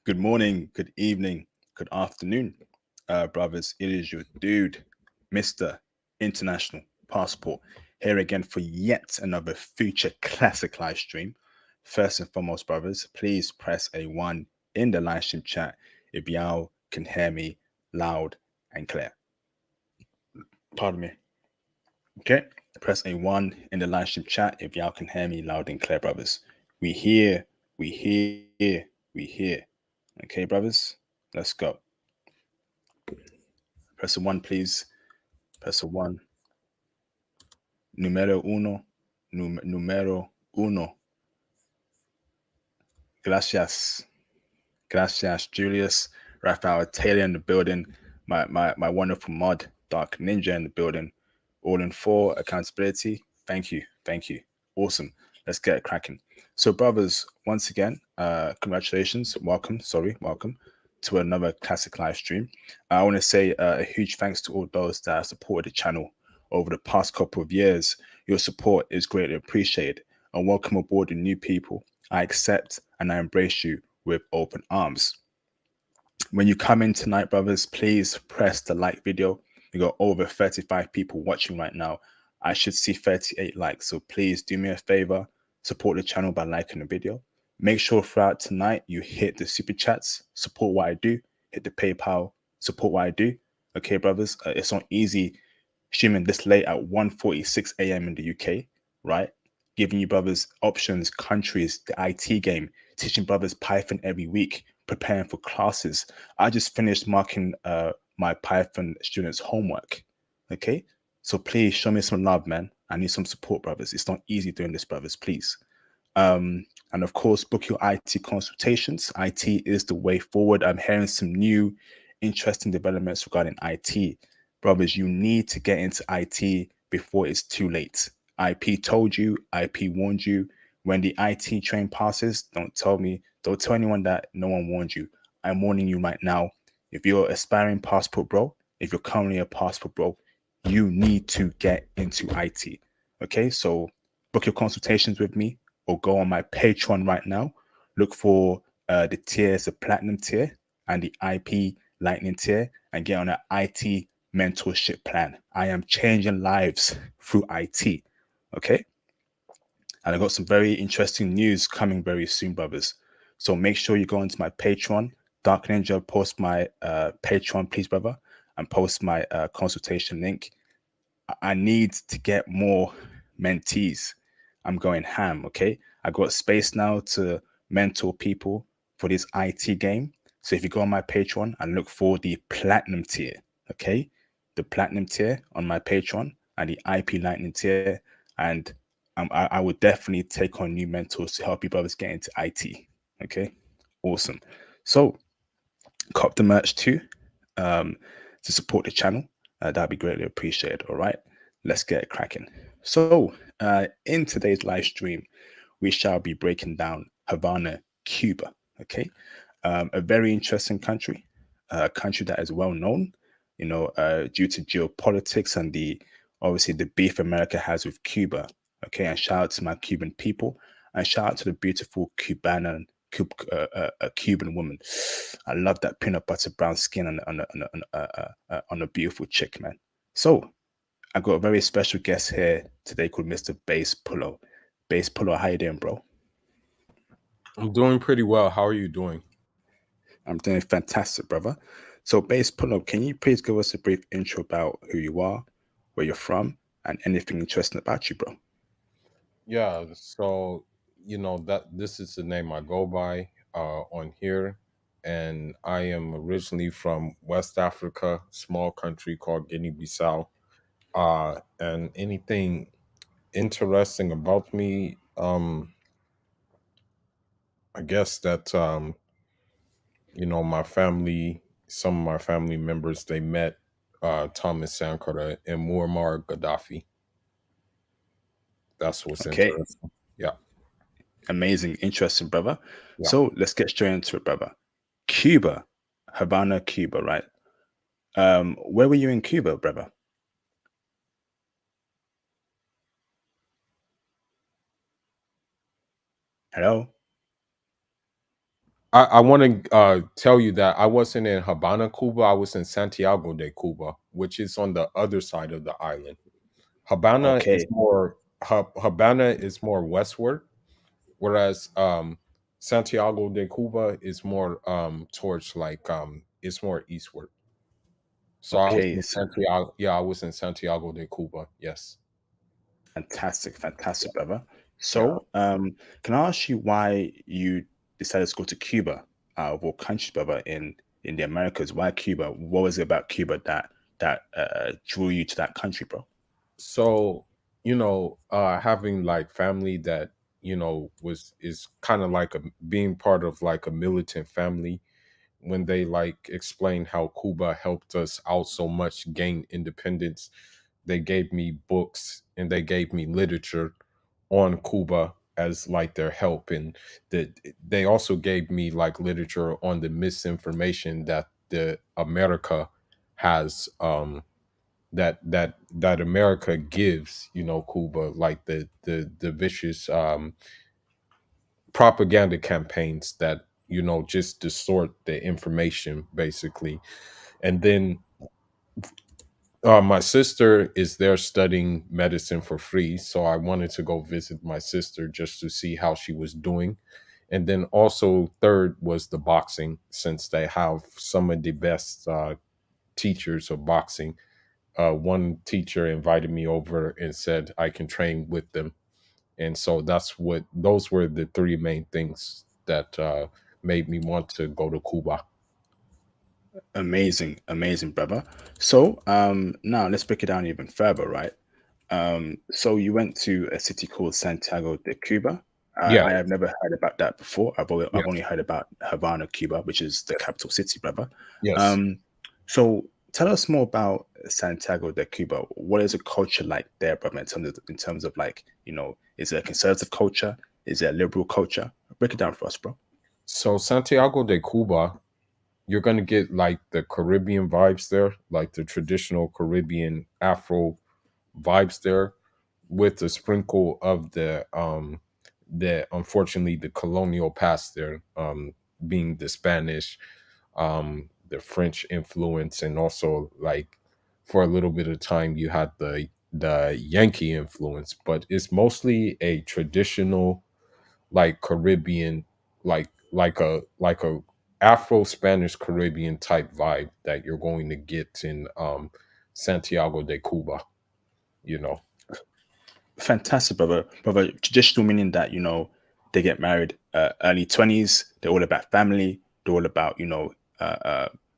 Good morning, good evening, good afternoon, brothers. It is your dude, Mr. International Passport, here again for yet another future classic live stream. First and foremost, brothers, please press a one in the live stream chat if y'all can hear me loud and clear. Pardon me. Okay, press a one in the live stream chat if y'all can hear me loud and clear, brothers. We here, we here. Okay, brothers, let's go. Press a one, please. Press a one. Numero uno. Numero uno. Gracias. Gracias, Julius. Raphael Taylor in the building. My wonderful mod, Dark Ninja in the building. All in four, accountability. Thank you. Thank you. Awesome. Let's get it cracking. So, brothers, once again, congratulations. Welcome to another classic live stream. I want to say a huge thanks to all those that have supported the channel over the past couple of years. Your support is greatly appreciated. And welcome aboard the new people. I accept and I embrace you with open arms. When you come in tonight, brothers, please press the like video. We got over 35 people watching right now. I should see 38 likes. So please do me a favor, support the channel by liking the video. Make sure throughout tonight you hit the super chats, support what I do, hit the PayPal, support what I do. Okay, brothers, it's not easy streaming this late at 1:46 a.m. in the UK, right? Giving you brothers options, countries, the IT game, teaching brothers Python every week, preparing for classes. I just finished marking my Python students' homework. Okay, so please show me some love, man. I need some support, brothers. It's not easy doing this, brothers. Please. And of course, book your IT consultations. IT is the way forward. I'm hearing some new, interesting developments regarding IT. Brothers, you need to get into IT before it's too late. IP told you, IP warned you. When the IT train passes, don't tell anyone that no one warned you. I'm warning you right now. If you're aspiring passport bro, if you're currently a passport bro, you need to get into IT. Okay, so book your consultations with me or go on my Patreon right now. Look for the tiers, the platinum tier and the IP lightning tier, and get on an IT mentorship plan. I am changing lives through IT. Okay. And I got some very interesting news coming very soon, brothers. So make sure you go into my Patreon. Dark Ninja, post my Patreon, please, brother, and post my consultation link. I need to get more mentees. I'm going ham, okay? I got space now to mentor people for this IT game. So if you go on my Patreon and look for the platinum tier, okay? The platinum tier on my Patreon and the IP lightning tier. And I would definitely take on new mentors to help you brothers get into IT, okay? Awesome. So cop the merch too to support the channel. That'd be greatly appreciated. All right, let's get it cracking. So, in today's live stream, we shall be breaking down Havana, Cuba. Okay, a very interesting country, a country that is well known, due to geopolitics and the obviously the beef America has with Cuba. Okay, and shout out to my Cuban people, and shout out to the beautiful Cuban woman. I love that peanut butter brown skin on a beautiful chick, man. So I got a very special guest here today called Mr. Bass Pullo. Bass Pullo, how you doing, bro? I'm doing pretty well. How are you doing? I'm doing fantastic, brother. So, Bass Pullo, can you please give us a brief intro about who you are, where you're from, and anything interesting about you, bro? Yeah, so that this is the name I go by on here, and I am originally from West Africa, small country called Guinea-Bissau. And anything interesting about me, I guess that my family, some of my family members, they met Thomas Sankara and Muammar Gaddafi. That's what's Okay, interesting. Yeah, amazing, interesting, brother. yeah. So let's get straight into it, brother. Cuba, Havana, Cuba, right? Where were you in Cuba, brother? Hello? I want to tell you that I wasn't in Havana, Cuba. I was in Santiago de Cuba, which is on the other side of the island. Okay, Havana is more westward, whereas Santiago de Cuba is more towards like it's more eastward. So I was okay, in so Santiago. Yeah, I was in Santiago de Cuba. Yes. fantastic, Yeah. fantastic, brother. Yeah. So, can I ask you why you decided to go to Cuba, of all countries, brother, in the Americas? Why Cuba? What was it about Cuba that drew you to that country, bro? So, having like family that, was is kind of like being part of like a militant family, when they like explained how Cuba helped us out so much gain independence, they gave me books and they gave me literature on Cuba as like their help, and that they also gave me like literature on the misinformation that the America has, that America gives, Cuba, like the vicious propaganda campaigns that, just distort the information basically. And then my sister is there studying medicine for free, so I wanted to go visit my sister just to see how she was doing. And then also third was the boxing, since they have some of the best teachers of boxing. One teacher invited me over and said I can train with them, and so those were the three main things that made me want to go to Cuba. Amazing, amazing, brother. So, now let's break it down even further, right? So you went to a city called Santiago de Cuba. Yeah. I have never heard about that before. I've only Yes. heard about Havana, Cuba, which is the Yes. capital city, brother. Yes. Um, so tell us more about Santiago de Cuba. What is the culture like there, brother? In terms of like, is it a conservative culture? Is it a liberal culture? Break it down for us, bro. So Santiago de Cuba, you're gonna get like the Caribbean vibes there, like the traditional Caribbean Afro vibes there, with a sprinkle of the unfortunately the colonial past there, being the Spanish, the French influence, and also like for a little bit of time you had the Yankee influence, but it's mostly a traditional like Caribbean, like a Afro Spanish Caribbean type vibe that you're going to get in Santiago de Cuba, you know. Fantastic, brother. Brother, traditional meaning that, they get married early 20s. They're all about family. They're all about,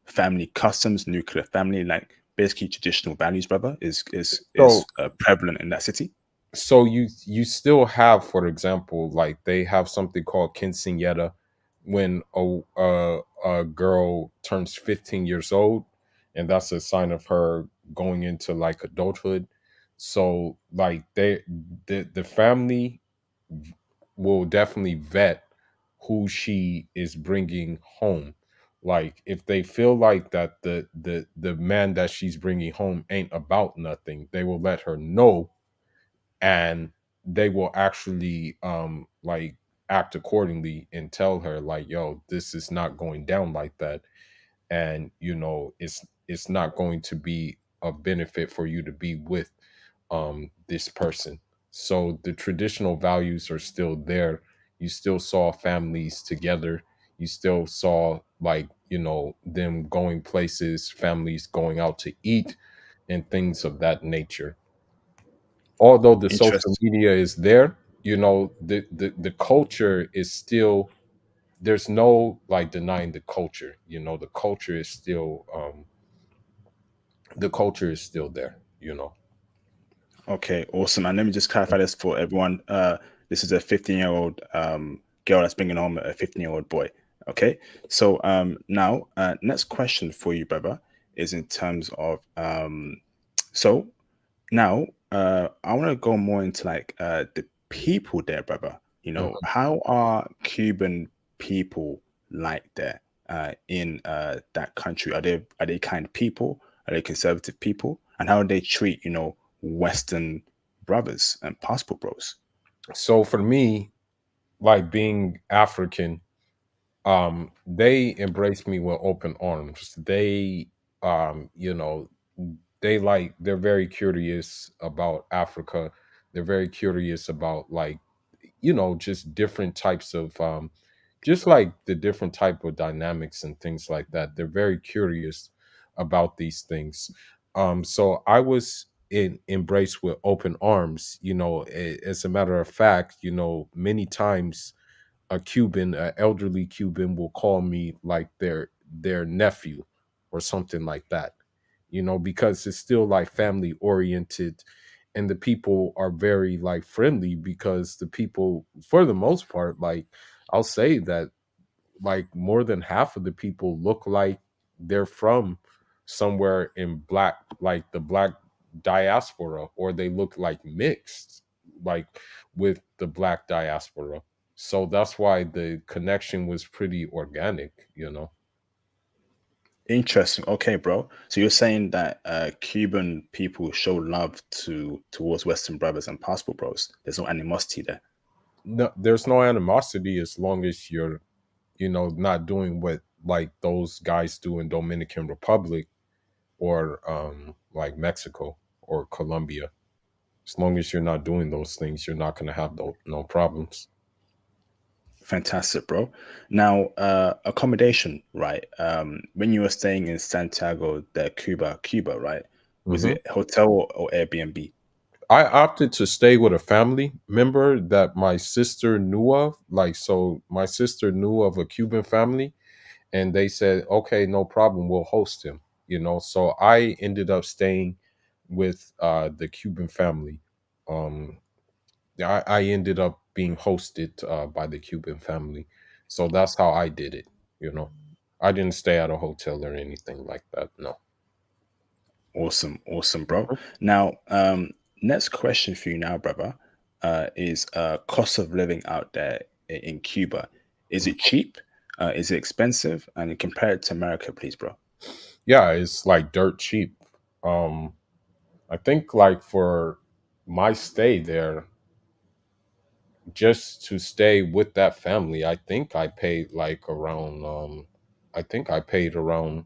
family customs, nuclear family, like basically traditional values, brother, is So prevalent in that city. so you still have, for example, like they have something called quinceañera, when a girl turns 15 years old, and that's a sign of her going into like adulthood. So like the family will definitely vet who she is bringing home. Like if they feel like that the man that she's bringing home ain't about nothing, they will let her know, and they will actually like act accordingly and tell her like, yo, this is not going down like that, and it's not going to be a benefit for you to be with this person. So the traditional values are still there. You still saw families together. You still saw like, them going places, families going out to eat, and things of that nature. Although the social Interest. media is there, the culture is still, there's no like denying the culture. The culture is still there, Okay, awesome. And let me just clarify this for everyone. This is a 15-year-old girl that's bringing home a 15-year-old boy. Okay, so now next question for you, brother, is in terms of so now, I want to go more into like the people there, brother. Mhm. How are Cuban people like there in that country? Are they kind people? Are they conservative people? And how do they treat Western brothers and passport bros? So for me, like being African, They embraced me with open arms. They, you know, they're very curious about Africa. They're very curious about, like, just different types of, just like the different type of dynamics and things like that. They're very curious about these things. So I was embraced with open arms. As a matter of fact, many times a Cuban, an elderly Cuban, will call me like their nephew or something like that. Because it's still like family oriented, and the people are very like friendly, because the people, for the most part, like, I'll say that like more than half of the people look like they're from somewhere in black, like the black diaspora, or they look like mixed, like, with the black diaspora. So that's why the connection was pretty organic. Interesting. Okay, bro. So you're saying that Cuban people show love towards Western brothers and passport bros. There's no animosity there. No, there's no animosity as long as you're, not doing what like those guys do in Dominican Republic, or like Mexico or Colombia. As long as you're not doing those things, you're not going to have no problems. Fantastic, bro. Now, accommodation, right? When you were staying in Santiago de Cuba, Cuba, right? Was Hmm. it hotel or Airbnb? I opted to stay with a family member that my sister knew of. Like, so my sister knew of a Cuban family, and they said, okay, no problem, we'll host him. So I ended up staying with the Cuban family. Um, I ended up being hosted by the Cuban family. So that's how I did it. You know, I didn't stay at a hotel or anything like that. No. Awesome, awesome, bro. Now, next question for you now, brother, is cost of living out there in Cuba. Is it Mhm. cheap? Is it expensive? And compare it to America, please, bro. Yeah, it's like dirt cheap. Um, I think like for my stay there, just to stay with that family, I think I paid like around I think I paid around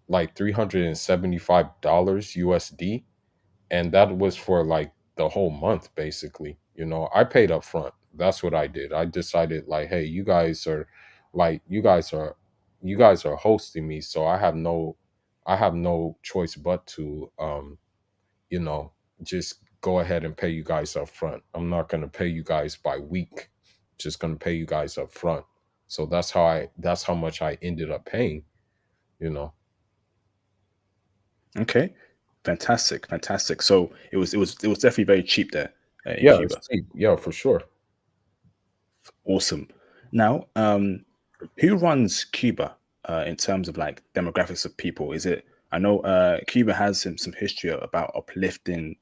like $375 USD, and that was for like the whole month basically. I paid up front. That's what I did. I decided, like, hey, like you guys are hosting me, so I have no choice but to you know just go ahead and pay you guys up front. I'm not going to pay you guys by week, just going to pay you guys up front. So that's how much I ended up paying you know Okay, fantastic, fantastic. So it was definitely very cheap there in yeah, it's Cuba. cheap. Yeah, for sure. Awesome. Now, who runs Cuba in terms of like demographics of people? Is it? I know Cuba has some history about uplifting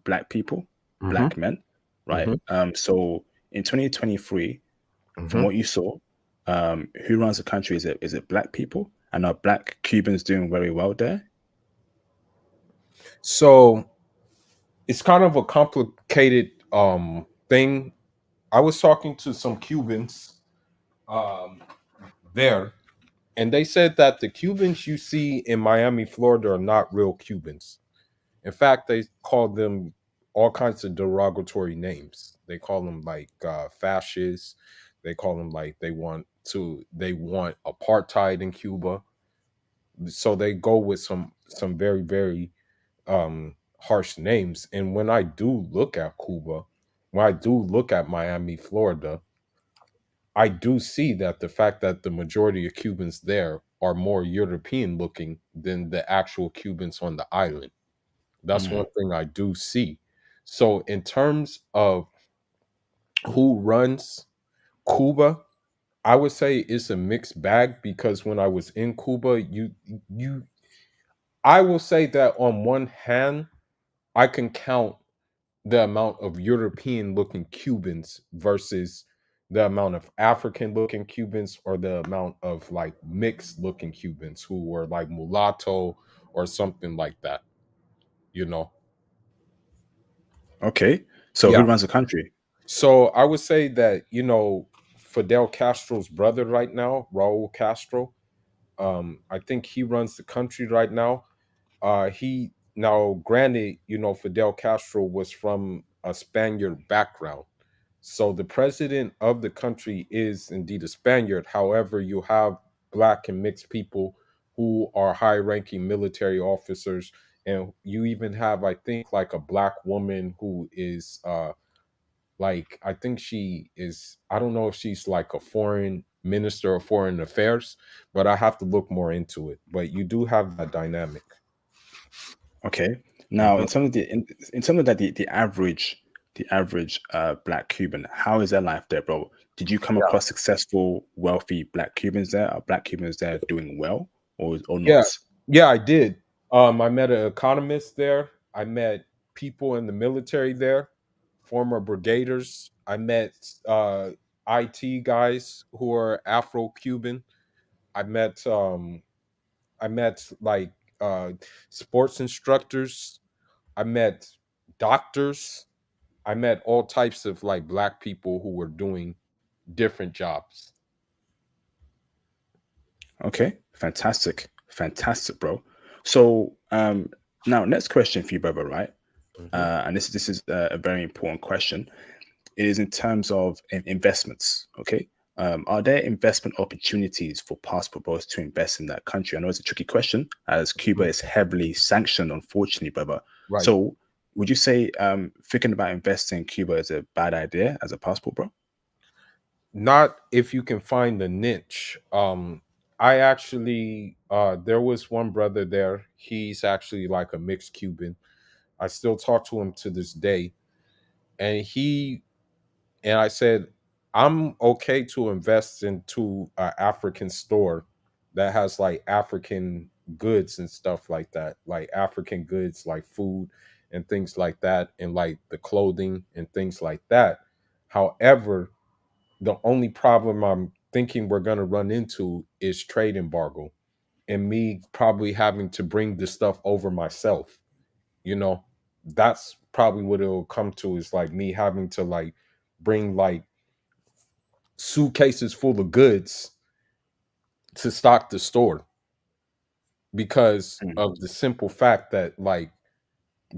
black people, Hmm. black men, right? Hmm. So in 2023, from Hmm. what you saw, who runs the country? Is it black people? And are black Cubans doing very well there? So it's kind of a complicated thing. I was talking to some Cubans um there, and they said that the Cubans you see in Miami, Florida are not real Cubans. In fact, they call them all kinds of derogatory names. They call them like fascists. They call them like they want apartheid in Cuba. So they go with some very very harsh names. And when I do look at Cuba, when I do look at Miami, Florida, I do see that the fact that the majority of Cubans there are more European looking than the actual Cubans on the island. That's Mm, one thing I do see. So in terms of who runs Cuba, I would say it's a mixed bag, because when I was in Cuba, you I will say that on one hand, I can count the amount of European looking Cubans versus the amount of African looking Cubans, or the amount of like mixed looking Cubans who were like mulatto or something like that, you know? okay. So Yeah. who runs the country? So I would say that, Fidel Castro's brother right now, Raul Castro. I think he runs the country right now. He now, granted, Fidel Castro was from a Spaniard background, so the president of the country is indeed a Spaniard. However, you have black and mixed people who are high-ranking military officers, and you even have, I think, like a black woman who is like, I think she is, I don't know if she's like a foreign minister of foreign affairs, but I have to look more into it. But you do have that dynamic. Okay. Now, Mhm. in terms of that, the average black Cuban, how is their life there, bro? Did you come Yeah. across successful, wealthy black Cubans there? Are black Cubans there doing well, or Yeah. not? Yeah, I did. I met an economist there. I met people in the military there, former brigaders. I met IT guys who are Afro-Cuban. I met like uh sports instructors. I met doctors. I met all types of like black people who were doing different jobs. Okay, fantastic, fantastic, bro. So, now next question for you, brother, right? Mhm. And this is a very important question. It is in terms of investments. Okay, are there investment opportunities for passport bros to invest in that country? I know it's a tricky question, as Cuba Mhm. is heavily sanctioned, unfortunately, brother. Right. So, would you say thinking about investing in Cuba is a bad idea as a passport bro? Not if you can find the niche. I actually there was one brother there. He's actually like a mixed Cuban. I still talk to him to this day. And I said, I'm okay to invest into an African store that has like African goods and stuff like that, like African goods, like food and things like that, and like the clothing and things like that. However, the only problem I'm thinking we're going to run into is trade embargo and me probably having to bring this stuff over myself. You know, that's probably what it'll come to, is like me having to like bring like suitcases full of goods to stock the store because Hmm. of the simple fact that like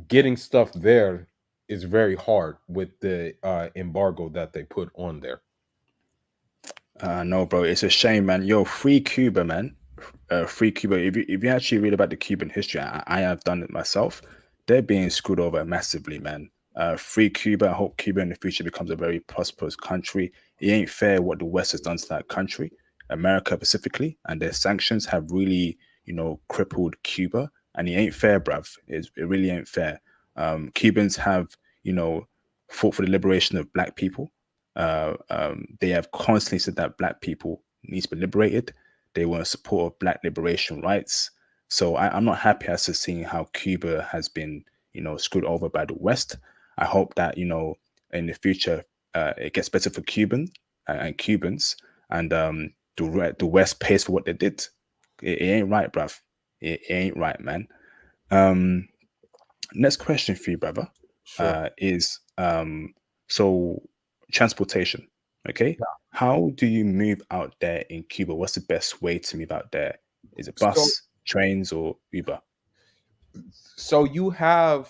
getting stuff there is very hard with the embargo that they put on there. No, bro, it's a shame, man. Yo, free Cuba, man. Free Cuba. If you actually read about the Cuban history, I have done it myself. They're being screwed over massively, man. Free Cuba. I hope Cuba in the future becomes a very prosperous country. It ain't fair what the West has done to that country, America specifically, and their sanctions have really, crippled Cuba. And it ain't fair, bruv. It really ain't fair. Cubans have, you know, fought for the liberation of black people. They have constantly said that black people need to be liberated. They were in support of black liberation rights. So I'm not happy as to seeing how Cuba has been, screwed over by the West. I hope that in the future it gets better for and Cubans, and the West pays for what they did. It ain't right, bruv. It ain't right, man. Um, Next question for you, brother, Sure. is so transportation. Okay, how do you move out there in Cuba? What's the best way to move out there? Is it So bus, trains, or Uber? you have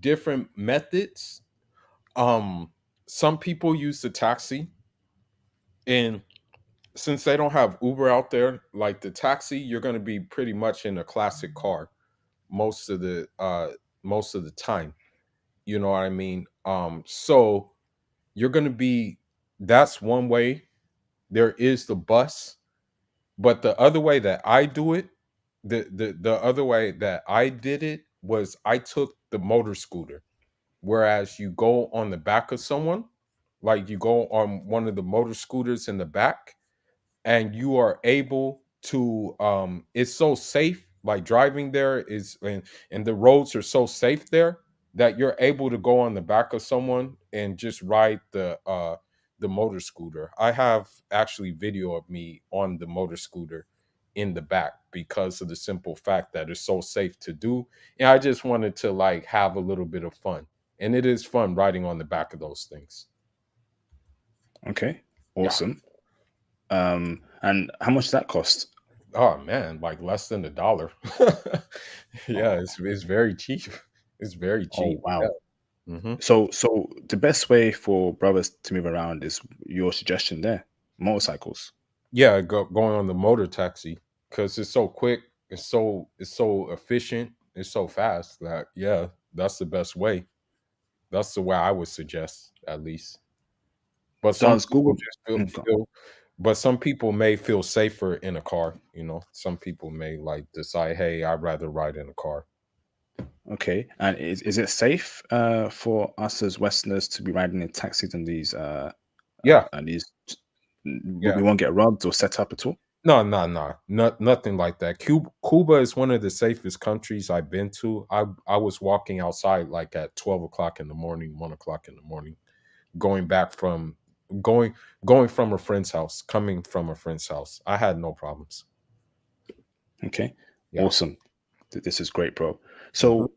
different methods. Um some people use the taxi, and since they don't have Uber out there, like the taxi, you're going to be pretty much in a classic car most of the time. You know what I mean? So you're going to be, that's one way. There is the bus, but the other way that I do it, the other way that I did it was I took the motor scooter, whereas you go on the back of someone, like you go on one of the motor scooters in the back, and you are able to it's so safe, like driving there is, and the roads are so safe there that you're able to go on the back of someone and just ride the motor scooter. I have actually video of me on the motor scooter in the back because of the simple fact that it's so safe to do, and I just wanted to like have a little bit of fun, and it is fun riding on the back of those things. Okay, Yeah. awesome. And how much does that cost? Oh man, like less than $1. Yeah, Oh, it's very cheap. It's very oh cheap. wow. Yeah. Hmm. So the best way for brothers to move around is your suggestion there, motorcycles. Yeah, going on the motor taxi because it's so quick, it's so efficient, it's so fast that yeah, that's the best way. That's the way I would suggest, at least. But some Does people Google? just Go on. feel but some people may feel safer in a car, you know. Some people may like decide, hey, I'd rather ride in a car. Okay, and is it safe for us as Westerners to be riding in taxis Yeah, and these yeah. we won't get robbed or set up at all? No, no, no, nothing like that. Cuba is one of the safest countries I've been to. I was walking outside like at 12 o'clock in the morning, 1 o'clock in the morning, going back from going going from a friend's house, coming from a friend's house. I had no problems. Okay, Yeah. awesome. This is great, bro. Hmm. So,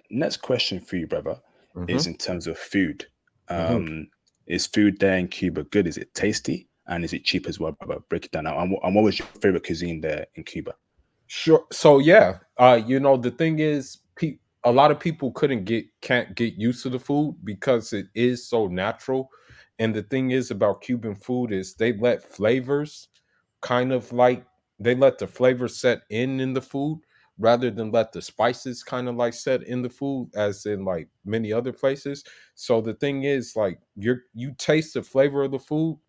next question for you, brother, is Hmm. in terms of food. Hmm. Um, is food there in Cuba good? Is it tasty? And is it cheap as well, brother? Break it down now. And what was your favorite cuisine there in Cuba? Sure. So yeah, the thing is, a lot of people can't get used to the food because it is so natural. And the thing is about Cuban food is they let flavors kind of like they let the flavor set in the food rather than let the spices kind of like set in the food as in like many other places. So the thing is like you taste the flavor of the food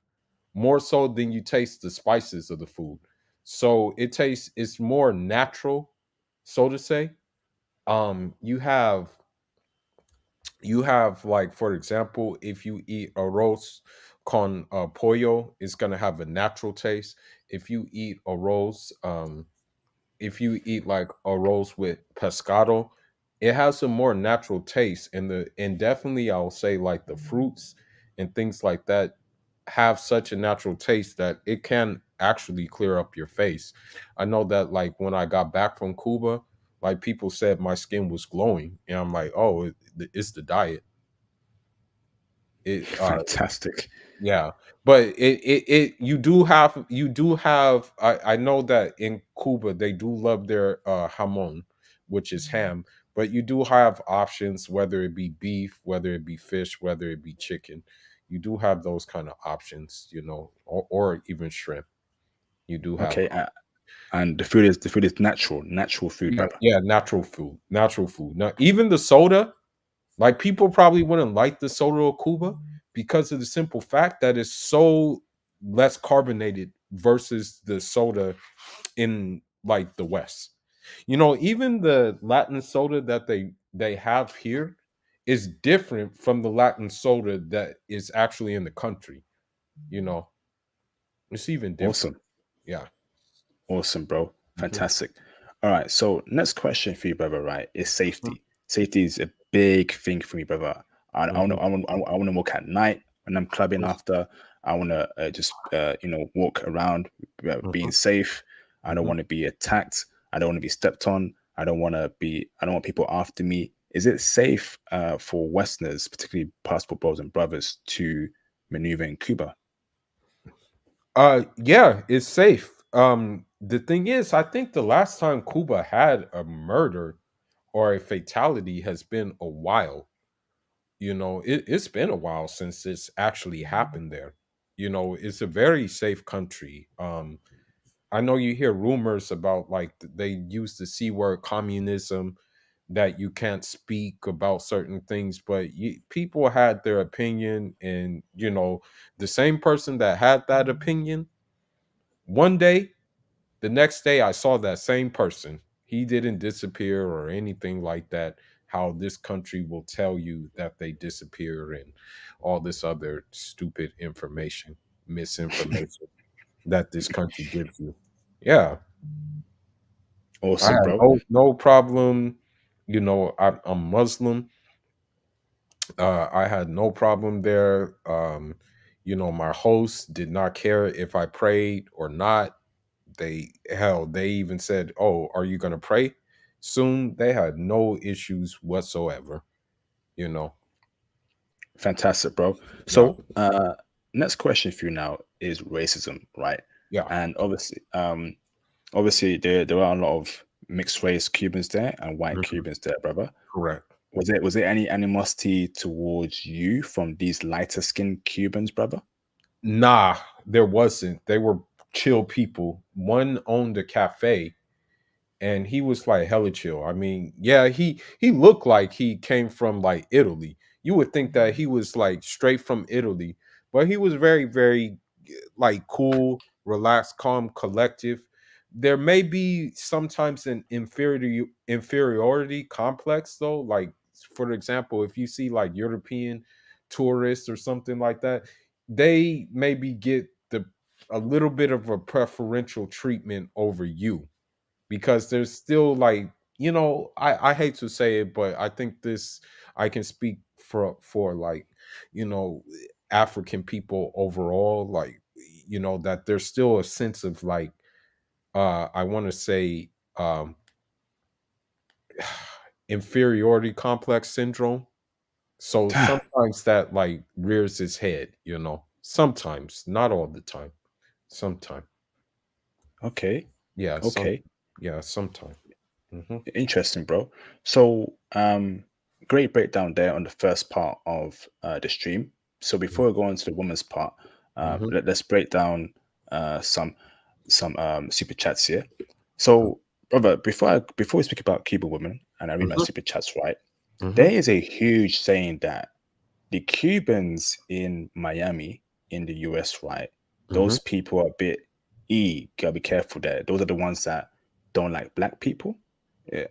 more so than you taste the spices of the food. So it's more natural, so to say. You have like for example, if you eat arroz con pollo, it's gonna have a natural taste. If you eat arroz, if you eat like arroz with pescado, it has a more natural taste. And definitely I'll say like the fruits and things like that have such a natural taste that it can actually clear up your face. I know that like when I got back from Cuba, like people said my skin was glowing, and I'm like, oh, it's the diet. It Fantastic. Yeah, but you do have I know that in Cuba they do love their jamon, which is ham, but you do have options, whether it be beef, whether it be fish, whether it be chicken. You do have those kind of options, or even shrimp. You do have Okay, and the food is natural food, Yeah, brother. yeah, natural food. Natural food. Now even the soda, like people probably wouldn't like the soda of Cuba because of the simple fact that it's so less carbonated versus the soda in like the West. Even the Latin soda that they have here is different from the Latin soda that is actually in the country. You know, it's even different. Awesome. Yeah. Awesome, bro. Hmm. Fantastic. All right. So next question for you, brother, right, is Hmm. safety. Safety is a big thing for me, brother. I want to Hmm. I want to walk at night when I'm clubbing after. I want to just walk around being Hmm. safe. I don't Hmm. want to be attacked. I don't want to be stepped on. I don't want people after me. Is it safe for Westerners, particularly passport bros and brothers, to maneuver in Cuba? Yeah, it's safe. The thing is, I think the last time Cuba had a murder or a fatality has been a while. It's been a while since it's actually happened there. It's a very safe country. I know you hear rumors about like they use the C word communism, that you can't speak about certain things, but people had their opinion, and the same person that had that opinion one day, the next day I saw that same person. He didn't disappear or anything like that. How this country will tell you that they disappear and all this other stupid information, misinformation that this country gives you. Yeah, I Awesome, had bro. no problem. I'm Muslim. I had no problem there. My host did not care if I prayed or not. They even said, "Oh, are you going to pray soon?" They had no issues whatsoever. you know Fantastic, bro. yeah. So, next question for you now is racism, right? Yeah. And obviously there are a lot of mixed race Cubans there and white Mhm. Cubans there, brother. Correct. Was there any animosity towards you from these lighter skinned Cubans, brother? Nah, there wasn't. They were chill people. One owned a cafe and he was like hella chill. I mean, yeah, he looked like he came from like Italy. You would think that he was like straight from Italy, but he was very, very like cool, relaxed, calm, collective. There may be sometimes an inferiority complex though. Like for example, if you see like European tourists or something like that, they maybe get the a little bit of a preferential treatment over you because there's still like I hate to say it, but I think this I can speak for like you know African people overall, like that there's still a sense of like I want to say inferiority complex syndrome. So sometimes that like rears its head, sometimes, not all the time, sometimes. Okay, Yeah, okay. sometimes. Hmm. Interesting, bro. So, great breakdown there on the first part of the stream. So before we go on to the woman's part, Hmm. let's break down some super chats here. So, brother, before we speak about Cuban women, and I read my Hmm. super chats right, Hmm. there is a huge saying that the Cubans in Miami in the US, right? Hmm. Those people are a bit gotta be careful there. Those are the ones that don't like black people,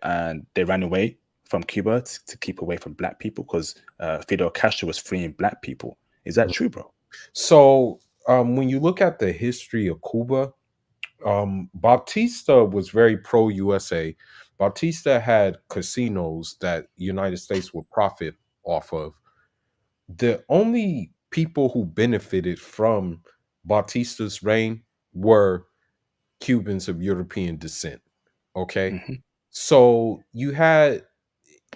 and they ran away from Cuba to keep away from black people because Fidel Castro was freeing black people. Is that true, bro? So when you look at the history of Cuba, Bautista was very pro USA. Bautista had casinos that United States would profit off of. The only people who benefited from Bautista's reign were Cubans of European descent. Okay, Hmm. so you had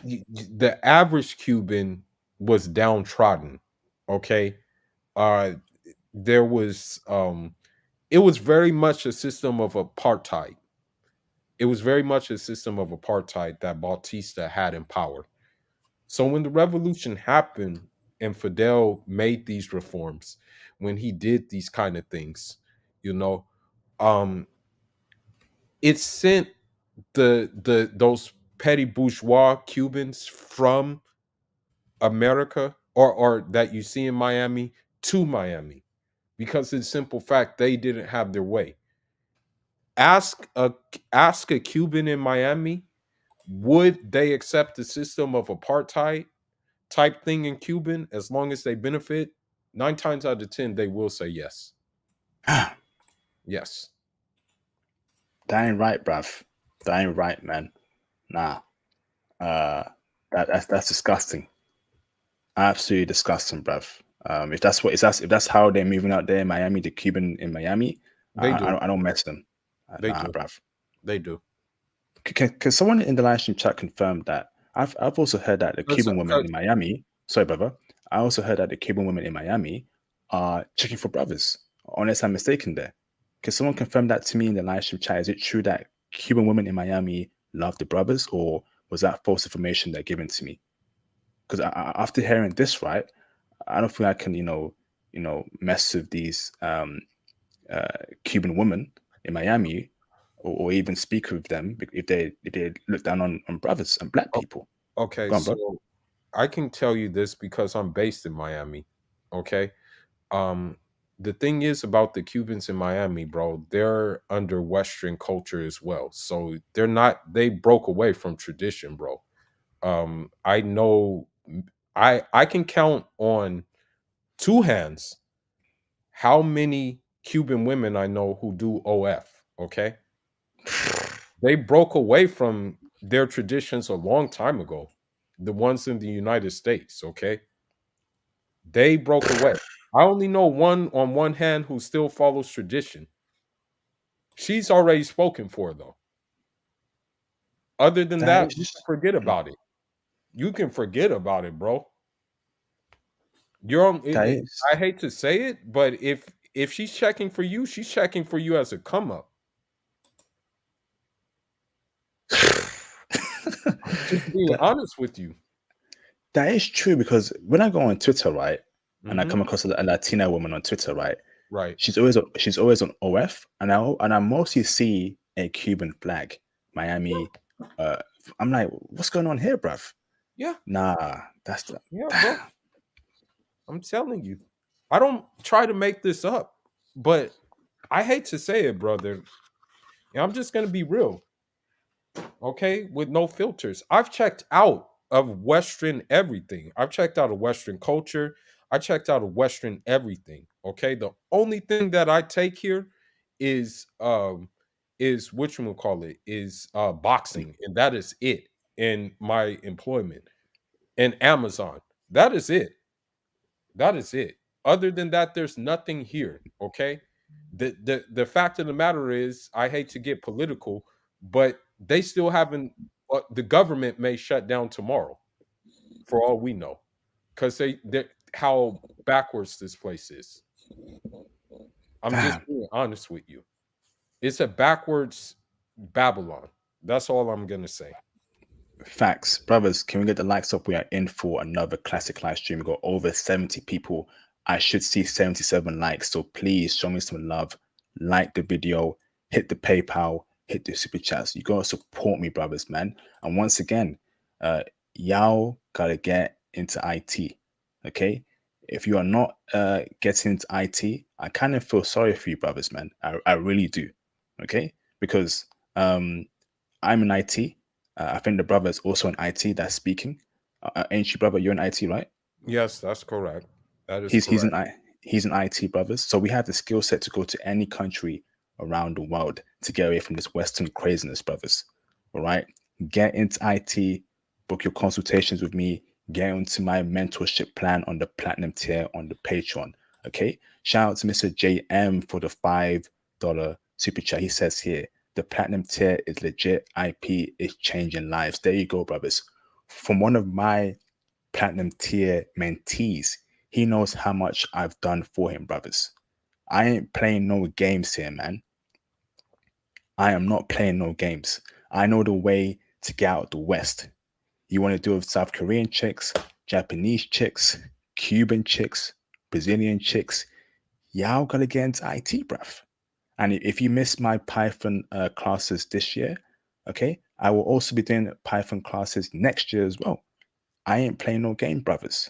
the average Cuban was downtrodden. Okay, uh, there was it was very much a system of apartheid. It was very much a system of apartheid that Bautista had in power. So when the revolution happened and Fidel made these reforms, when he did these kind of things, you know, um, it sent those petty bourgeois Cubans from America or that you see in Miami to Miami because of the simple fact they didn't have their way. Ask a ask a Cuban in Miami, would they accept the system of apartheid type thing in Cuban as long as they benefit? 9 times out of 10, they will say yes. that Yes, ain't right, bruv. That ain't right, man. Nah, uh, that's disgusting. Absolutely disgusting, bruv. If that's how they're moving out there in Miami, the Cuban in Miami, they do. I don't mess them. They Nah, do. bruv. They do. Can someone in the live stream chat confirm that? I've also heard that the Because Cuban women in Miami. Sorry, brother. I also heard that the Cuban women in Miami are checking for brothers. Unless I'm mistaken, there. Can someone confirm that to me in the live stream chat? Is it true that Cuban women in Miami love the brothers, or was that false information they're giving to me? Because after hearing this, right, I don't think I can, mess with these uh, Cuban women in Miami, or even speak with them if they look down on brothers and black people. okay, Go on, bro. so I can tell you this because I'm based in Miami. Okay. Um, the thing is about the Cubans in Miami, bro, they're under Western culture as well. So they broke away from tradition, bro. I know I can count on two hands how many Cuban women I know who do OF. Okay. They broke away from their traditions a long time ago. The ones in the United States, okay? They broke away. I only know one on one hand who still follows tradition. She's already spoken for, though. Other than That that, is you can just forget about it. You can forget about it, bro. You're on. That is. I hate to say it, but if she's checking for you, she's checking for you as a come up. I'm just being that, honest with you. that is true because when I go on Twitter, right, and I Hmm. come across a Latina woman on Twitter, right, Right. she's always on OF, and I mostly see a Cuban flag, Miami. Uh, I'm like, what's going on here, bruv? Yeah. Nah, that's the. Yeah, bro. I'm telling you. I don't try to make this up, but I hate to say it, brother. And I'm just gonna be real, okay, with no filters. I've checked out of Western everything. I've checked out of Western culture. I checked out of Western everything. Okay. The only thing that I take here is which one call it is boxing, and that is it in my employment. And Amazon. That is it. That is it. Other than that, there's nothing here. Okay. The fact of the matter is, I hate to get political, but they still haven't. The government may shut down tomorrow, for all we know, because they how backwards this place is. I'm just Damn. being honest with you. It's a backwards Babylon. That's all I'm gonna say. Facts, brothers. Can we get the likes up? We are in for another classic live stream. We got over 70 people. I should see 77 likes. So please show me some love. Like the video, hit the PayPal, hit the super chats. You gotta support me, brothers, man. And once again, uh, y'all gotta get into IT. Okay. If you are not getting into IT, I kind of feel sorry for you, brothers, man. I really do. Okay. Because I'm in IT. I think the brother is also in IT that's speaking. Ain't you, brother? You're in IT, right? Yes, that's correct. That is He's in correct. he's in IT, brothers. So we have the skill set to go to any country around the world to get away from this Western craziness, brothers. All right, get into IT, book your consultations with me, get into my mentorship plan on the platinum tier on the Patreon. Okay, shout out to Mr. JM for the $5 super chat. He says here the platinum tier is legit. IP is changing lives. There you go, brothers. From one of my platinum tier mentees. He knows how much I've done for him, brothers. I ain't playing no games here, man. I am not playing no games. I know the way to get out the West. You want to do with South Korean chicks, Japanese chicks, Cuban chicks, Brazilian chicks. Y'all gotta get into IT, bruv. And if you miss my Python classes this year, okay, I will also be doing Python classes next year as well. I ain't playing no game, brothers.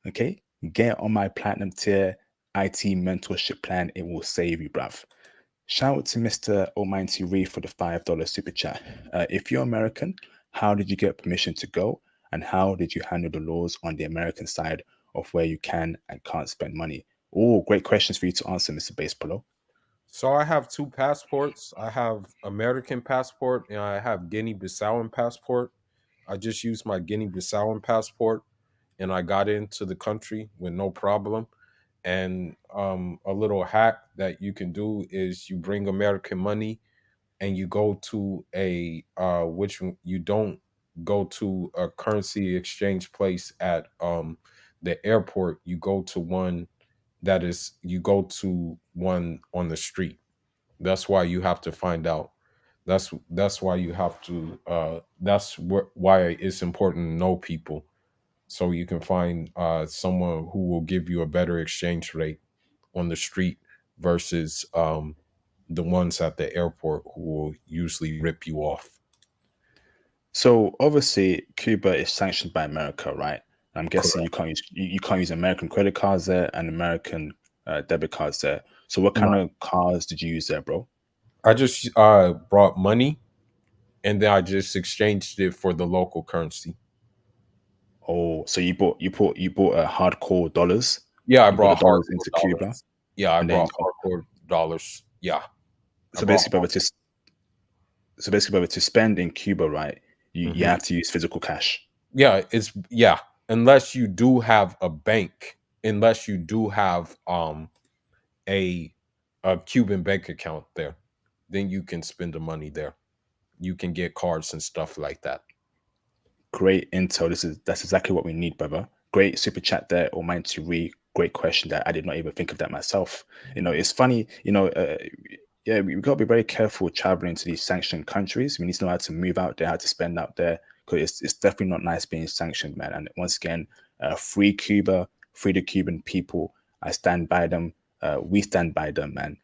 Okay, get on my platinum tier IT mentorship plan. It will save you, bruv. Shout out to Mr. Almighty Reef for the $5 super chat. If you're American, how did you get permission to go? And how did you handle the laws on the American side of where you can and can't spend money? Oh, great questions for you to answer, Mr. Base Polo. So I have two passports. I have American passport and I have Guinea-Bissauan passport. I just used my Guinea-Bissauan passport and I got into the country with no problem. And a little hack that you can do is you bring American money and you go to a you don't go to a currency exchange place at the airport. You go to one you go to one on the street. That's why you have to find out. That's why you have to. Why it's important to know people, so you can find someone who will give you a better exchange rate on the street versus the ones at the airport who will usually rip you off. So obviously Cuba is sanctioned by America, right? I'm guessing Correct. you can't use American credit cards there and American debit cards there. So what kind Right. of cards did you use there, bro? I just brought money and then I just exchanged it for the local currency. Oh, so you bought a hardcore dollars. Yeah, I You bought the brought dollars hardcore into Cuba, dollars. Yeah, I and then brought hardcore dollars. Yeah, I so brought. basically, brother, to spend in Cuba, right? You Mhm. have to use physical cash. Yeah, yeah. Unless you do have a bank, unless you do have a a Cuban bank account there, then you can spend the money there. You can get cards and stuff like that. Great intel. That's exactly what we need, brother. great super chat there, or mine to read. Great question that I did not even think of that myself. It's funny, yeah, we got to be very careful traveling to these sanctioned countries. We need to know how to move out there, how to spend out there, because it's definitely not nice being sanctioned, man. And once again, free Cuba, free the Cuban people. I stand by them. We stand by them, man.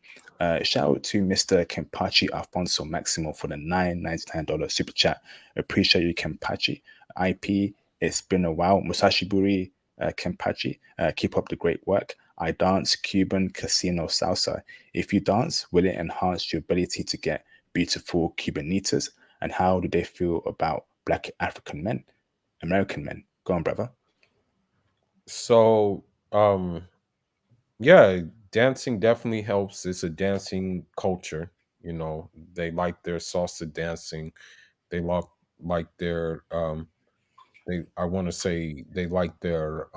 Shout out to Mr. Kempachi Alfonso Maximo for the $9.99 super chat. Appreciate you, Kempachi. IP, it's been a while. Musashi Buri, Kempachi, keep up the great work. I dance Cuban casino salsa. If you dance, will it enhance your ability to get beautiful Cubanitas? And how do they feel about Black African men, American men? Go on, brother. So, yeah, dancing definitely helps. It's a dancing culture. They like their salsa dancing. They like their they I want to say they like their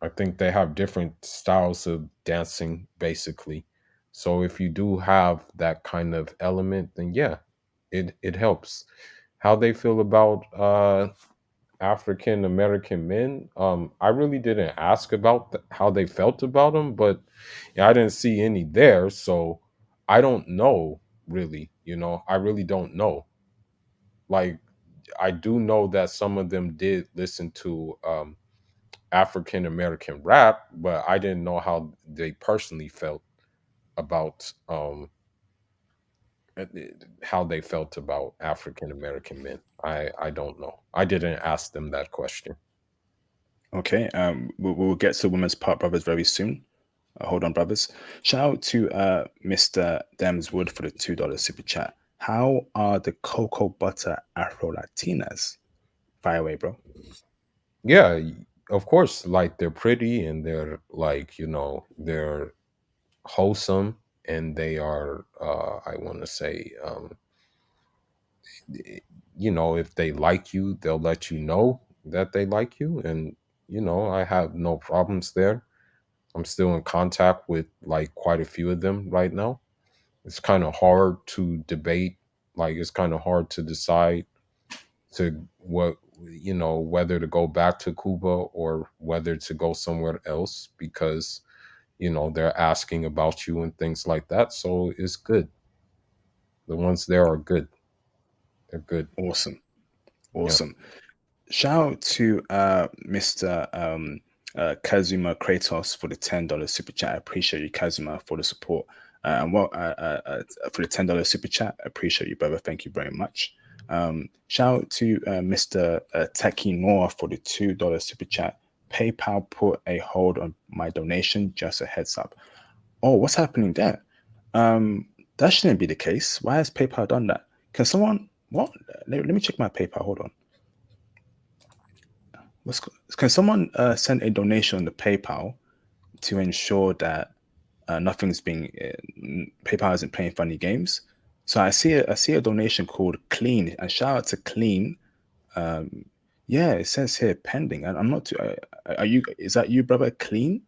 I think they have different styles of dancing basically. So if you do have that kind of element, then yeah, it helps. How they feel about African American men, I really didn't ask about how they felt about them, but yeah, I didn't see any there, so I don't know really. I really don't know. Like, I do know that some of them did listen to African American rap, but I didn't know how they personally felt about uh, how they felt about African American men. I don't know. I didn't ask them that question. Okay, we'll get to women's part, brothers, very soon. Hold on, brothers. Shout out to Mr. Demswood for the $2 super chat. How are the cocoa butter Afro Latinas? Fire away, bro. Yeah, of course, like they're pretty and they're like, they're wholesome and they are I want to say if they like you, they'll let you know that they like you, and I have no problems there. I'm still in contact with like quite a few of them right now. It's kind of hard to debate, like it's kind of hard to decide to what whether to go back to Cuba or whether to go somewhere else, because they're asking about you and things like that. So it's good. The ones there are good. They're good. Awesome. Yeah. Awesome. Shout out to Mr. Kazuma Kratos for the $10 super chat. I appreciate you, Kazuma, for the support. For the $10 super chat, I appreciate you, brother. Thank you very much. Shout out to Mr. Taki Noor for the $2 super chat. PayPal put a hold on my donation. Just a heads up. Oh, what's happening there? Um, that shouldn't be the case. Why has PayPal done that? Can someone what? Let me check my PayPal. Hold on. What's, can someone send a donation on the PayPal to ensure that nothing's being PayPal isn't playing funny games? So I see a donation called Clean, and shout out to Clean. Um, yeah, it says here pending, and I'm not too. Are you? Is that you, brother? Clean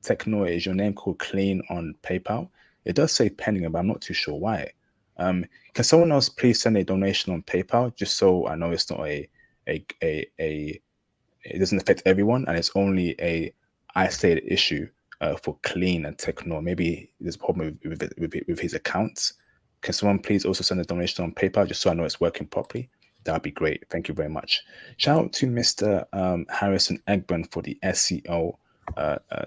Techno is your name called Clean on PayPal? It does say pending, but I'm not too sure why. Can someone else please send a donation on PayPal just so I know it's not a it doesn't affect everyone, and it's only a isolated issue for Clean and Techno. Maybe there's a problem with his accounts. Can someone please also send a donation on PayPal just so I know it's working properly? That would be great. Thank you very much. Shout out to Mr. Harrison Egburn for the SEO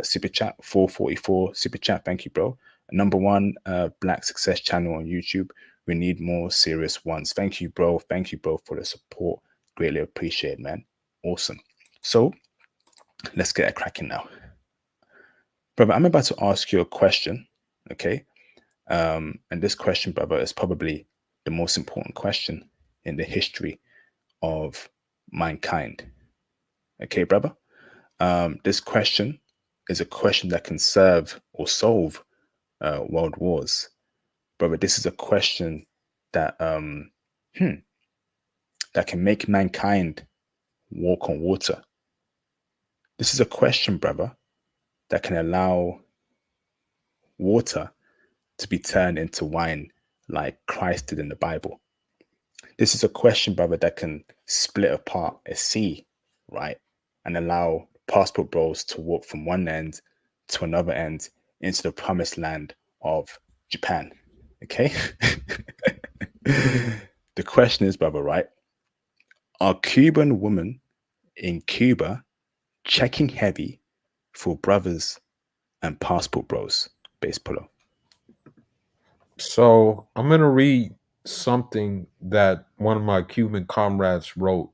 super chat, 444 super chat. Thank you, bro. Number one Black Success channel on YouTube. We need more serious ones. Thank you, bro. Thank you, bro, for the support. Greatly appreciate, man. Awesome. So let's get it cracking now. Brother, I'm about to ask you a question, okay? And this question, brother, is probably the most important question in the history of mankind. Okay, brother? This question is a question that can serve or solve world wars. Brother, this is a question that that can make mankind walk on water. This is a question, brother, that can allow water to be turned into wine like Christ did in the Bible? This is a question, brother, that can split apart a sea, right? and allow passport bros to walk from one end to another end into the promised land of Japan. Okay? The question is, brother, right? Are Cuban women in Cuba checking heavy for brothers and passport bros? Base puller. So I'm gonna read something that one of my Cuban comrades wrote.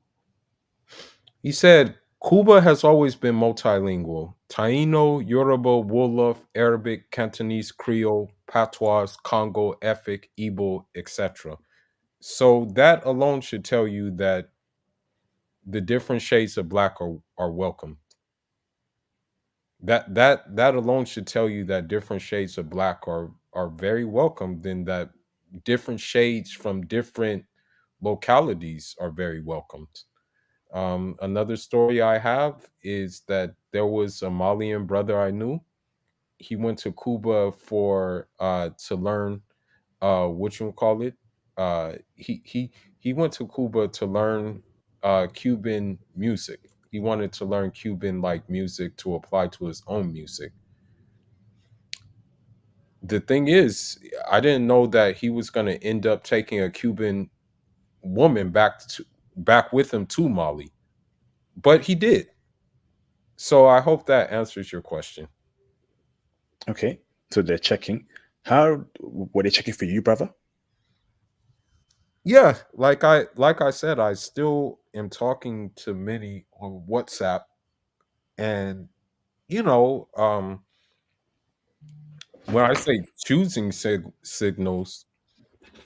He said, Cuba has always been multilingual. Taino, Yoruba, Wolof, Arabic, Cantonese, Creole, Patois, Congo, Efik, Igbo, etc. So that alone should tell you that the different shades of black are welcome. That alone should tell you that different shades of black are very welcome. Then that different shades from different localities are very welcomed. Another story I have is that there was a Malian brother I knew. He went to Cuba for to learn what you call it. He went to Cuba to learn Cuban music. He wanted to learn Cuban like music to apply to his own music. The thing is, I didn't know that he was going to end up taking a Cuban woman back with him to Mali, but he did. So I hope that answers your question. Okay, so they're checking. How were they checking for you, brother? Yeah, like I said, I still am talking to many on WhatsApp, and you know, when I say choosing signals,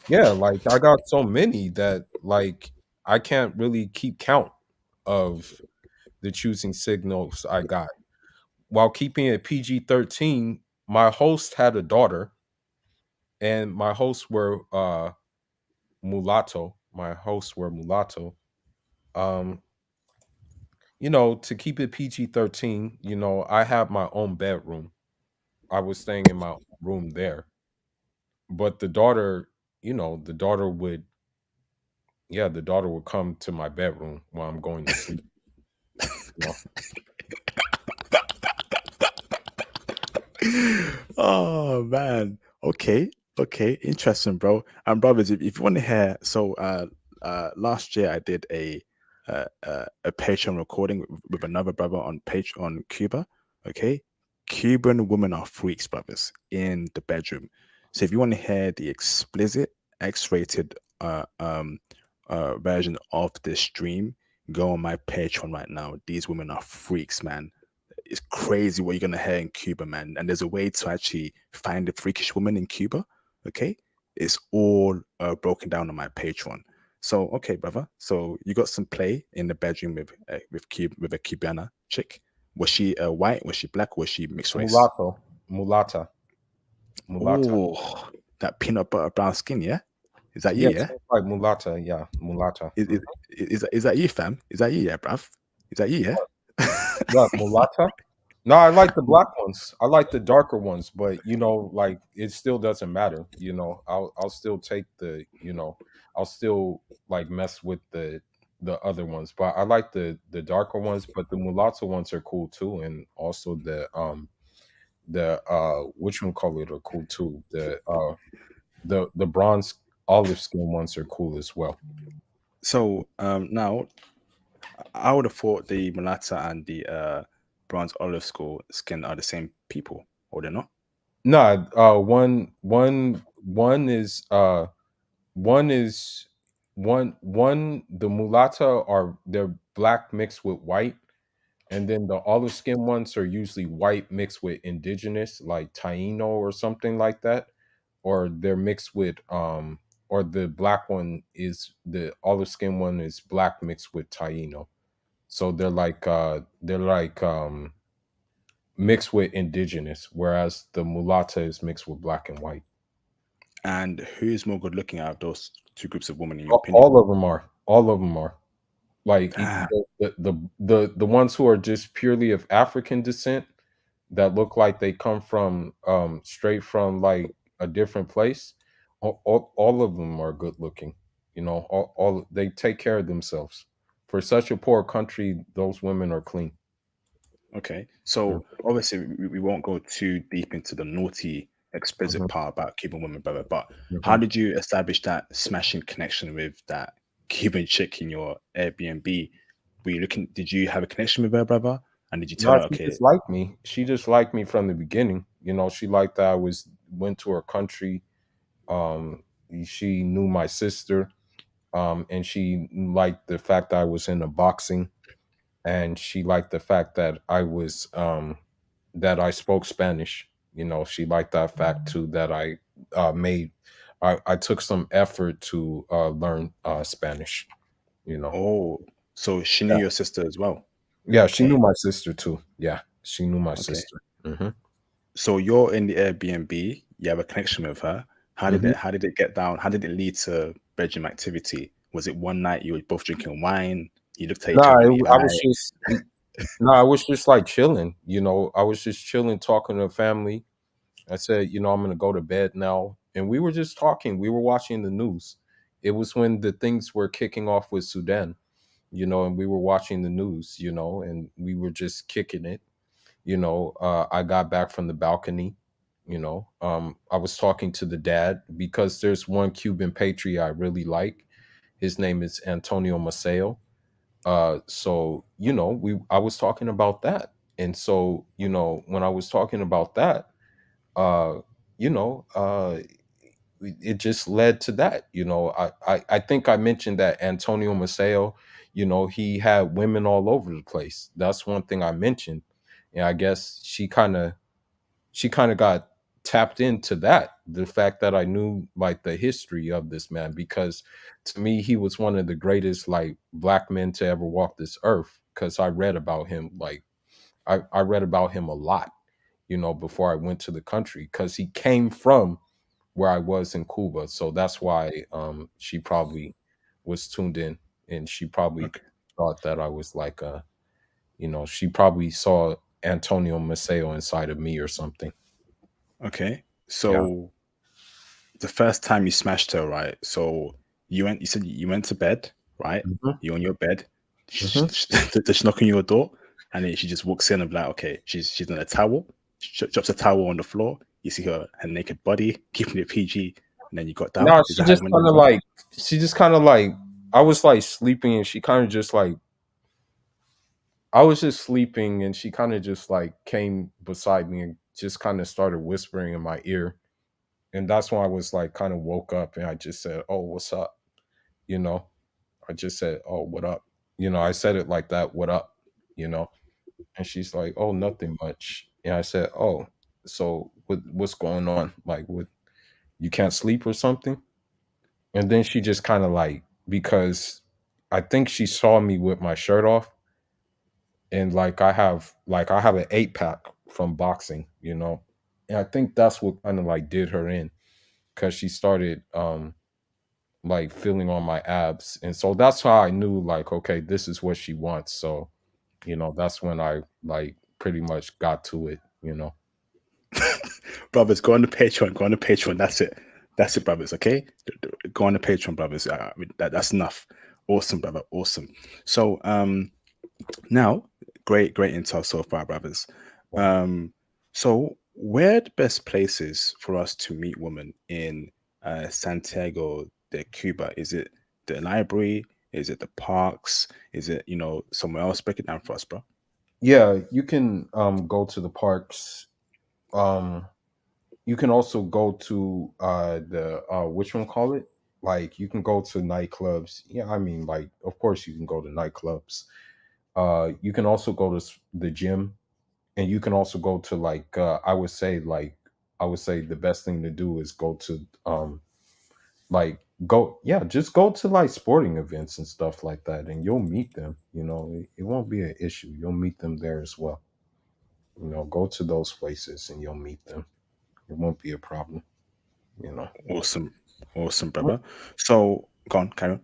yeah, like I got so many that like I can't really keep count of the choosing signals I got. While keeping it PG-13, my host had a daughter, and my hosts were mulatto. My hosts were mulatto. Um, to keep it PG-13, I have my own bedroom. I was staying in my room there. But the daughter would yeah, the daughter would come to my bedroom while I'm going to sleep. You know? Oh man. Okay. Okay. Interesting, bro. And brothers, if you want to hear, so last year I did a Patreon recording with another brother on page on Cuba. Okay. Cuban women are freaks, brothers, in the bedroom. So if you want to hear the explicit X-rated version of this stream, go on my Patreon right now. These women are freaks, man. It's crazy what you're gonna hear in Cuba, man. And there's a way to actually find a freakish woman in Cuba. Okay, it's all broken down on my Patreon. So okay, brother. So you got some play in the bedroom with a Cubana chick. Was she white? Was she black? Was she mixed race? Mulatto, mulatta, mulatta. Oh, that peanut butter brown skin, yeah. Is that you, Yes, yeah? like mulatta. Yeah, mulatta. Is, is, is that you, fam? Is that you, yeah, bruv? Is that you, yeah? What mulatta? No, I like the black ones. I like the darker ones, but like it still doesn't matter. I'll still take I'll still like mess with the other ones, but I like the darker ones. But the mulatto ones are cool too, and also the which one call it are cool too. The bronze olive skin ones are cool as well. So now I would have thought the Mulatta and the bronze olive school skin are the same people, or they're not. No, one is one is one the mulatta are they're black mixed with white, and then the olive skin ones are usually white mixed with indigenous, like Taino or something like that, or they're mixed with or the black one is the olive skin one is black mixed with Taino. So they're like mixed with indigenous, whereas the mulatta is mixed with black and white. And who's more good looking out of those two groups of women, in your opinion? All of them are. All of them are. Like Ah, the ones who are just purely of African descent that look like they come from straight from like a different place. All of them are good looking. All they take care of themselves. For such a poor country, those women are clean. Okay. So obviously we won't go too deep into the naughty, explicit Mhm, part about Cuban women, brother. But how mhm. did you establish that smashing connection with that Cuban chick in your Airbnb? Were you looking? Did you have a connection with her, brother? And did you tell No, her, she okay, just liked me. She just liked me from the beginning. You know, she liked that I went to her country. Um, she knew my sister, and she liked the fact that I was into boxing, and she liked the fact that that I spoke Spanish. You know, she liked that fact too that I made. I took some effort to learn Spanish. You know, oh, so she knew yeah, your sister as well? yeah. She knew Okay, my sister too. Yeah, she knew my okay. sister. Hmm. So you're in the Airbnb, you have a connection with her. Hmm. How did it get down? How did it lead to bedroom activity? Was it one night you were both drinking wine? You looked at each Nah, other in the I eye. was just no, I was just like chilling. You know, I was just chilling, talking to the family. I said, you know, I'm gonna go to bed now, and we were just talking. We were watching the news. It was when the things were kicking off with Sudan, you know, and we were watching the news, you know, and we were just kicking it. You know, I got back from the balcony. You know, I was talking to the dad because there's one Cuban patriot I really like. His name is Antonio Maceo. So you know, I was talking about that, and so you know, when I was talking about that, uh, you know, it just led to that. You know, I think I mentioned that Antonio Maceo, you know, he had women all over the place. That's one thing I mentioned, and I guess she kind of got tapped into that, the fact that I knew like the history of this man, because to me he was one of the greatest like black men to ever walk this earth, because I read about him like I read about him a lot, you know, before I went to the country, because he came from where I was in Cuba. So that's why she probably was tuned in, and she probably Okay. thought that I was like you know, she probably saw Antonio Maceo inside of me or something. Okay. Yeah. So the first time you smashed her, right? So you said you went to bed, right? Mhm, You're on your bed. mhm. Does she knock on your door? And then she just walks in and be like, okay, she's in a towel. She drops a towel on the floor. You see her naked body, keeping it PG, and then you got down. No, Is that how it went down, bro? she just kinda like I was like sleeping, and she kinda just like I was just sleeping, and she kinda just like came beside me and just kinda started whispering in my ear. And that's when I was like kind of woke up, and I just said, "Oh, what's up?" You know, I just said, "Oh, what up?" You know, I said it like that, "What up?" You know, and she's like, "Oh, nothing much." And I said, "Oh, so what's going on? Like, what, you can't sleep or something?" And then she just kind of like, because I think she saw me with my shirt off, and I have an 8 pack from boxing, you know, and I think that's what kind of like did her in, because she started like feeling on my abs. And so that's how I knew like, okay, this is what she wants. So, you know, that's when I like pretty much got to it, you know. Brothers, go on the Patreon. Go on the Patreon. That's it. That's it, brothers. Okay, go on the Patreon, brothers. That's enough. Awesome, brother. Awesome. So, now, great intel so far, brothers. Wow. Um, so where are the best places for us to meet women in Santiago de Cuba? Is it the library? Is it the parks? Is it, somewhere else? Break it down for us, bro. Yeah, you can go to the parks. Um you can also go to the which one call it? Like you can go to nightclubs. Yeah, I mean like of course you can go to nightclubs. You can also go to the gym, and you can also go to like I would say the best thing to do is go to like go yeah, just go to like sporting events and stuff like that, and you'll meet them, you know. It won't be an issue. You'll meet them there as well. You know, go to those places and you'll meet them. It won't be a problem, you know. Awesome. Awesome, brother. So, go on, carry on.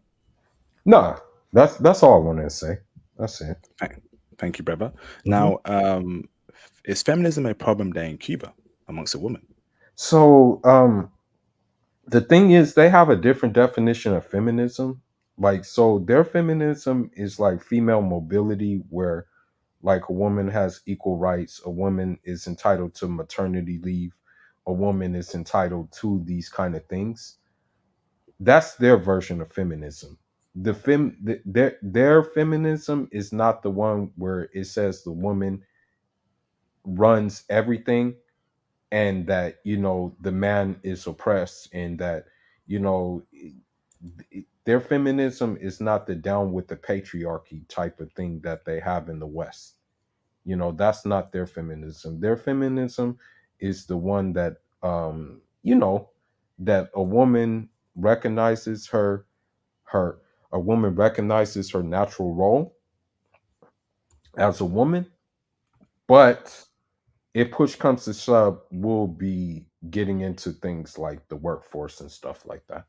Nah, that's all I wanted to say. That's it. Thank, thank you, brother. Mhm. Now, is feminism a problem there in Cuba amongst the women? So the thing is, they have a different definition of feminism. Like, so their feminism is like female mobility, where like a woman has equal rights, a woman is entitled to maternity leave, a woman is entitled to these kind of things. That's their version of feminism. Their feminism is not the one where it says the woman runs everything, and that, the man is oppressed, and that, you know their feminism is not the down with the patriarchy type of thing that they have in the West. That's not their feminism. Their feminism is the one that, that recognizes her a woman recognizes her natural role as a woman, but if push comes to shove, we'll be getting into things like the workforce and stuff like that.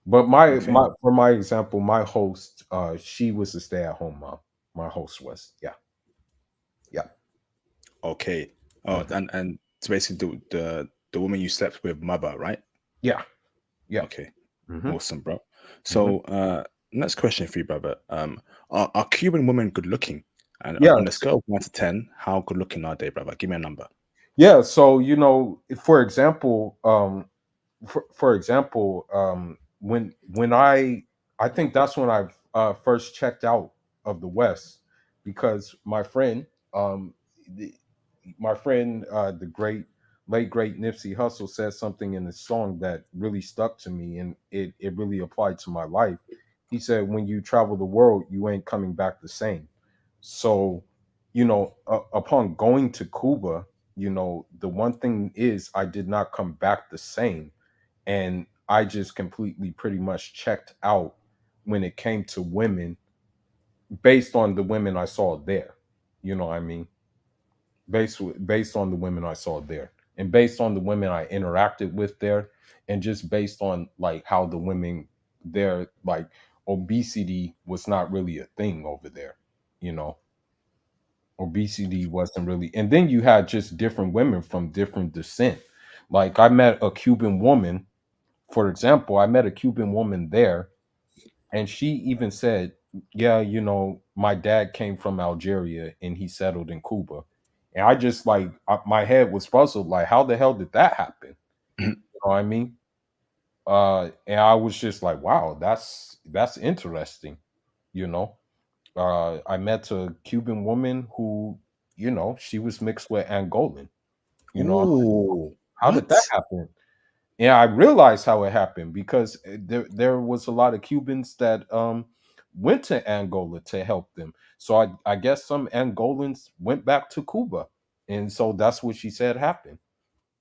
But Okay. for my example, my host, she was a stay-at-home mom. My host was, yeah, yeah, Okay. Oh, mhm, and it's basically the woman you slept with, mother, right? yeah, yeah. Okay. Hmm. Awesome, bro. Hmm. So, next question for you, brother. Are Cuban women good looking? And Yeah, on a scale of 1 to 10, how good looking are they, brother? Give me a number. yeah. So, for example, for example, when I think that's when I first checked out of the West, because um, the, my friend, the late great Nipsey Hussle, said something in his song that really stuck to me, and it really applied to my life. He said, "When you travel the world, you ain't coming back the same." So, upon going to Cuba, the one thing is I did not come back the same, and I just completely pretty much checked out when it came to women, based on the women I saw there. You know what I mean? Based on the women I saw there, and based on the women I interacted with there, and just based on like how the women there, like, obesity was not really a thing over there. You know, obesity wasn't really, and then you had just different women from different descent. Like, I met a Cuban woman, for example, I met a Cuban woman there, and she even said, "Yeah, my dad came from Algeria and he settled in Cuba." And I just, like, my head was puzzled, like, how the hell did that happen? You know what I mean? And I was just like, "Wow, that's interesting." You know, I met a Cuban woman who, she was mixed with Angolan. You know, Ooh, how did that what? happen? Yeah, I realized how it happened because there was a lot of Cubans that went to Angola to help them. So I guess some Angolans went back to Cuba, and so that's what she said happened.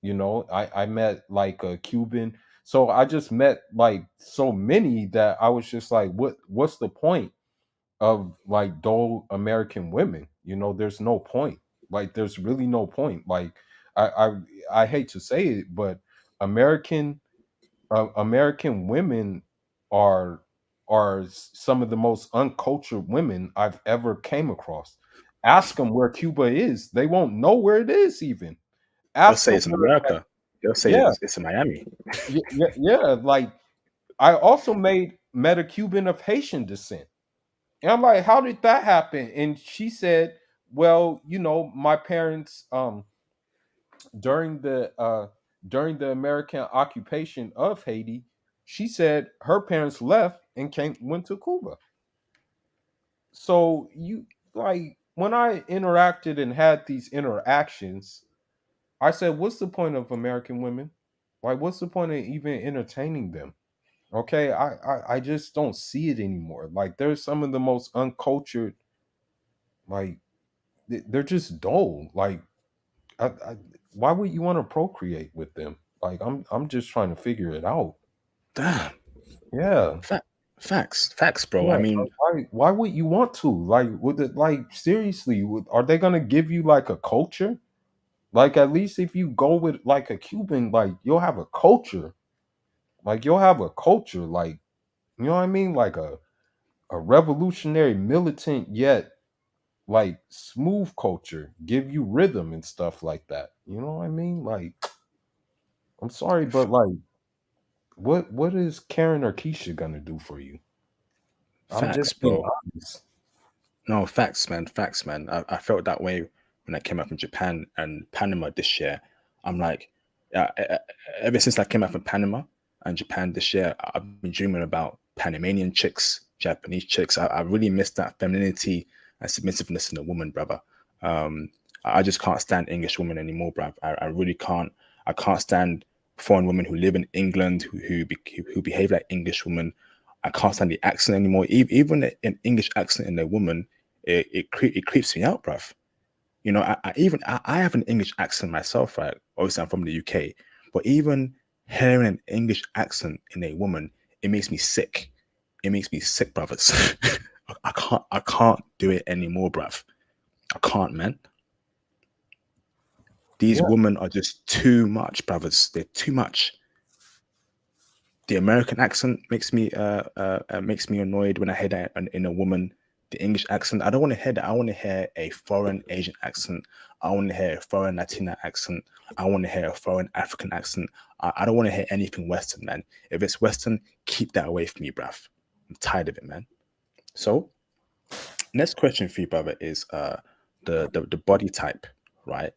I met like a Cuban, so I just met like so many that I was just like, what's the point of like dull American women? There's no point. Like, there's really no point. Like, I I, I hate to say it, but American American women are some of the most uncultured women I've ever came across. Ask them where Cuba is; they won't know where it is. Even They'll ask say them it's in where. America. They'll say Yeah, it's in Miami. yeah, yeah. Like, I also met a Cuban of Haitian descent, and I'm like, how did that happen? And she said, well, my parents, during the uh during the American occupation of Haiti, she said her parents left and went to Cuba. So, like, when I interacted and had these interactions, I said, what's the point of American women? Like, what's the point of even entertaining them? Okay, I just don't see it anymore. Like, there's some of the most uncultured, like, they're just dull. Like, I why would you want to procreate with them? Like, I'm just trying to figure it out. Damn. Yeah, Fact, facts, bro. yeah. I mean, Why would you want to? Like, would it, like, seriously? Are they gonna give you like a culture? Like, at least if you go with like a Cuban, like, you'll have a culture. Like, you'll have a culture. Like, you know what I mean? Like a revolutionary, militant, yet like smooth culture. Give you rhythm and stuff like that. You know what I mean? Like, I'm sorry, but like, What is Karen or Keisha gonna do for you? I'm Facts, just being bro. honest. No, facts, man. Facts, man. I felt that way when I came back from Japan and Panama this year. I'm like, ever since I came back from Panama and Japan this year, I've been dreaming about Panamanian chicks, Japanese chicks. I really miss that femininity and submissiveness in a woman, brother. Um, I just can't stand English women anymore, bruv. I really can't. I can't stand foreign women who live in England who behave like English women. I can't stand the accent anymore. Even an English accent in a woman, it creeps me out, bruv. You know, I have an English accent myself, right? Obviously, I'm from the UK, but even hearing an English accent in a woman, it makes me sick. It makes me sick, brothers. I can't do it anymore, bruv. I can't, man. These Yeah. women are just too much, brothers. They're too much. The American accent makes me annoyed when I hear that in a woman. The English accent, I don't want to hear that. I want to hear a foreign Asian accent. I want to hear a foreign Latina accent. I want to hear a foreign African accent. I don't want to hear anything Western, man. If it's Western, keep that away from me, bruv. I'm tired of it, man. So, next question for you, brother, is the body type, right?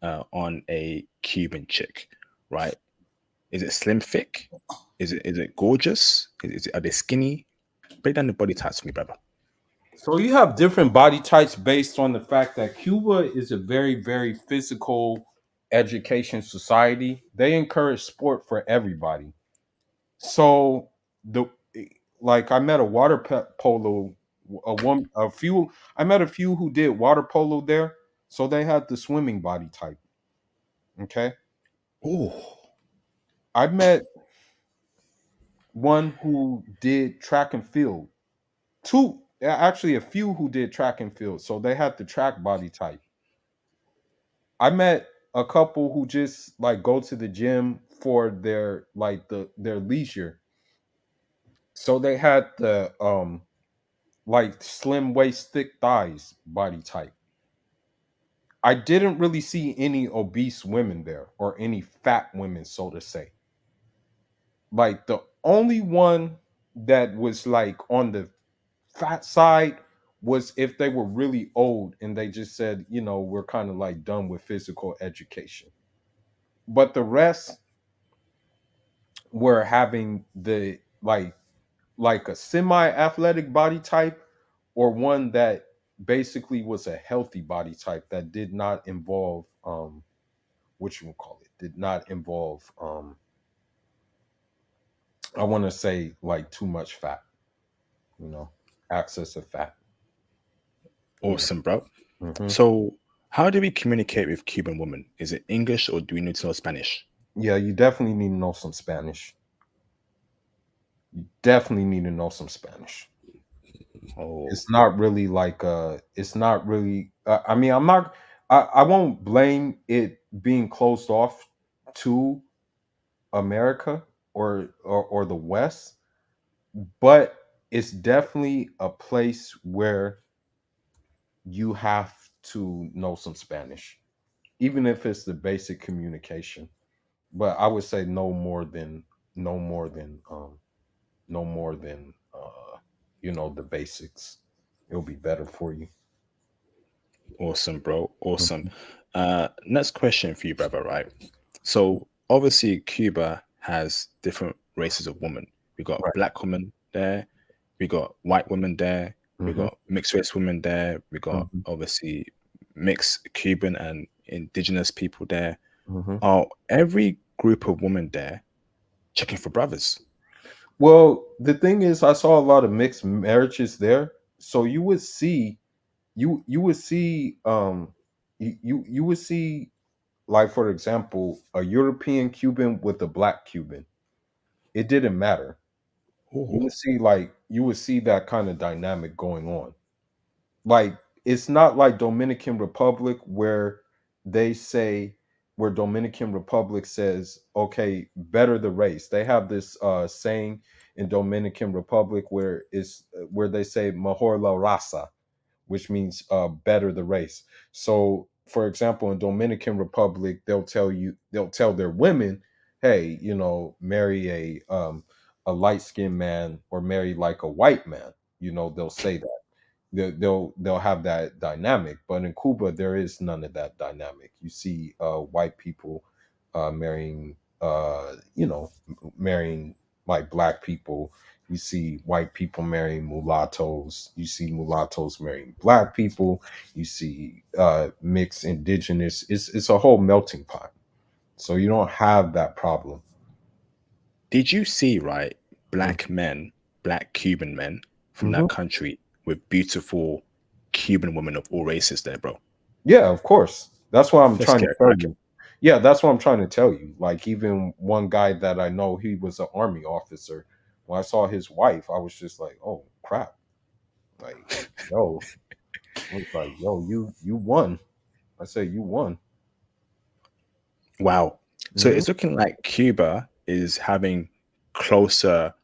On a Cuban chick, right? Is it slim, thick? Is it gorgeous? Are they skinny? Break down the body types for me, brother. So you have different body types based on the fact that Cuba is a very, very physical education society. They encourage sport for everybody. So the like I met a polo a one a few I met a few who did water polo there. So they had the swimming body type. Okay. Oh, I met one who did track and field. Two actually a few who did track and field. So they had the track body type. I met a couple who just like go to the gym for their leisure. So they had the like slim waist, thick thighs body type. I didn't really see any obese women there or any fat women, so to say. Like the only one that was like on the fat side was if they were really old and they just said, we're kind of like done with physical education. But the rest were having the like a semi-athletic body type or one that basically was a healthy body type that did not involve what you would call it did not involve I want to say like too much fat, you know, excess of fat. Yeah. awesome, bro. Hmm. So, how do we communicate with Cuban women? Is it English or do we need to know Spanish? Yeah, you definitely need to know some Spanish. You definitely need to know some Spanish. Oh, It's not really like it's not really I mean, I won't blame it being closed off to America or the West, but it's definitely a place where you have to know some Spanish, even if it's the basic communication. But I would say no more than no more than the basics. It'll be better for you. awesome, bro. Awesome. Mhm. Next question for you, brother, right? So, obviously, Cuba has different races of women. We got Right. black women there, we got white women there, we Hmm. got mixed race women there, we got Hmm. obviously mixed Cuban and indigenous people there. Hmm. Are every group of women there checking for brothers? Well, the thing is, I saw a lot of mixed marriages there. So you would see you would see like for example a European Cuban with a black Cuban. It didn't matter. Oh, You would see that kind of dynamic going on. Like it's not like Dominican Republic where they say where Dominican Republic says, okay, better the race. They have this saying in Dominican Republic where they say mejor la raza, which means better the race. So for example, in Dominican Republic, they'll tell their women hey, marry a light skinned man or marry like a white man. They'll say that they'll have that dynamic, but in Cuba there is none of that dynamic. You see white people marrying marrying like black people. You see white people marrying mulattoes. You see mulattoes marrying black people. You see mixed indigenous. It's a whole melting pot, so you don't have that problem. Did you see, right, black men, black Cuban men from Mm-hmm. that country with beautiful Cuban women of all races there, bro? Yeah, of course. That's what I'm Let's trying to get it tell cracking. you. Yeah, that's what I'm trying to tell you. Like even one guy that I know, he was an army officer. When I saw his wife, I was just like, "Oh crap!" Like, yo, I was like, "Yo, you won." I said, "You won." Wow. So Hmm. it's looking like Cuba is having closer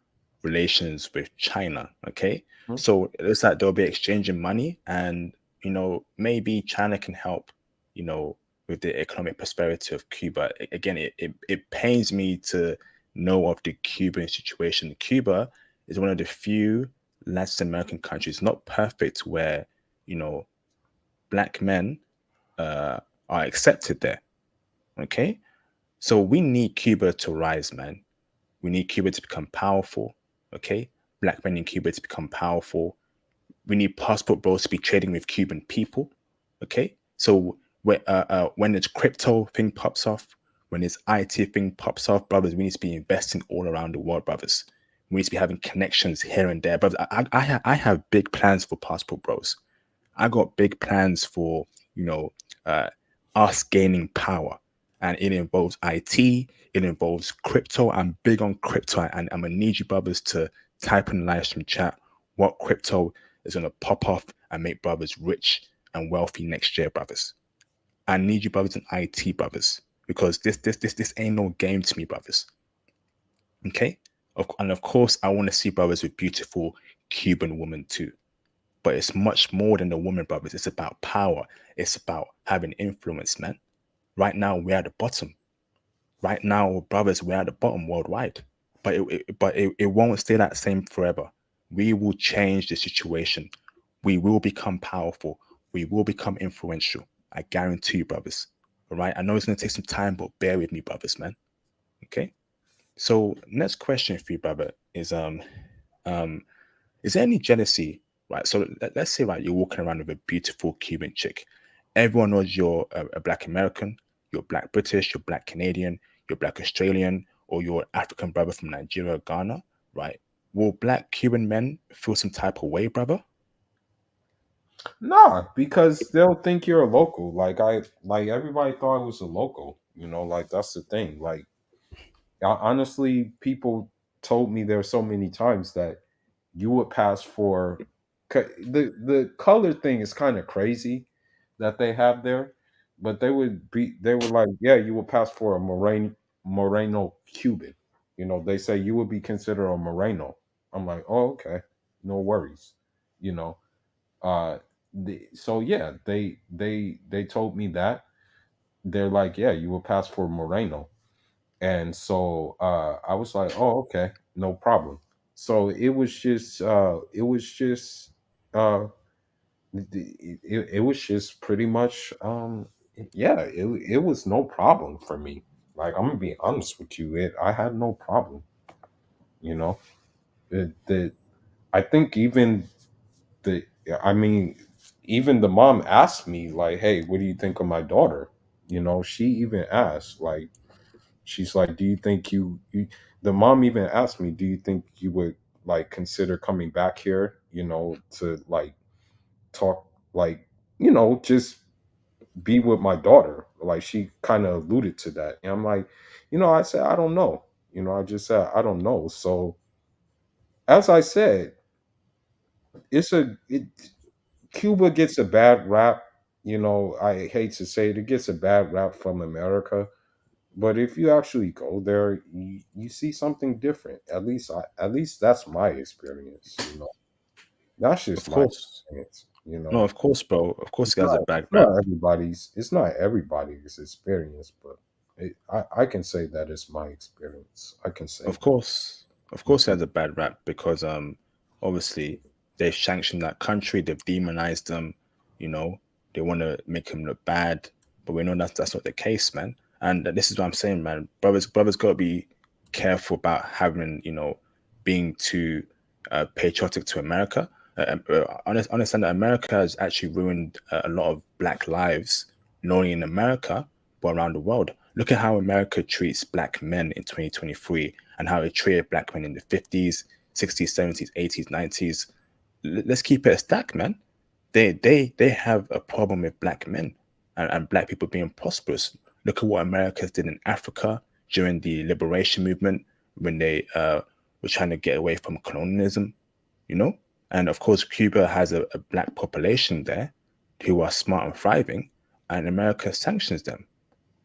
relations with China. Okay. So it looks like they'll be exchanging money and, maybe China can help, you know, with the economic prosperity of Cuba. Again, it pains me to know of the Cuban situation. Cuba is one of the few Latin American countries, not perfect, where, you know, black men uh, are accepted there. Okay. So we need Cuba to rise, man. We need Cuba to become powerful. Okay, black men in Cuba to become powerful. We need passport bros to be trading with Cuban people. Okay, so when this crypto thing pops off, when this IT thing pops off, brothers, we need to be investing all around the world, brothers. We need to be having connections here and there, brothers. I have big plans for passport bros. I got big plans for, you know, uh, us gaining power. And it involves IT, it involves crypto. I'm big on crypto, and I'm gonna need you brothers to type in live stream chat what crypto is gonna pop off and make brothers rich and wealthy next year, brothers. I need you brothers in IT, brothers, because this ain't no game to me, brothers. Okay? And of course, I want to see brothers with beautiful Cuban women too. But it's much more than the woman, brothers. It's about power. It's about having influence, man. Right now, we're at the bottom. Right now, brothers, we're at the bottom worldwide. But it won't stay that same forever. We will change the situation. We will become powerful. We will become influential. I guarantee you, brothers. All right. I know it's gonna take some time, but bear with me, brothers, man. Okay. So next question for you, brother, um is there any jealousy, right? So let's say, right, you're walking around with a beautiful Cuban chick. Everyone knows you're a black American, you're black British, you're black Canadian, you're black Australian, or you're African brother from Nigeria, Ghana, right? Will black Cuban men feel some type of way, brother? Nah, because they'll think you're a local. Like everybody thought I was a local. Like that's the thing. Like honestly, people told me there so many times that you would pass for the color thing is kind of crazy that they have there, but they were like, yeah, you would pass for a Moreno Cuban. They say you would be considered a Moreno. I'm like, oh, okay, no worries. You know, uh, so yeah, they told me that they're like, yeah, you will pass for Moreno, and so I was like, oh, okay, no problem. So uh, it was just pretty much yeah, it was no problem for me. Like I'm gonna be honest with you, I had no problem. You know, the I think even the I mean even the mom asked me like, hey, what do you think of my daughter? She even asked like, she's like, do you think the mom even asked me, do you think you would like consider coming back here, to like talk, like, just be with my daughter? Like she kind of alluded to that. And I'm like, I said, I don't know. I just said, I don't know. So as I said, it Cuba gets a bad rap. I hate to say it, it gets a bad rap from America. But if you actually go there, you see something different. At least that's my experience. That's just Of my course. experience. No, of course, bro. Of course, It's it has not a bad it's rap. not everybody's experience, but. I can say that is my experience. I can say Of that. course, of course, it has a bad rap because obviously they've sanctioned that country, they've demonized them, you know, they want to make him look bad, but we know that's not the case, man. And this is what I'm saying, man. Brothers got to be careful about having, being too patriotic to America. Understand that America has actually ruined a lot of black lives, not only in America but around the world. Look at how America treats black men in 2023 and how it treated black men in the 50s, 60s, 70s, 80s, 90s. Let's keep it a stack, man. They have a problem with black men and black people being prosperous. Look at what America did in Africa during the liberation movement when they were trying to get away from colonialism, you know? And of course, Cuba has a black population there who are smart and thriving, and America sanctions them.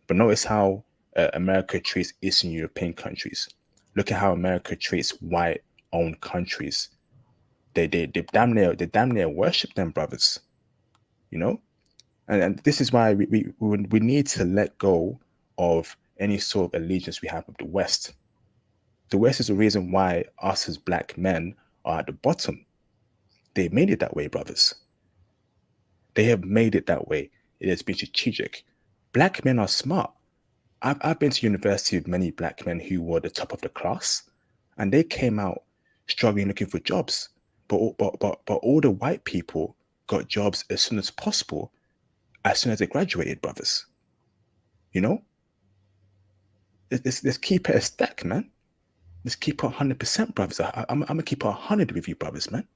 But notice how America treats Eastern European countries. Look at how America treats white-owned countries. They damn near worship them, brothers. You know, and this is why we need to let go of any sort of allegiance we have with the West. The West is the reason why us as black men are at the bottom. They made it that way, brothers. They have made it that way. It has been strategic. Black men are smart. I've been to university with many black men who were the top of the class, and they came out struggling looking for jobs. But all the white people got jobs as soon as possible, as soon as they graduated, brothers. You know, let's keep it a stack, man. Let's keep it 100%, brothers. I'm gonna keep it 100 with you, brothers, man.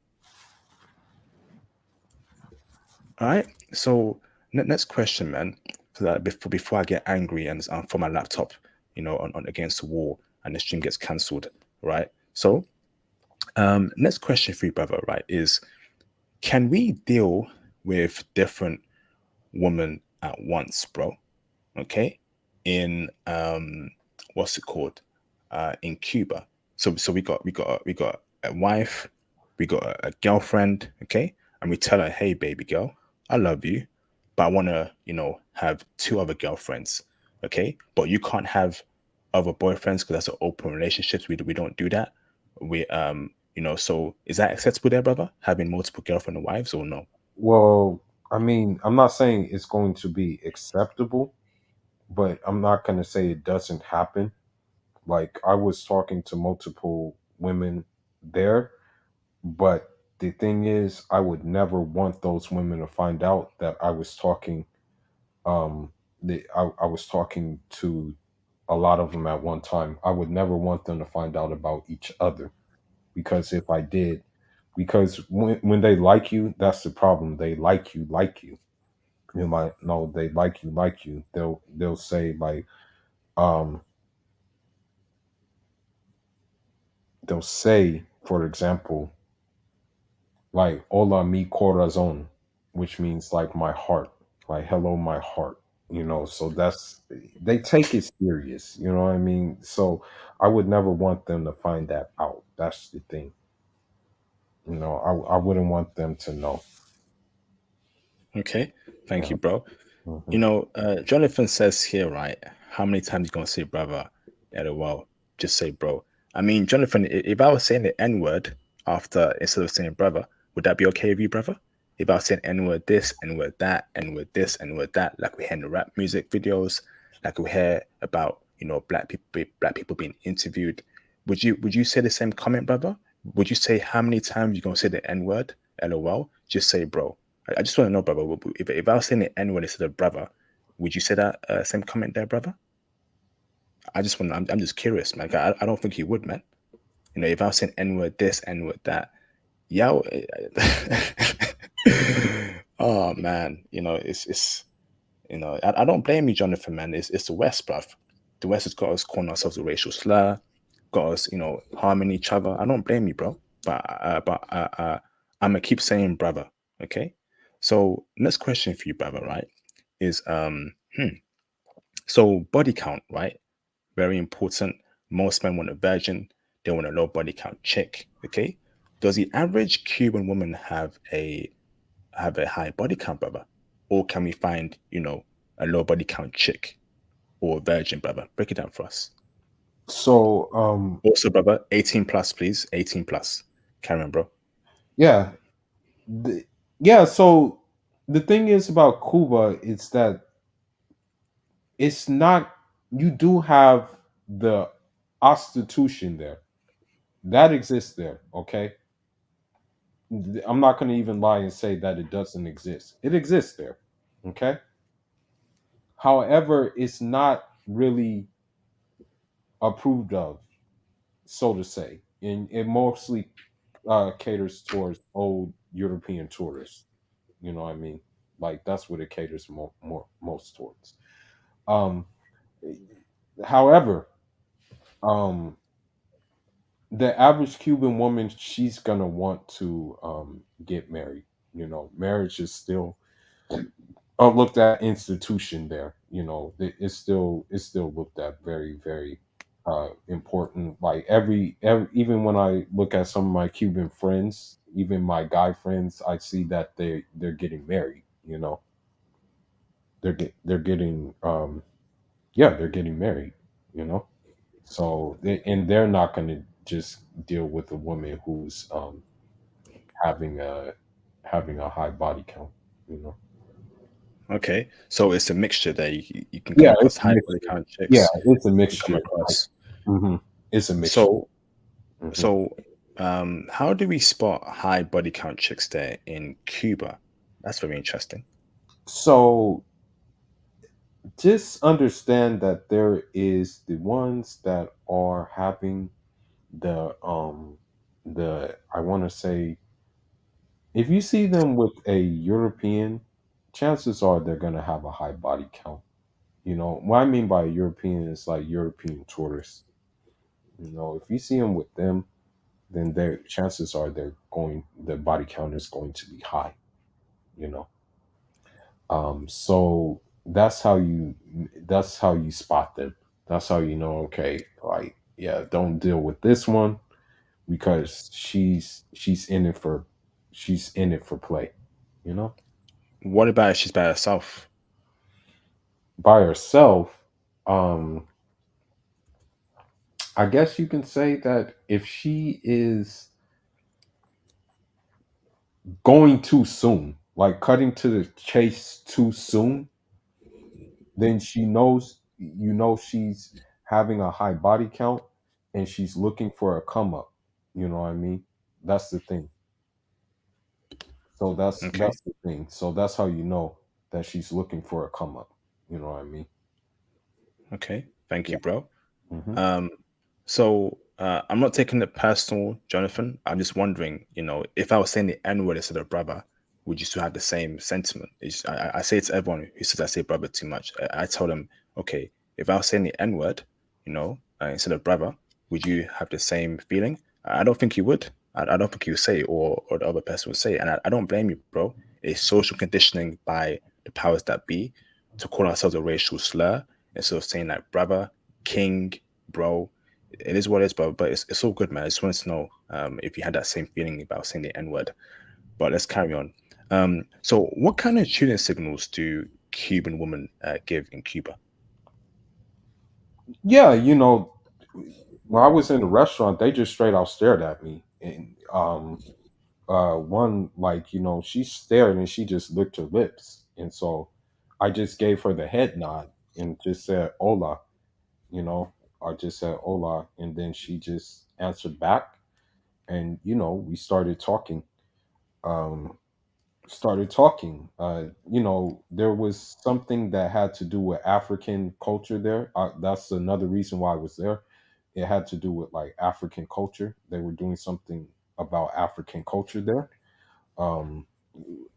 All right. So next question, man. So that before I get angry and for my laptop, on against the wall and the stream gets cancelled, right? So next question for you, brother, right, is can we deal with different women at once, bro? Okay, in what's it called? In Cuba. So we got a wife, we got a girlfriend, okay, and we tell her, hey, baby girl, I love you, but I want to, have two other girlfriends, okay, but you can't have other boyfriends because that's an open relationships. We don't do that. So is that acceptable there, brother? Having multiple girlfriend and wives or no? Well, I mean, I'm not saying it's going to be acceptable, but I'm not going to say it doesn't happen. Like, I was talking to multiple women there, but the thing is, I would never want those women to find out that I was talking. I was talking to a lot of them at one time. I would never want them to find out about each other, because if I did, because when they like you, that's the problem. They like you. You might know they like you. They'll say like, um, they'll say, for example, like "Hola mi corazón," which means like my heart, like "Hello my heart." So that's, they take it serious. You know what I mean? So I would never want them to find that out. That's the thing. I wouldn't want them to know. Okay, thank Yeah. you, bro. Hmm. Jonathan says here, right? How many times you gonna say brother? LOL. Just say bro. I mean, Jonathan, if I was saying the N word after instead of saying brother, would that be okay with you, brother? If I was saying N word this, N word that, N word this, N word that, like we hear in the rap music videos, like we hear about black people being interviewed, would you say the same comment, brother? Would you say how many times you gonna say the N word? LOL. Just say bro. I just want to know, brother. If I was saying the N word instead of brother, would you say that same comment there, brother? I just want. I'm just curious, man. I don't think you would, man. If I was saying N word this, N word that, yeah. Oh man, it's I don't blame you, Jonathan, man. It's the West, bruv. The West has got us calling ourselves a racial slur, got us, harming each other. I don't blame you, bro. But I'm gonna keep saying brother. Okay. So next question for you, brother, right? Is so body count, right? Very important. Most men want a virgin. They want a low body count chick. Okay. Does the average Cuban woman have a high body count, brother? Or can we find, a low body count chick? or virgin, brother? Break it down for us. So Also, brother, 18 plus, please. 18 plus. Carry on, bro. yeah, the, yeah. So the thing is about Cuba is that it's not. You do have the prostitution there that exists there. Okay, I'm not going to even lie and say that it doesn't exist. It exists there. Okay. However, it's not really approved of, so to say, and it mostly caters towards old European tourists. You know what I mean? Like that's what it caters most towards. Um, however, um, the average Cuban woman, she's gonna want to get married. You know, marriage is still looked at institution there. You know, it's still looked at very important. Like every even when I look at some of my Cuban friends, even my guy friends, I see that they're getting married. You know, they're getting yeah, they're getting married. You know, so and they're not going to just deal with a woman who's having a having a high body count. You know. Okay, so it's a mixture there. You can come Yeah, it's across a high body mixture. count Yeah, chicks. it's a You can come mixture. Like, across. it's a mixture. So, hmm so, how do we spot high body count chicks there in Cuba? That's very interesting. So just understand that there is the ones that are having the I want to say, if you see them with a European, chances are they're gonna have a high body count. You know what I mean by European is like European tourists. You know, if you see them with them, then their chances are their body count is going to be high. You know, so that's how you spot them. That's how you know. Okay, like yeah, don't deal with this one because she's in it for play. You know, What about if she's by herself? by herself. Um, I guess you can say that if she is going too soon, like cutting to the chase too soon, then she's having a high body count and she's looking for a come up. You know what I mean? That's the thing. So that's Okay, that's the thing. So that's how you know that she's looking for a come up. You know what I mean? okay. Thank Yeah. you, bro. hmm Um, so I'm not taking it personal, Jonathan. I'm just wondering, if I was saying the N word instead of brother, would you still have the same sentiment? I say it to everyone who says I say brother too much. I tell them, okay, if I was saying the N word, instead of brother, would you have the same feeling? I don't think you would. I don't think you would say it, or the other person would say it. And I don't blame you, bro. It's social conditioning by the powers that be to call ourselves a racial slur instead of saying like brother, king, bro. It is what it is, but it's all good, man. I just wanted to know if you had that same feeling about saying the N word. But let's carry on. So, what kind of tuning signals do Cuban women give in Cuba? Yeah, when I was in the restaurant, they just straight out stared at me. And one, like, she stared and she just licked her lips. And so I just gave her the head nod and just said hola, you know. I just said hola, and then she just answered back, and we um started talking. There was something that had to do with African culture there. That's another reason why I was there. It had to do with like African culture. They were doing something about African culture there. um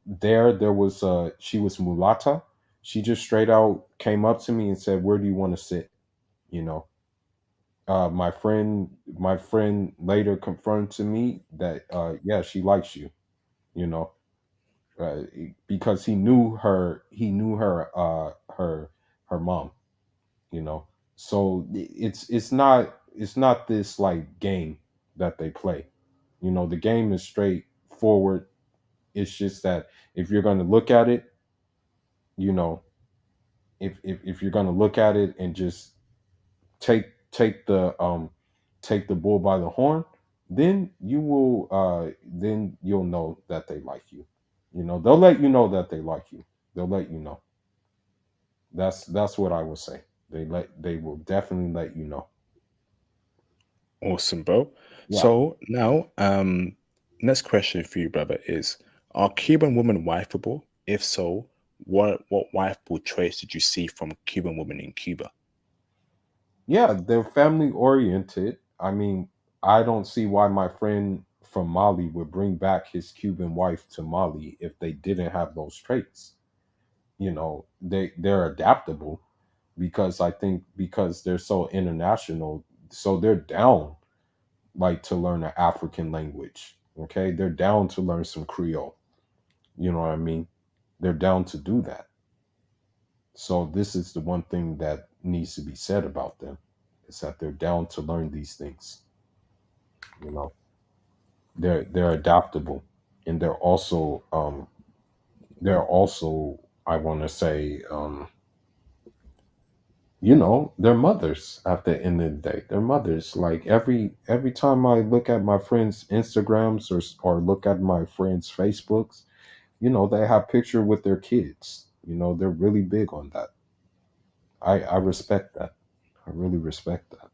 there was she was mulatta. She just straight out came up to me and said, where do you want to sit? you know my friend later confirmed to me that yeah, she likes you, you know uh, because he knew her mom, you know so it's not this like game that they play. The game is straightforward. It's just that if you're going to look at it, you know If you're gonna look at it and just take take the take the bull by the horn, then then you'll know that they like you. You know, they'll let you know that they like you. They'll let you know. That's what I will say. They will definitely let you know. Awesome, bro. Yeah. So now, next question for you, brother, is: Are Cuban women wifeable? If so, what wifeable traits did you see from Cuban women in Cuba? Yeah, they're family oriented. I mean, I don't see why my friend from Mali would bring back his Cuban wife to Mali if they didn't have those traits. You know, they're adaptable because I think because they're so international, so they're down like to learn an African language. Okay, they're down to learn some Creole. You know what I mean? They're down to do that. So this is the one thing that needs to be said about them is that they're down to learn these things. You know, they're adaptable, and they're also I want to say they're mothers at the end of the day. They're mothers. Like every time I look at my friends' Instagrams or look at my friends' Facebooks, they have picture with their kids. They're really big on that. I respect that. I really respect that.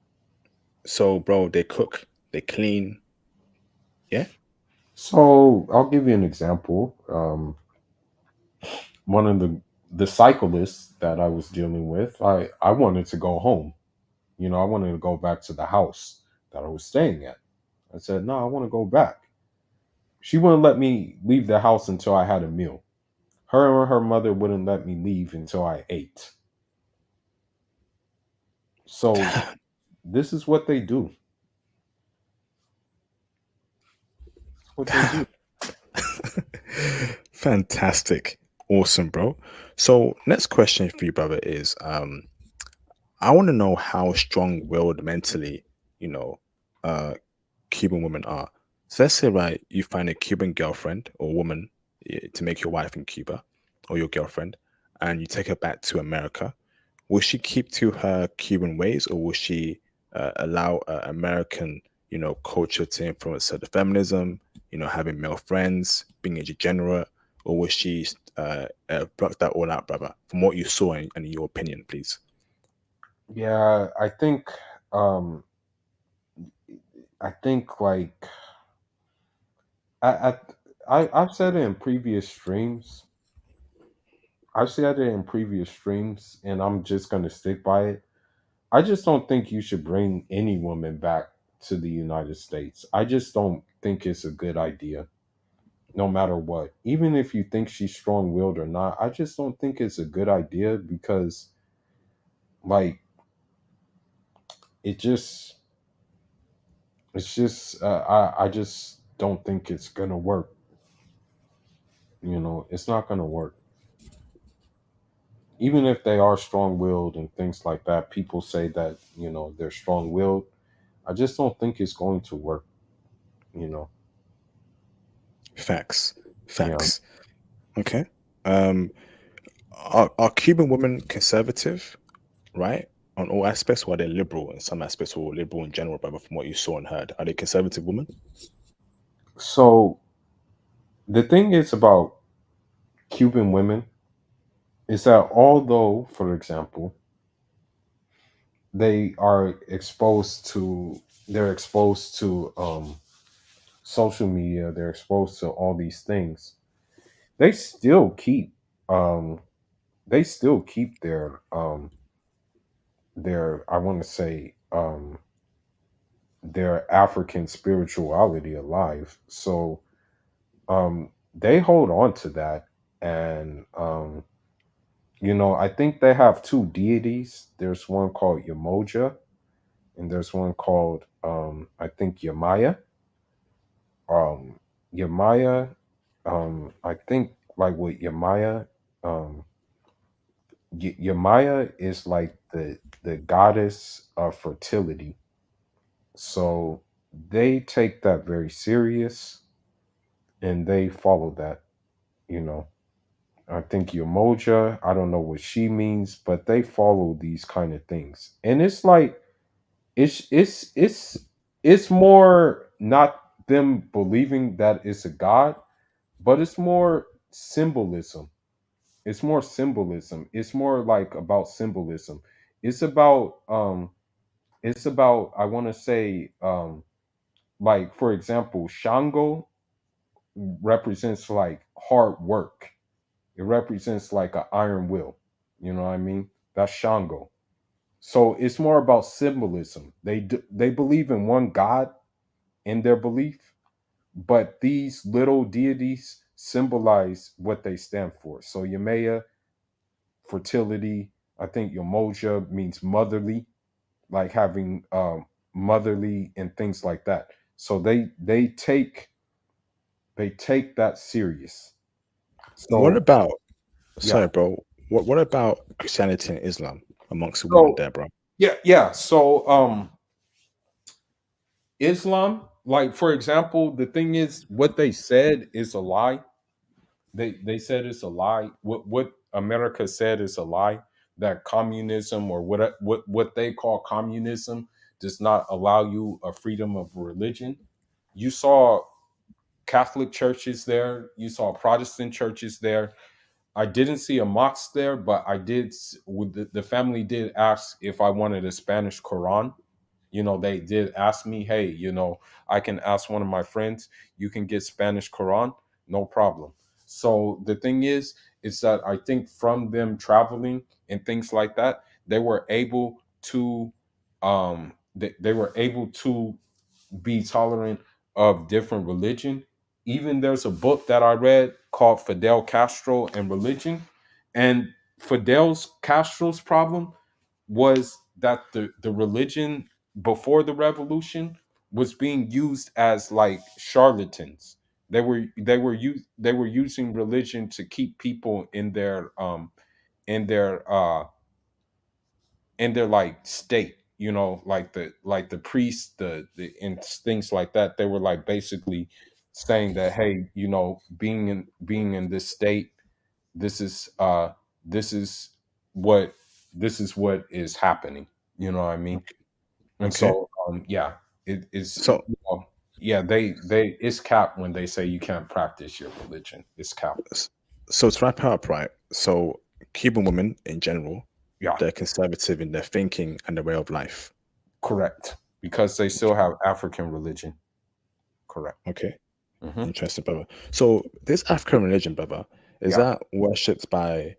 So, bro, they cook, they clean. Yeah. So I'll give you an example. One of the cyclists that I was dealing with, I wanted to go home. I wanted to go back to the house that I was staying at. I said, no, I want to go back. She wouldn't let me leave the house until I had a meal. Her and her mother wouldn't let me leave until I ate. So this is what they do. It's what they do. Fantastic. Awesome, bro. So, next question for you, brother, is I want to know how strong-willed mentally, you know, uh Cuban women are. So let's say, right, you find a Cuban girlfriend or woman to make your wife in Cuba or your girlfriend, and you take her back to America. Will she keep to her Cuban ways, or will she allow American, culture to influence her, the feminism, having male friends, being a degenerate, or will she block that all out, brother? From what you saw and in your opinion, please. Yeah, um I think like I I've said it in previous streams. I've said it in previous streams, and I'm just gonna stick by it. I just don't think you should bring any woman back to the United States. I just don't think it's a good idea, no matter what. Even if you think she's strong willed or not, I just don't think it's a good idea because, like, it just, I just don't think it's gonna work. It's not gonna work. Even if they are strong willed and things like that, people say that, they're strong willed. I just don't think it's going to work, you know. Facts. Yeah. Facts. Okay. Um, are Cuban women conservative, right? On all aspects, or are they liberal in some aspects, or liberal in general, brother, from what you saw and heard? Are they conservative women? So the thing is about Cuban women is that although, for example, they are exposed to social media, they're exposed to all these things, they still keep um their I want to say their African spirituality alive. So they hold on to that, and I think they have two deities. There's one called Yamoja, and there's one called I think Yamaya. Um, Yamaya, I think like with Yamaya, um, Yamaya is like the goddess of fertility. So they take that very serious, and they follow that. You know, I think Yamoja, I don't know what she means, but they follow these kind of things. And it's like it's more not them believing that it's a god, but it's more symbolism. It's more symbolism. It's more like about symbolism. It's about I want to say like for example, Shango represents like hard work. It represents like an iron will. You know what I mean? That's Shango. So it's more about symbolism. They believe in one God in their belief, but these little deities symbolize what they stand for. So Yemaya, fertility. I think Yomoja means motherly, like having motherly and things like that. So they take that serious. What So about, yeah. sorry, bro? What about Christianity and Islam amongst the women So there, bro? yeah. So Islam, like for example, the thing is what they said is a lie. They said it's a lie. What America said is a lie. That communism or what they call communism does not allow you a freedom of religion. You saw Catholic churches there. You saw Protestant churches there. I didn't see a mosque there, but I did. With the family did ask if I wanted a Spanish Quran. They did ask me, hey, I can ask one of my friends, you can get Spanish Quran, no problem. So the thing is that I think from them traveling and things like that, they were able to they were able to be tolerant of different religion. Even there's a book that I read called Fidel Castro and Religion. And Fidel's Castro's problem was that the religion before the revolution was being used as like charlatans. They were using religion to keep people in their like state, like the priests, the and things like that. They were like basically saying that, hey, being in this state, this is this is what this is what is happening. You know what I mean? Okay. And Okay. so yeah, it is, So yeah, they it's capped when they say you can't practice your religion. It's capped. s- so to wrap up, right? So Cuban women in general, Yeah, they're conservative in their thinking and their way of life. correct. Because they still have African religion. Correct. Okay. Hmm. Interesting, brother. So this African religion, brother, is Yeah. that worshipped by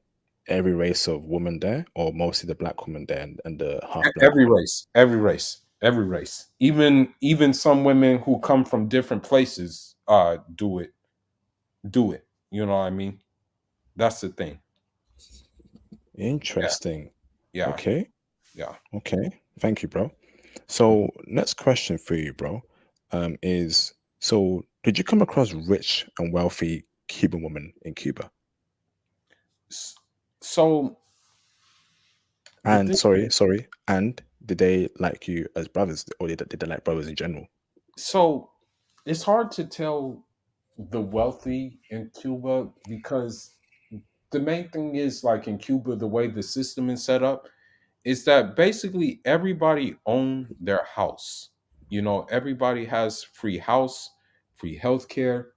every race of woman there, or mostly the black woman there and the half black Every woman? race, every race, every race. Even some women who come from different places do it. You know what I mean? That's the thing. Yeah, Interesting. yeah, Okay. yeah. Okay. Thank you, bro. So next question for you, bro, is so did you come across rich and wealthy Cuban women in Cuba? S- So the And thing sorry, and did they like you as brothers, or did they like brothers in general? so it's hard to tell the wealthy in Cuba because the main thing is like in Cuba, the way the system is set up is that basically everybody own their house. Everybody has free house, free healthcare.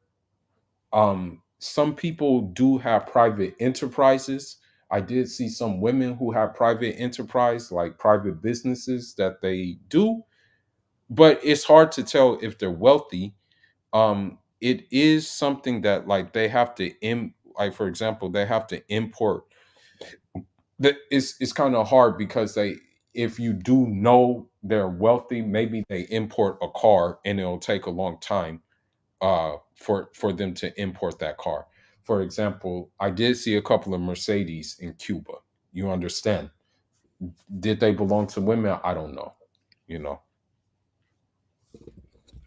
Some people do have private enterprises. I did see some women who have private enterprise, like private businesses that they do, but it's hard to tell if they're wealthy. It is something that like they have to like for example, they have to import. That it's kind of hard because they if you do know they're wealthy, maybe they import a car and it'll take a long time for them to import that car. For example, I did see a couple of Mercedes in Cuba. You understand? Did they belong to women? I don't know. You know?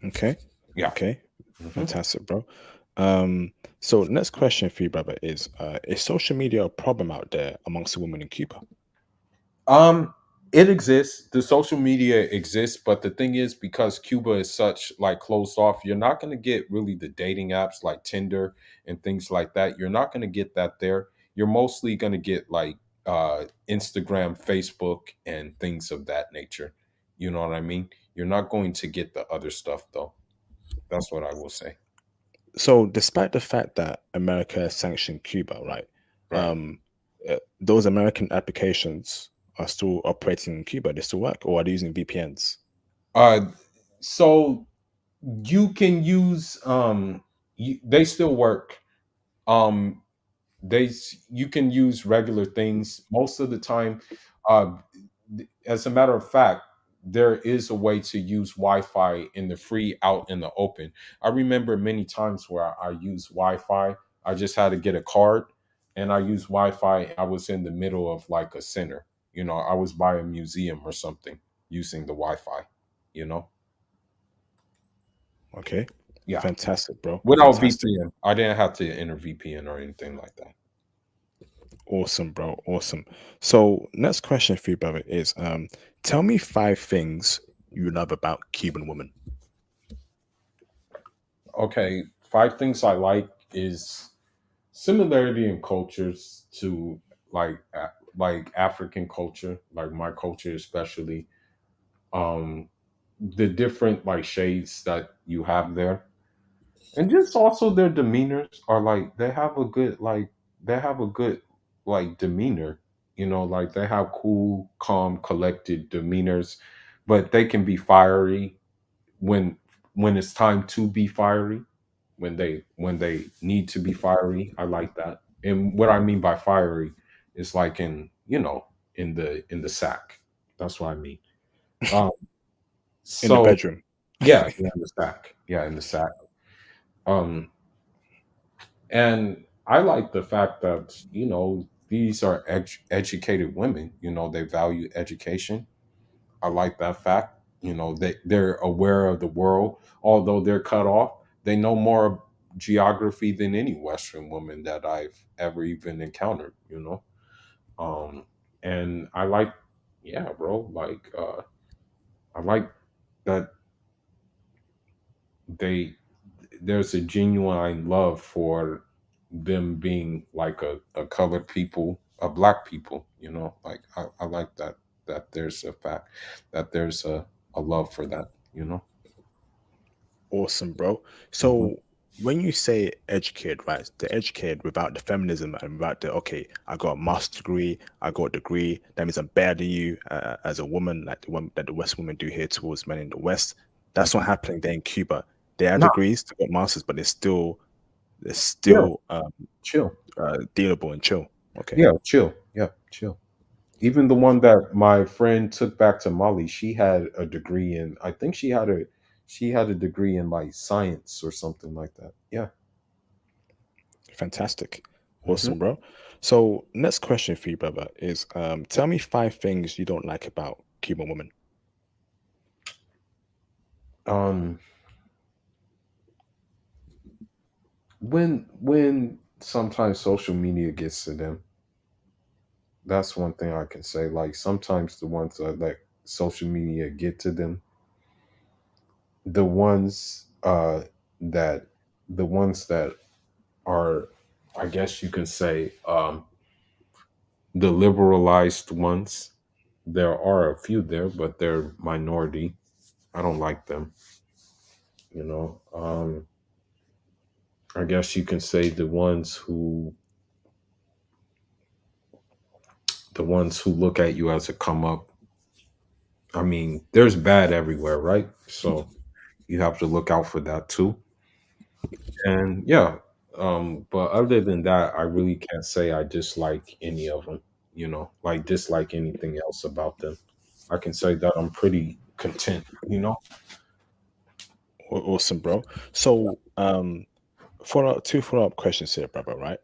Okay. Yeah. Okay. Mhm. Fantastic, bro. So next question for you, brother, is social media a problem out there amongst the women in Cuba? Um, it exists. The social media exists, but the thing is, because Cuba is such like closed off, you're not going to get really the dating apps like Tinder and things like that. You're not going to get that there. you're mostly going to get like Instagram, Facebook, and things of that nature. You know what I mean? You're not going to get the other stuff though. That's what I will say. So, despite the fact that America has sanctioned Cuba, right? Right. Those American applications are still operating in Cuba. They still work, or are they using VPNs? Uh, so you can use they still work. Um, you can use regular things most of the time. uh as a matter of fact, there is a way to use Wi-Fi in the free out in the open. I remember many times where I used Wi-Fi. I just had to get a card, and I used Wi-Fi. I was in the middle of like a center, I was by a museum or something, using the Wi-Fi, you know Okay, yeah, fantastic, bro. without Fantastic. VPN. I didn't have to enter VPN or anything like that. Awesome, bro. Awesome. So, next question for you, brother, is tell me five things you love about Cuban women. Okay, five things I like is similarity in cultures to like African culture, like my culture especially. Um, the different like shades that you have there, and just also their demeanors are like they have a good like demeanor. Like they have cool, calm, collected demeanors, but they can be fiery when it's time to be fiery, when they need to be fiery. I like that. And what I mean by fiery is like in the sack. That's what I mean. Um, In the so bedroom. yeah, in the sack. Yeah, in the sack. Um, and I like the fact that these are educated women. They value education. I like that fact. They're aware of the world, although they're cut off. They know more geography than any Western woman that I've ever even encountered. Um, and I like, yeah, bro. Like, I like that they there's a genuine love for them being like a colored people, a black people. Like I like that there's a fact that there's a love for that. Awesome, bro. Mhm. So when you say educated, right, the educated without the feminism and without the okay, I got a master's degree, I got a degree, that means I'm better than you as a woman, like the one that the West women do here towards men in the West. That's not Mhm. happening there in Cuba. They have Nah, degrees, they got masters, but they're yeah, still chill. dealable and chill. Okay, Yeah, chill. Yeah, chill. Even the one that my friend took back to Mali, she had a degree in. I think she had a degree in like science or something like that. Yeah. fantastic, Mhm. awesome, bro. So next question for you, brother, is tell me five things you don't like about Cuban women. Um, when sometimes social media gets to them, that's one thing I can say. Like sometimes the ones that let social media get to them, the ones that the ones that are, I guess you can say, the liberalized ones. There are a few there, but they're minority. I don't like them. I guess you can say the ones who look at you as a come up. I mean, there's bad everywhere, right? So you have to look out for that too. And yeah, but other than that, I really can't say I dislike any of them. Like dislike anything else about them. I can say that I'm pretty content. Awesome, bro. So, two follow-up questions here, brother, right?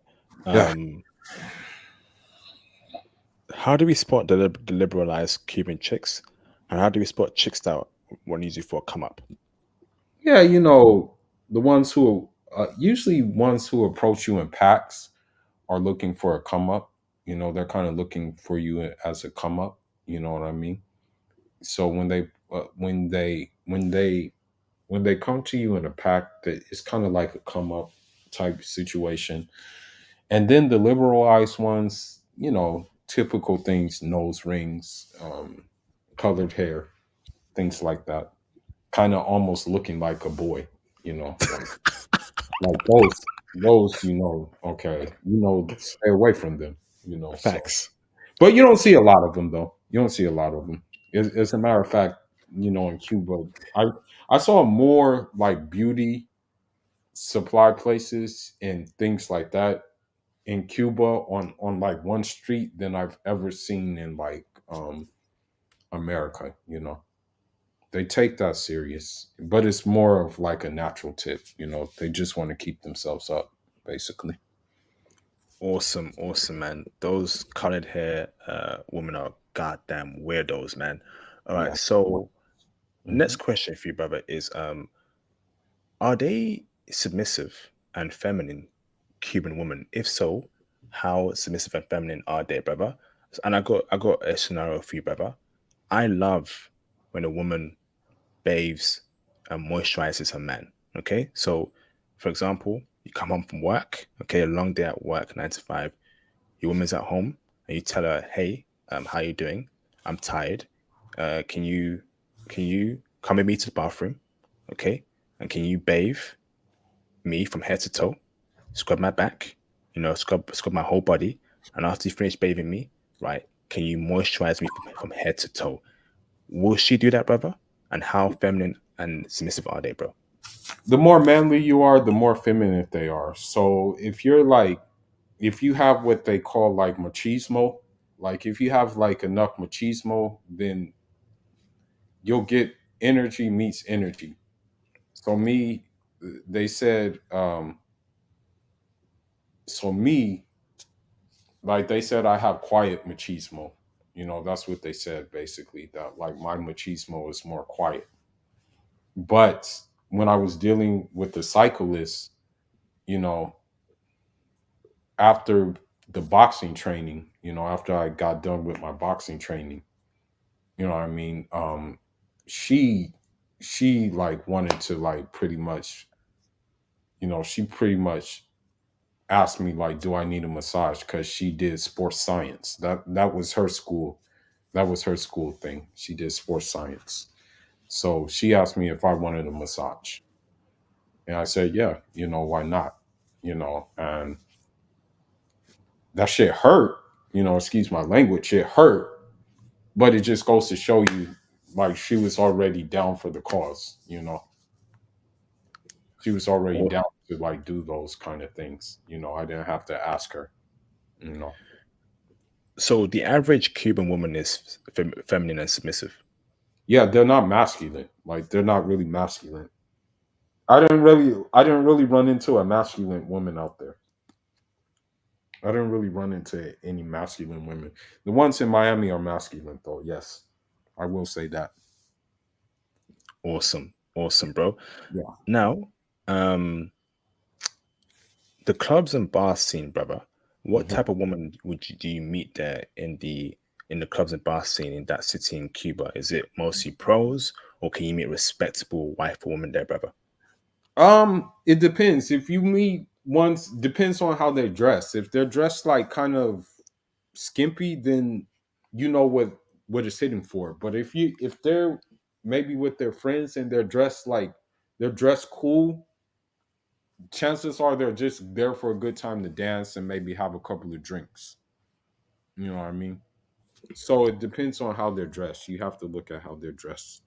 Yeah. Um, how do we spot the liberalized Cuban chicks, and how do we spot chicks that want to use you for a come up? Yeah, the ones who usually ones who approach you in packs are looking for a come up. They're kind of looking for you as a come up. You know what I mean? So when they come to you in a pack, that it's kind of like a come up type situation. And then the liberalized ones, typical things, nose rings, colored hair, things like that, kind of almost looking like a boy, like those, okay, stay away from them, so. Facts. But you don't see a lot of them, though. You don't see a lot of them. As a matter of fact, in Cuba, I saw more like beauty supply places and things like that in Cuba on like one street than I've ever seen in like America. They take that serious, but it's more of like a natural tip. They just want to keep themselves up, basically. Awesome, awesome, man. Those colored hair women are goddamn weirdos, man. All right, Yeah. so Mhm. next question for you, brother, is are they submissive and feminine Cuban women? If so, how submissive and feminine are they, brother? And I got a scenario for you, brother. I love when a woman bathes and moisturizes her man. Okay, so for example, you come home from work, okay, a long day at work, 9 to 5. Your woman's at home, and you tell her, "Hey, how you doing? I'm tired. Can you come with me to the bathroom, okay? And can you bathe me from head to toe, scrub my back, scrub my whole body, and after you finish bathing me, right? Can you moisturize me from head to toe?" Will she do that, brother? And how feminine and submissive are they, bro? The more manly you are, the more feminine they are. So if you have what they call like machismo, like if you have like enough machismo, then you'll get energy meets energy. So they said, so me, like they said, I have quiet machismo. That's what they said basically. That like my machismo is more quiet. But when I was dealing with the cyclists, you know, after the boxing training, after I got done with my boxing training, you know what I mean? She she like wanted to like pretty much, she pretty much asked me like, do I need a massage? Because she did sports science. That was her school. That was her school thing. She did sports science. So she asked me if I wanted a massage. And I said, yeah, why not? And that shit hurt, excuse my language, it hurt. But it just goes to show you, like, she was already down for the cause. She was already Or down to like do those kind of things. I didn't have to ask her. You know. so the average Cuban woman is feminine and submissive. Yeah, they're not masculine. Like they're not really masculine. I didn't really run into a masculine woman out there. I didn't really run into any masculine women. The ones in Miami are masculine though. Yes. I will say that. Awesome, awesome, bro. Yeah. Now, um, the clubs and bar scene, brother. What Mhm. type of woman do you meet there in the clubs and bar scene in that city in Cuba? Is it mostly pros, or can you meet respectable wife or woman there, brother? It depends. If you meet ones, depends on how they dress. If they're dressed like kind of skimpy, then you know what it's hitting for. But if they're maybe with their friends and they're dressed cool, chances are they're just there for a good time to dance and maybe have a couple of drinks. You know what I mean? So it depends on how they're dressed. You have to look at how they're dressed.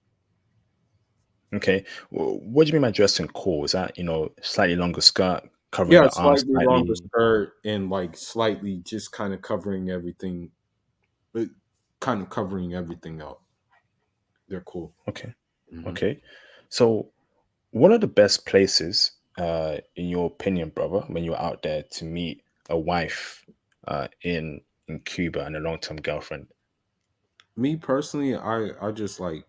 Okay. What do you mean by dressing cool? Is that slightly longer skirt covering Yeah, the arms slightly longer slightly? skirt and like slightly just kind of covering everything, but kind of covering everything up. They're cool. Okay. Hmm. Okay. So, what are the best places, in your opinion, brother, when you're out there to meet a wife, in Cuba and a long term girlfriend? Me personally, I just like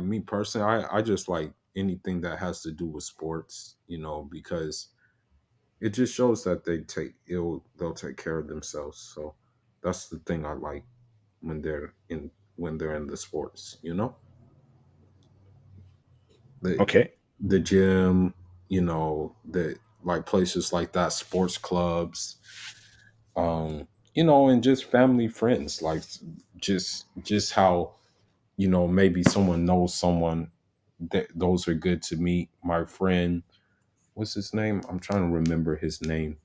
me personally, I just like anything that has to do with sports, because it just shows that they'll take care of themselves. So that's the thing I like when they're in the sports. The Okay. the gym, the like places like that, sports clubs. um, and just family friends, like just how maybe someone knows someone that those are good to meet. My friend, what's his name? I'm trying to remember his name.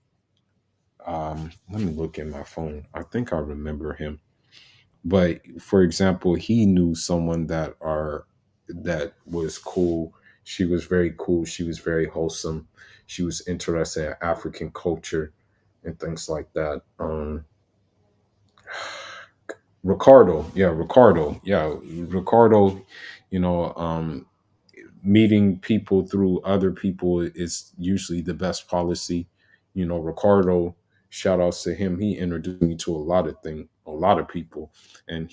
Let me look at my phone. I think I remember him. But for example, he knew someone that was cool. She was very cool. She was very wholesome. She was interested in African culture and things like that. Ricardo. You know, meeting people through other people is usually the best policy. Ricardo, shout outs to him. He introduced me to a lot of things, a lot of people, and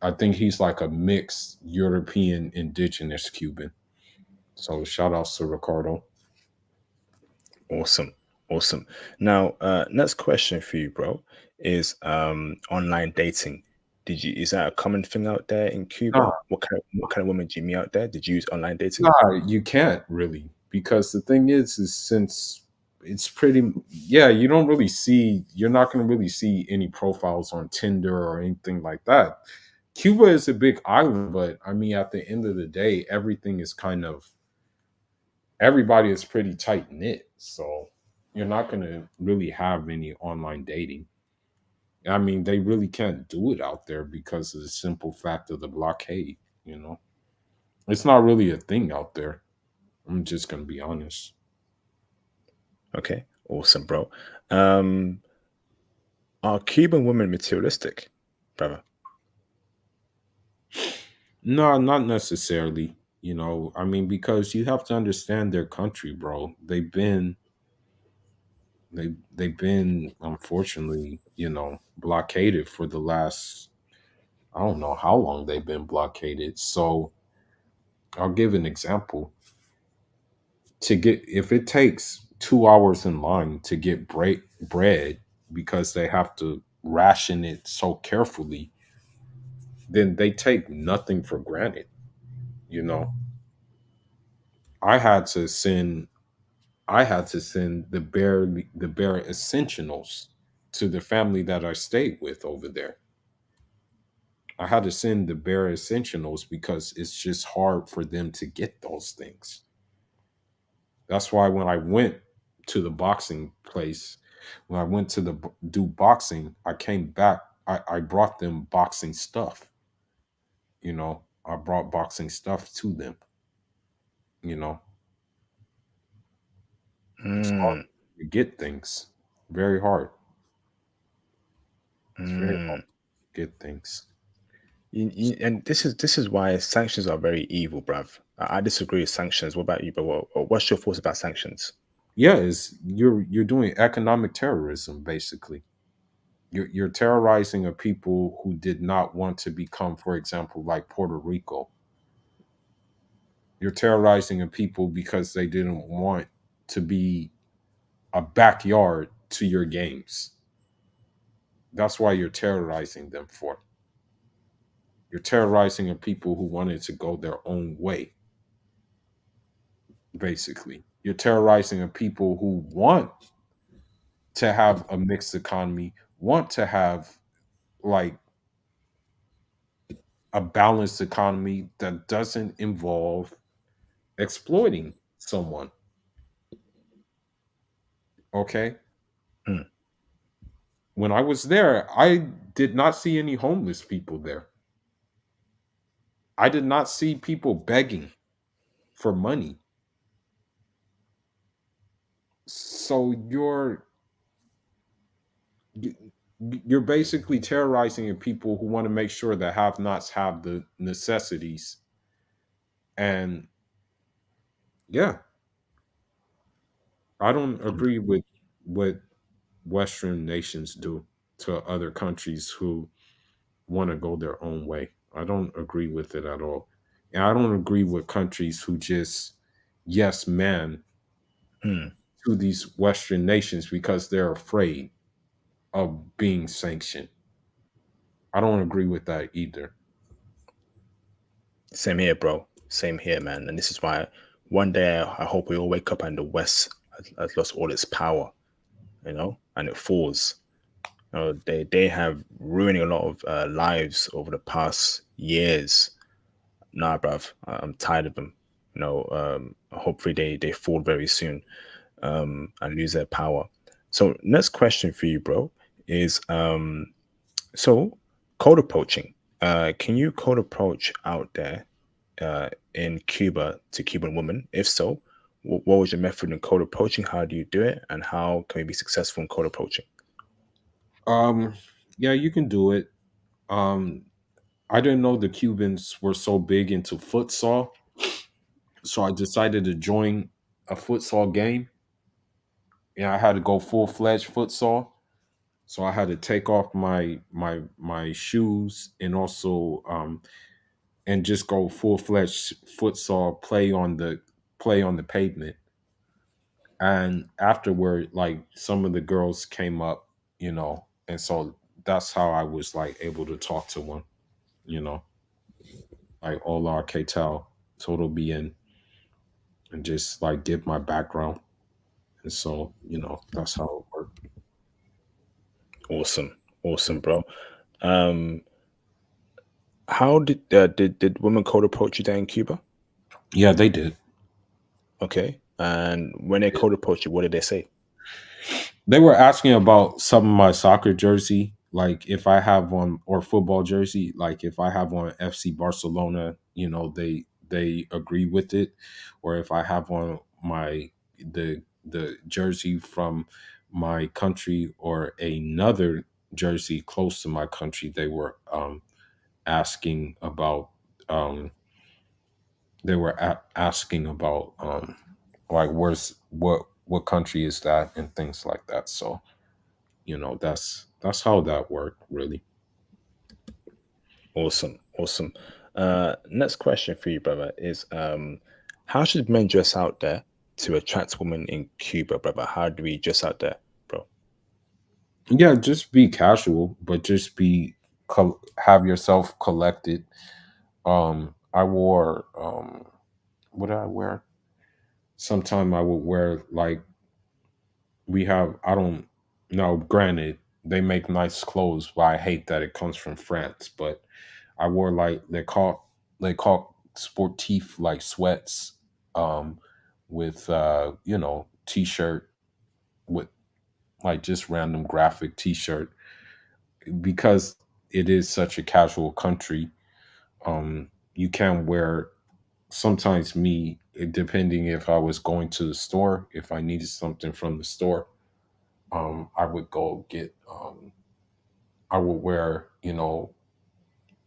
I think he's like a mixed European indigenous Cuban. So shout outs to Ricardo. Awesome. Awesome. Now, next question for you, bro, is online dating. Is that a common thing out there in Cuba? Nah, What kind of women do you meet out there? Did you use online dating? nah, you can't really, because the thing is since it's pretty, yeah, you're not going to really see any profiles on Tinder or anything like that. Cuba is a big island, but I mean, at the end of the day, everybody is pretty tight knit. So you're not going to really have any online dating. I mean, they really can't do it out there because of the simple fact of the blockade. You know, it's not really a thing out there. I'm just going to be honest. Okay. Awesome, bro. Um, are Cuban women materialistic, brother? No, not necessarily. I mean, because you have to understand their country, bro. They've been unfortunately, blockaded for the last, I don't know how long they've been blockaded. So I'll give an example. If it takes 2 hours in line to get bread because they have to ration it so carefully, then they take nothing for granted. You know, I had to send I had to send the bare essentials to the family that I stayed with over there. I had to send the bare essentials because it's just hard for them to get those things. That's why when I went to the boxing place, when I went to do boxing, I came back. I brought them boxing stuff. I brought boxing stuff to them. You know, it's hard Mm, to get things. Very hard. It's very hard mm. to get things. And this is why sanctions are very evil, bruv. I disagree with sanctions. What about you, bro? What's your thoughts about sanctions? Yeah, is you're doing economic terrorism basically. You're terrorizing a people who did not want to become, for example, like Puerto Rico. You're terrorizing a people because they didn't want to be a backyard to your games. That's why you're terrorizing them for. You're terrorizing a people who wanted to go their own way, basically. You're terrorizing a people who want to have a mixed economy, want to have like a balanced economy that doesn't involve exploiting someone. Okay. Mm, When I was there, I did not see any homeless people there. I did not see people begging for money. So you- you're basically terrorizing people who want to make sure that have nots have the necessities. And yeah, I don't agree with what Western nations do to other countries who want to go their own way. I don't agree with it at all. And I don't agree with countries who just yes man mm. to these Western nations because they're afraid of being sanctioned. I don't agree with that either. Same here, bro. Same here, man. And this is why one day I hope we all wake up and the West has lost all its power. and it falls. They have ruining a lot of lives over the past years. Nah, bruv, I'm tired of them. Hopefully they fall very soon and lose their power. So next question for you, bro, is so cold approaching. Can you cold approach out there in Cuba to Cuban women? If so, what was your method in cold approaching? How do you do it, and how can we be successful in cold approaching? Um, yeah, you can do it. Um, I didn't know the Cubans were so big into futsal, so I decided to join a futsal game. And I had to go full fledged futsal. So I had to take off my shoes and also and just go full fledged futsal, play on the pavement. And afterward, like some of the girls came up, and so that's how I was like able to talk to one, you know, like Ola Ketal, total bien, and just like give my background. And so, that's how it worked. Awesome, awesome, bro. Um, how did women cold approach you there in Cuba? Yeah, they did. Okay, and when they cold approach you, what did they say? They were asking about some of my soccer jersey, like if I have one, or football jersey, like if I have one FC Barcelona, they agree with it, or if I have one the jersey from my country or another jersey close to my country, they were asking about um asking about like what country is that and things like that. So that's how that worked, really. Awesome, awesome. Next question for you, brother, is how should men dress out there to attract women in Cuba, brother? How do we dress out there, bro? Yeah, just be casual, but just have yourself collected. I wore what did I wear? Sometime I would wear like we have I don't know, granted they make nice clothes, but I hate that it comes from France. But I wore like they call sportif, like sweats, um with t-shirt, with like just random graphic t-shirt, because it is such a casual country. You can wear, sometimes me, depending if I was going to the store, if I needed something from the store, I would go get I would wear,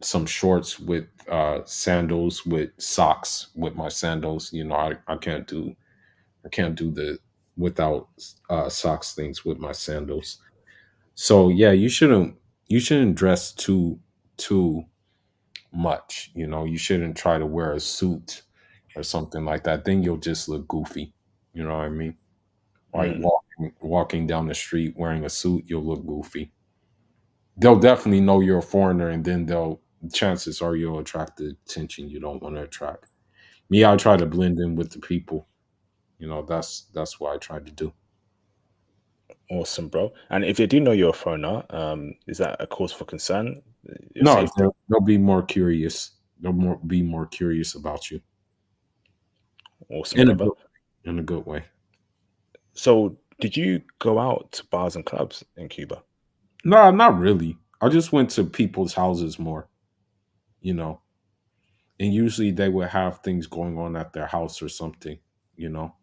some shorts with sandals, with socks with my sandals. I can't do the without socks things with my sandals. So yeah, you shouldn't dress too much. You shouldn't try to wear a suit or something like that. Then you'll just look goofy. You know what I mean? Like Mm, walking down the street wearing a suit, you'll look goofy. They'll definitely know you're a foreigner, and then they'll chances are you'll attract the attention you don't want to attract. Me, I try to blend in with the people. That's what I try to do. awesome, bro. And if they do know you're a foreigner, is that a cause for concern? Your No, safety? they'll be more curious. Be more curious about you Awesome, in a brother. good in a good way. So, did you go out to bars and clubs in Cuba? No, not really. I just went to people's houses more, you know, and usually they would have things going on at their house or something, you know.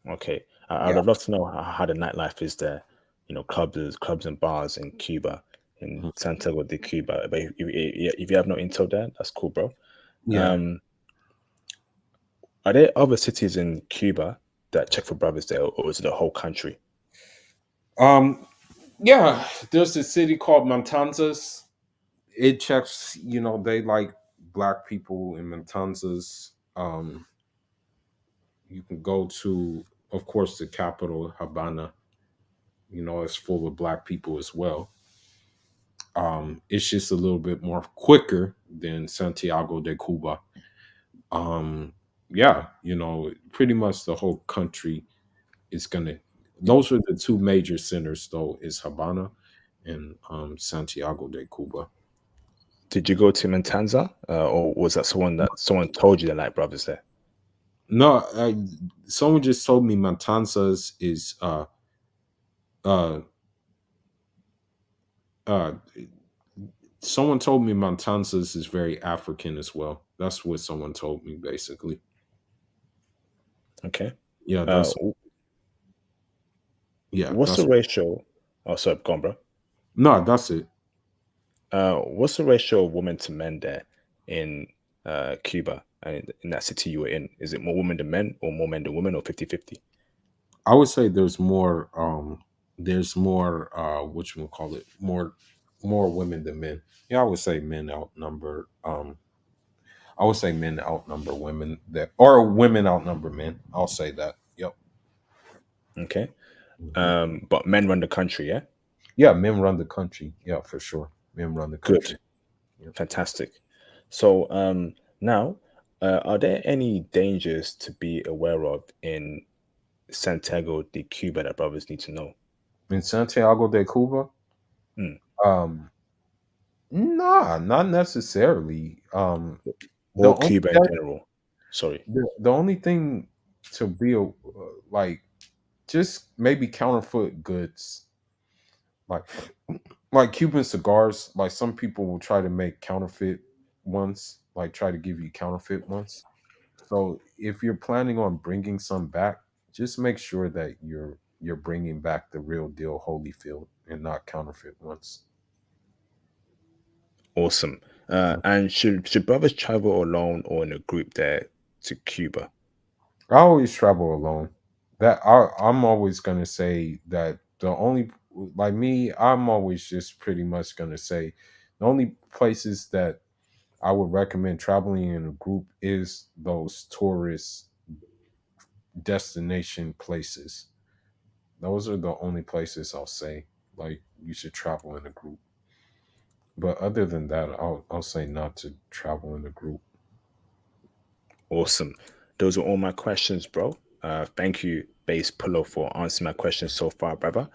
Okay, I Yeah. would love to know how the nightlife is there. Clubs and bars in Cuba, in Mhm. Santiago de Cuba. But if you have no intel there, that's cool, bro. Yeah. Um, are there other cities in Cuba that check for brothers there, or is it the whole country? Um. Yeah. There's a city called Matanzas. It checks. They like black people in Matanzas. You can go to, of course, the capital, Havana. It's full of black people as well. It's just a little bit more quicker than Santiago de Cuba. Um, yeah, pretty much the whole country is gonna. Those are the two major centers, though, is Havana and Santiago de Cuba. Did you go to Matanza, or was that someone told you that like brothers there? No, someone just told me Matanzas is uh uh someone told me Matanzas is very African as well. That's what someone told me basically. Okay. Yeah, Uh, that's yeah, what's the that's ratio? Oh, sorry, go on, bro. no, that's it. What's the ratio of women to men there in Cuba and in that city you were in? Is it more women than men, or more men than women, or 50-50? I would say there's more what you call it, more women than men. Yeah, I would say men outnumber I would say men outnumber women that or women outnumber men. I'll say that. Yep. Okay. Mhm. But men run the country, yeah? Yeah, men run the country. Yeah, for sure. Men run the Good. country. Yep. Fantastic. So now, are there any dangers to be aware of in Santiago de Cuba that brothers need to know? In Santiago de Cuba, Hmm. um, nah, not necessarily. The Or only Cuba in general? Sorry. the only thing to be like just maybe counterfeit goods, like Cuban cigars. Like some people will try to make counterfeit ones, like try to give you counterfeit ones. So if you're planning on bringing some back, just make sure that you're bringing back the real deal Holyfield and not counterfeit ones. Awesome. And should brothers travel alone or in a group there to Cuba? I always travel alone. I'm always gonna say that the only like me, I'm always just pretty much gonna say the only places that I would recommend traveling in a group is those tourist destination places. Those are the only places I'll say like you should travel in a group. But other than that, I'll say not to travel in a group. Awesome. Those are all my questions, bro. Thank you, Base Pillow, for answering my questions so far, brother.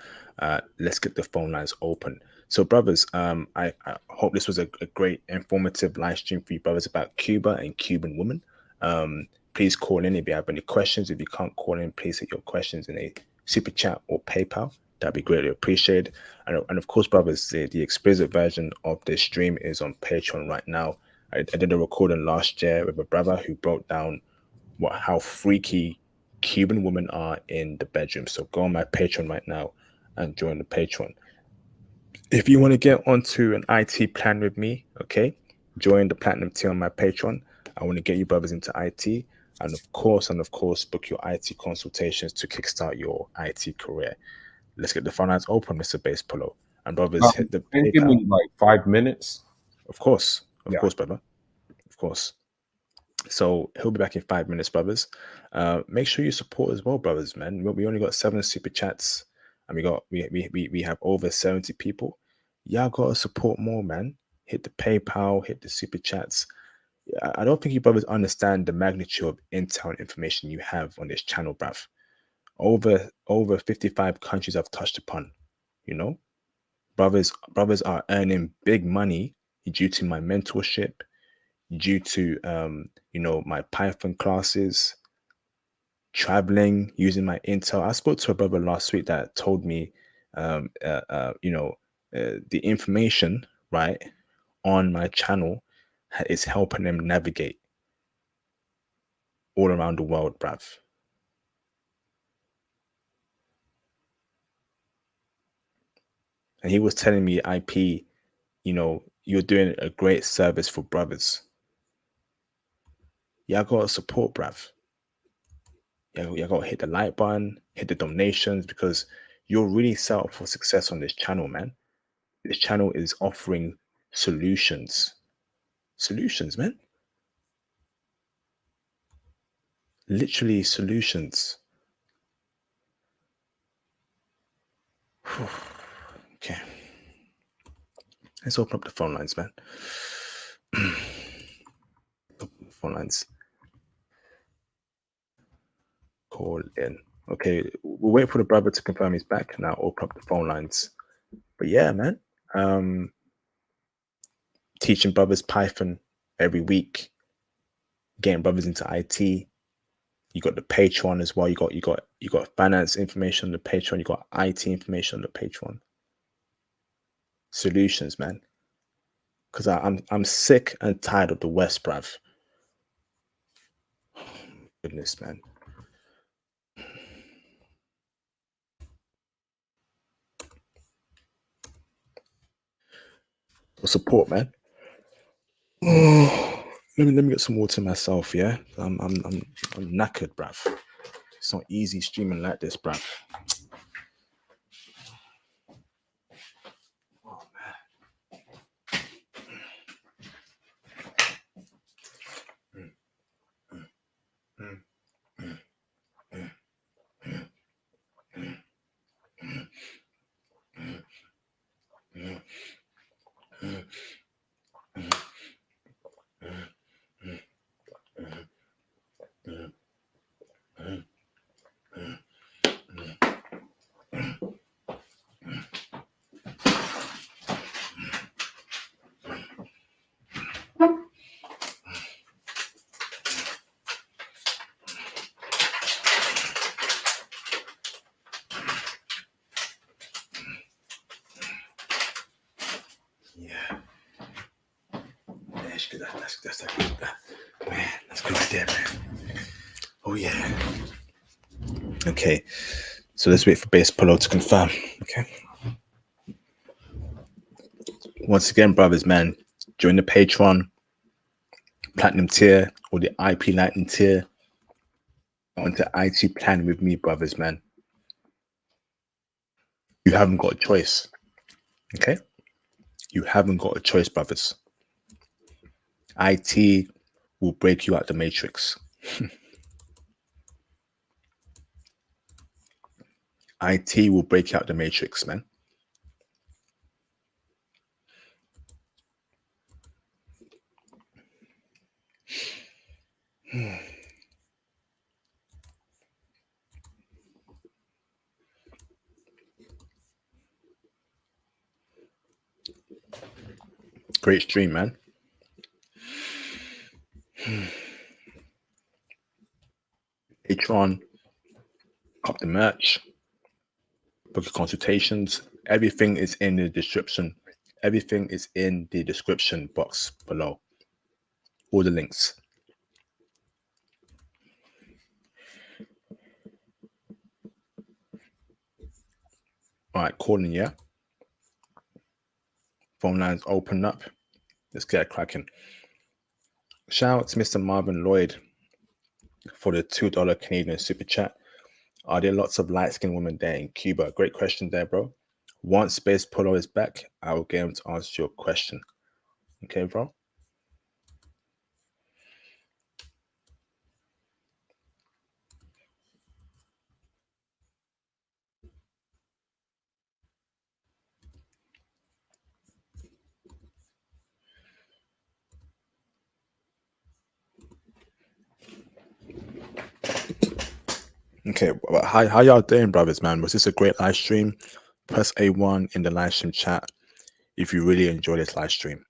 Let's get the phone lines open. So, brothers, I hope this was a great, informative live stream for you, brothers, about Cuba and Cuban women. Please call in if you have any questions. If you can't call in, please hit your questions in a super chat or PayPal. That'd be greatly appreciated. And of course, brothers, the explicit version of this stream is on Patreon right now. I did a recording last year with a brother who broke down how freaky Cuban women are in the bedroom. So go on my Patreon right now and join the Patreon. If you want to get onto an IT plan with me, okay, join the platinum tier on my Patreon. I want to get you brothers into IT, and of course, book your IT consultations to kickstart your IT career. Let's get the phone lines open, Mr. Bass Polo. And brothers, hit the Can you give PayPal. me like 5 minutes? Of course, brother, of course. So he'll be back in 5 minutes, brothers. Make sure you support as well, brothers, man. We only got 7 super chats, and we have over 70 people. Y'all gotta support more, man. Hit the PayPal, hit the super chats. I don't think you brothers understand the magnitude of intel and information you have on this channel, bruv. Over 55 countries I've touched upon. You know, brothers are earning big money due to my mentorship, due to my Python classes, traveling, using my intel. I spoke to a brother last week that told me, um, uh, uh, you know, the information right on my channel is helping them navigate all around the world, bruv. And he was telling me, IP, you're doing a great service for brothers. Y'all gotta support, bruv. Y'all gotta hit the like button, hit the donations, because you're really set up for success on this channel, man. This channel is offering solutions. Solutions, man. Literally solutions. Okay. Let's open up the phone lines, man. Phone lines. Call in. Okay, we'll wait for the brother to confirm he's back, and I'll open up the phone lines. But yeah, man, teaching brothers Python every week, getting brothers into IT. You got the Patreon as well. You got finance information on the Patreon. You got IT information on the Patreon. Solutions, man. Because I'm sick and tired of the West, bruv. Goodness, man. For support, man. Oh, let me get some water myself, yeah. I'm knackered, bruv. It's not easy streaming like this, bruv. Oh yeah. That's a good, man. That's a good idea, man. Oh yeah. Okay. So let's wait for Base Polo to confirm. Okay. Once again, brothers, man, join the Patreon, Platinum tier, or the IP Lightning tier. Onto IT plan with me, brothers, man. You haven't got a choice. Okay? You haven't got a choice, brothers. IT will break you out the matrix. IT will break you out the matrix, man. Great stream, man. Patreon, cop the merch, book your consultations. Everything is in the description. Everything is in the description box below. All the links. All right, calling, yeah? Phone lines open up. Let's get it cracking. Shout out to Mr. Marvin Lloyd for the $2 Canadian super chat. Are there lots of light-skinned women there in Cuba? Great question there, bro. Once Space Polo is back, I will get him to answer your question. Okay, bro? Okay, well, how y'all doing, brothers, man? Was this a great live stream? Press A1 in the live stream chat if you really enjoy this live stream.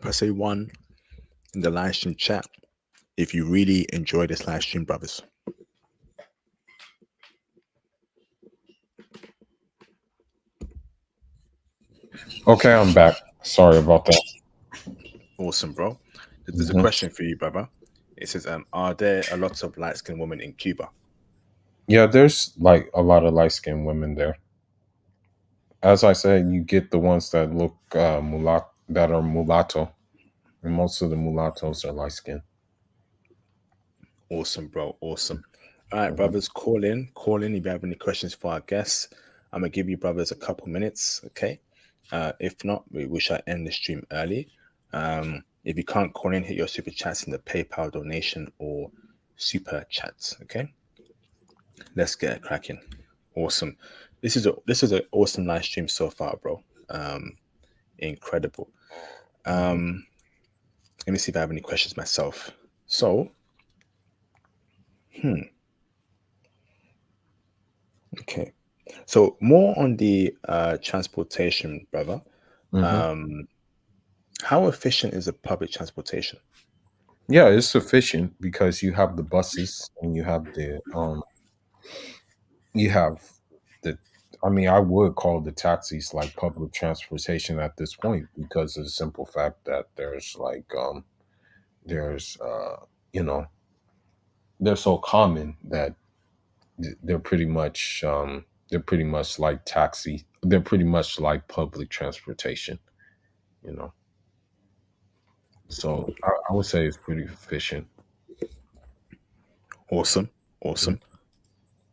Press A1 in the live stream chat if you really enjoy this live stream, brothers. Okay, I'm back. Sorry about that. Awesome, bro. There's a question for you, brother. It says, are there a lot of light-skinned women in Cuba? Yeah, there's like a lot of light skinned women there. As I said, you get the ones that look that are mulatto, and most of the mulattoes are light skinned. Awesome, bro. Awesome. All right, brothers, call in. Call in if you have any questions for our guests. I'm going to give you, brothers, a couple minutes, okay? If not, we shall end the stream early. If you can't call in, hit your super chats in the PayPal donation or super chats, okay? Let's get it cracking. Awesome. This is an awesome live stream so far, bro. Incredible. Let me see if I have any questions myself. So, hmm, okay. So more on the transportation, brother. Hmm. Um, how efficient is the public transportation? Yeah, it's sufficient because you have the buses and you have the I mean, I would call the taxis like public transportation at this point because of the simple fact that there's you know they're so common that they're pretty much like taxi. They're pretty much like public transportation, you know. So I would say it's pretty efficient. Awesome, Mhm. awesome.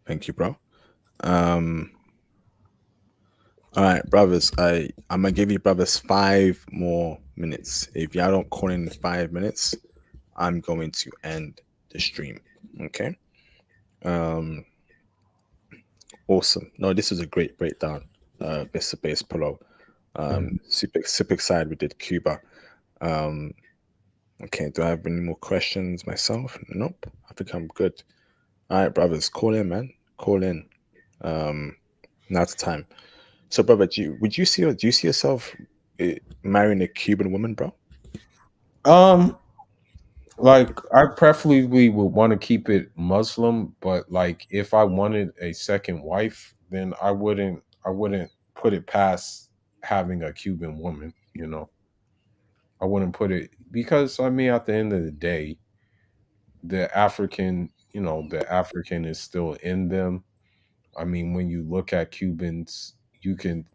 Thank you, bro. Um, all right, brothers. I'm gonna give you brothers 5 more minutes. If y'all don't call in 5 minutes, I'm going to end the stream. Okay. Um, awesome. No, this is a great breakdown. Mr. Base Polo. Mhm. Super excited we did Cuba. Um, okay. Do I have any more questions myself? Nope. I think I'm good. All right, brothers. Call in, man. Call in. Um, now's the time. So, brother, do you see yourself marrying a Cuban woman, bro? Um, like I preferably would want to keep it Muslim, but like if I wanted a second wife, then I wouldn't put it past having a Cuban woman, you know. I wouldn't put it because I mean at the end of the day, the African is still in them. I mean, when you look at Cubans, you can,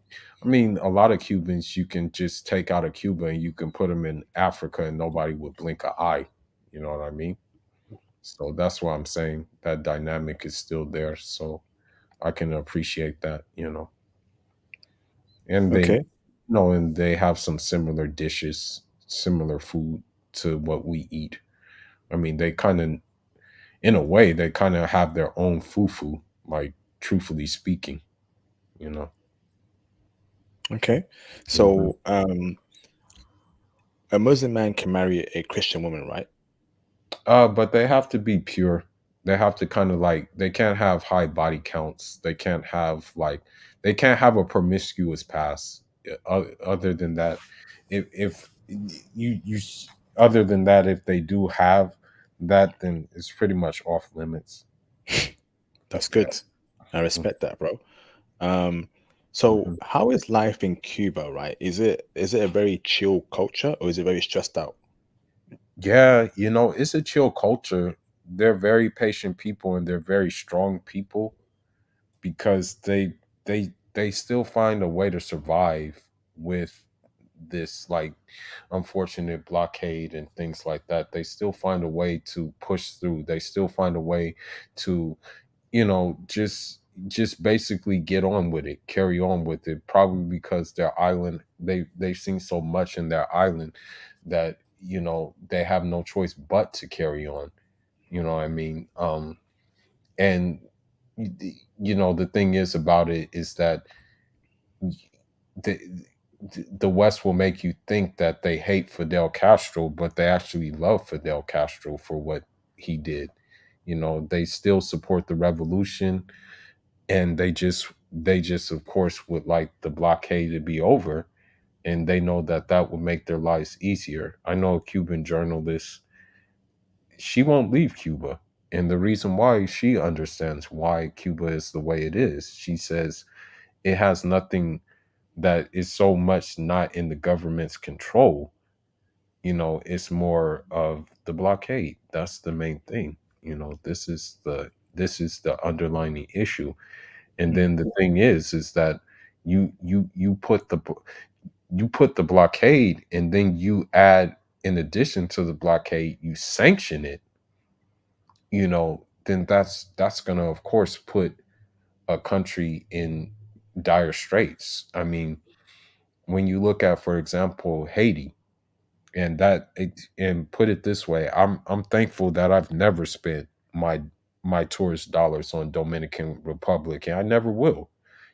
I mean, a lot of Cubans, you can just take out of Cuba and you can put them in Africa and nobody would blink an eye. You know what I mean? So that's why I'm saying that dynamic is still there. So I can appreciate that, you know. And they, Okay. and they have some similar dishes, similar food to what we eat. I mean, they kind of, in a way, they kind of have their own fufu, like truthfully speaking, you know. Okay. Mhm. So, a Muslim man can marry a Christian woman, right? But they have to be pure. They have to kind of like they can't have high body counts. They can't have a promiscuous past. Other than that, if you other than that, if they do have that, then it's pretty much off limits. That's Yeah. good. I respect that, bro. Um, so Mhm. how is life in Cuba, right? Is it a very chill culture or is it very stressed out? Yeah, it's a chill culture. They're very patient people and they're very strong people because they still find a way to survive with this like unfortunate blockade and things like that. They still find a way to push through. They still find a way to, just basically get on with it, carry on with it, probably because their island, they've seen so much in their island that they have no choice but to carry on. You know what I mean? And the thing is about it is that the the West will make you think that they hate Fidel Castro, but they actually love Fidel Castro for what he did. They still support the revolution, and they just of course would like the blockade to be over, and they know that that would make their lives easier. I know a Cuban journalist, she won't leave Cuba, and the reason why, she understands why Cuba is the way it is. She says it has nothing, that is so much not in the government's control. It's more of the blockade. That's the main thing. This is the underlying issue. And Mm. then the thing is that you put the blockade, and then you add, in addition to the blockade, you sanction it. Then that's gonna of course put a country in dire straits. I mean, when you look at, for example, Haiti, and put it this way, I'm thankful that I've never spent my tourist dollars on Dominican Republic, and I never will.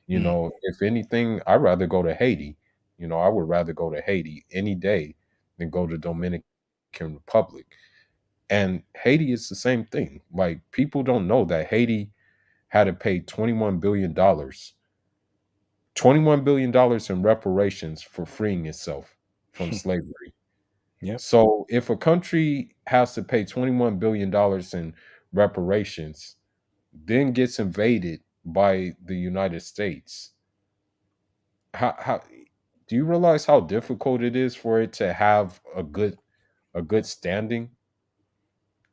Mm. If anything, I'd rather go to Haiti. I would rather go to Haiti any day than go to Dominican. Republic. And Haiti is the same thing. Like, people don't know that Haiti had to pay $21 billion, $21 billion in reparations for freeing itself from slavery. Yep. So if a country has to pay $21 billion in reparations, then gets invaded by the United States, how do you realize how difficult it is for it to have a good standing?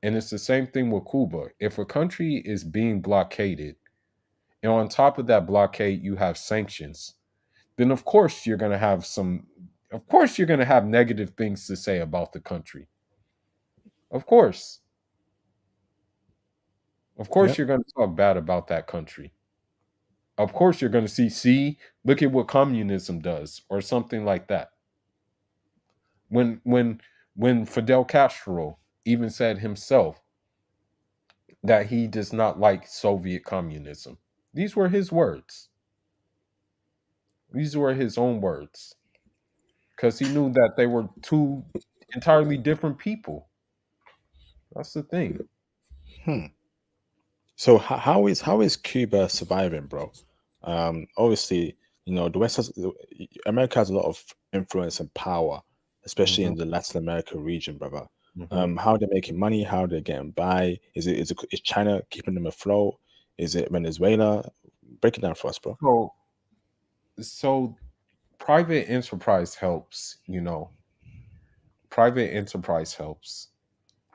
And it's the same thing with Cuba. If a country is being blockaded, and on top of that blockade you have sanctions, then of course you're going to have negative things to say about the country. Of course. Of course Yep. you're going to talk bad about that country. Of course you're going to see, look at what communism does, or something like that. When Fidel Castro even said himself that he does not like Soviet communism. These were his words. These were his own words, because he knew that they were two entirely different people. That's the thing. Hmm. So how is Cuba surviving, bro? Obviously, the West America has a lot of influence and power, especially Hmm. in the Latin America region, brother. Hmm. How are they making money? How are they getting by? Is China keeping them afloat? Is it Venezuela? Break it down for us, bro. So private enterprise helps. Private enterprise helps.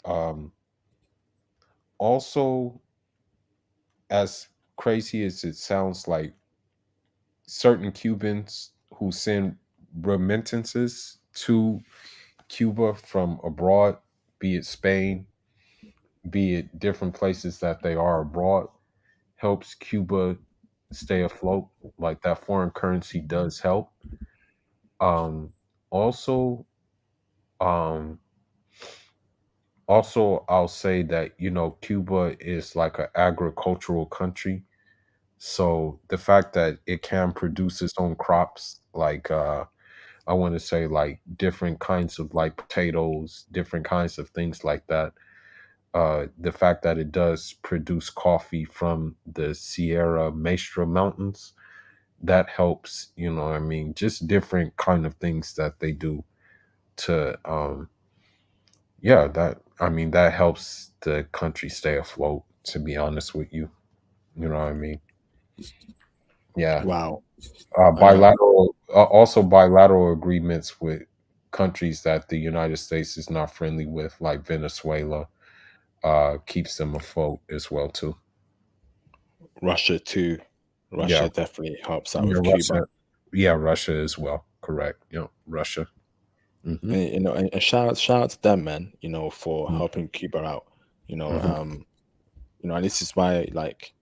Um, Also, as crazy as it sounds, like, certain Cubans who send remittances to Cuba from abroad, be it Spain, be it different places that they are abroad, helps Cuba stay afloat. Like, that foreign currency does help. Um, also, um, I'll say that Cuba is like an agricultural country. So the fact that it can produce its own crops, like, I want to say, like, different kinds of, like, potatoes, different kinds of things like that. The fact that it does produce coffee from the Sierra Maestra Mountains, that helps. What I mean, just different kind of things that they do to, yeah, that I mean, that helps the country stay afloat. To be honest with you, you know what I mean. Yeah. Wow. Also bilateral agreements with countries that the United States is not friendly with, like Venezuela, keeps them afloat as well too. Russia too. Yeah, Russia definitely helps out yeah, with Cuba. Russia, yeah, Russia as well. Correct. Russia. Hmm. And shout out to them, man. For Hmm. helping Cuba out. You know, Hmm. um, and this is why, like,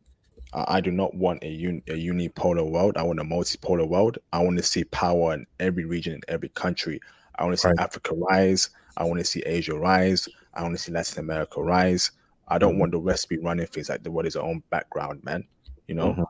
I do not want a unipolar world. I want a multipolar world. I want to see power in every region, in every country. I want to see Right. Africa rise. I want to see Asia rise. I want to see Latin America rise. I don't Hmm. want the West to be running things like the what is our own background, man. You know, Hmm.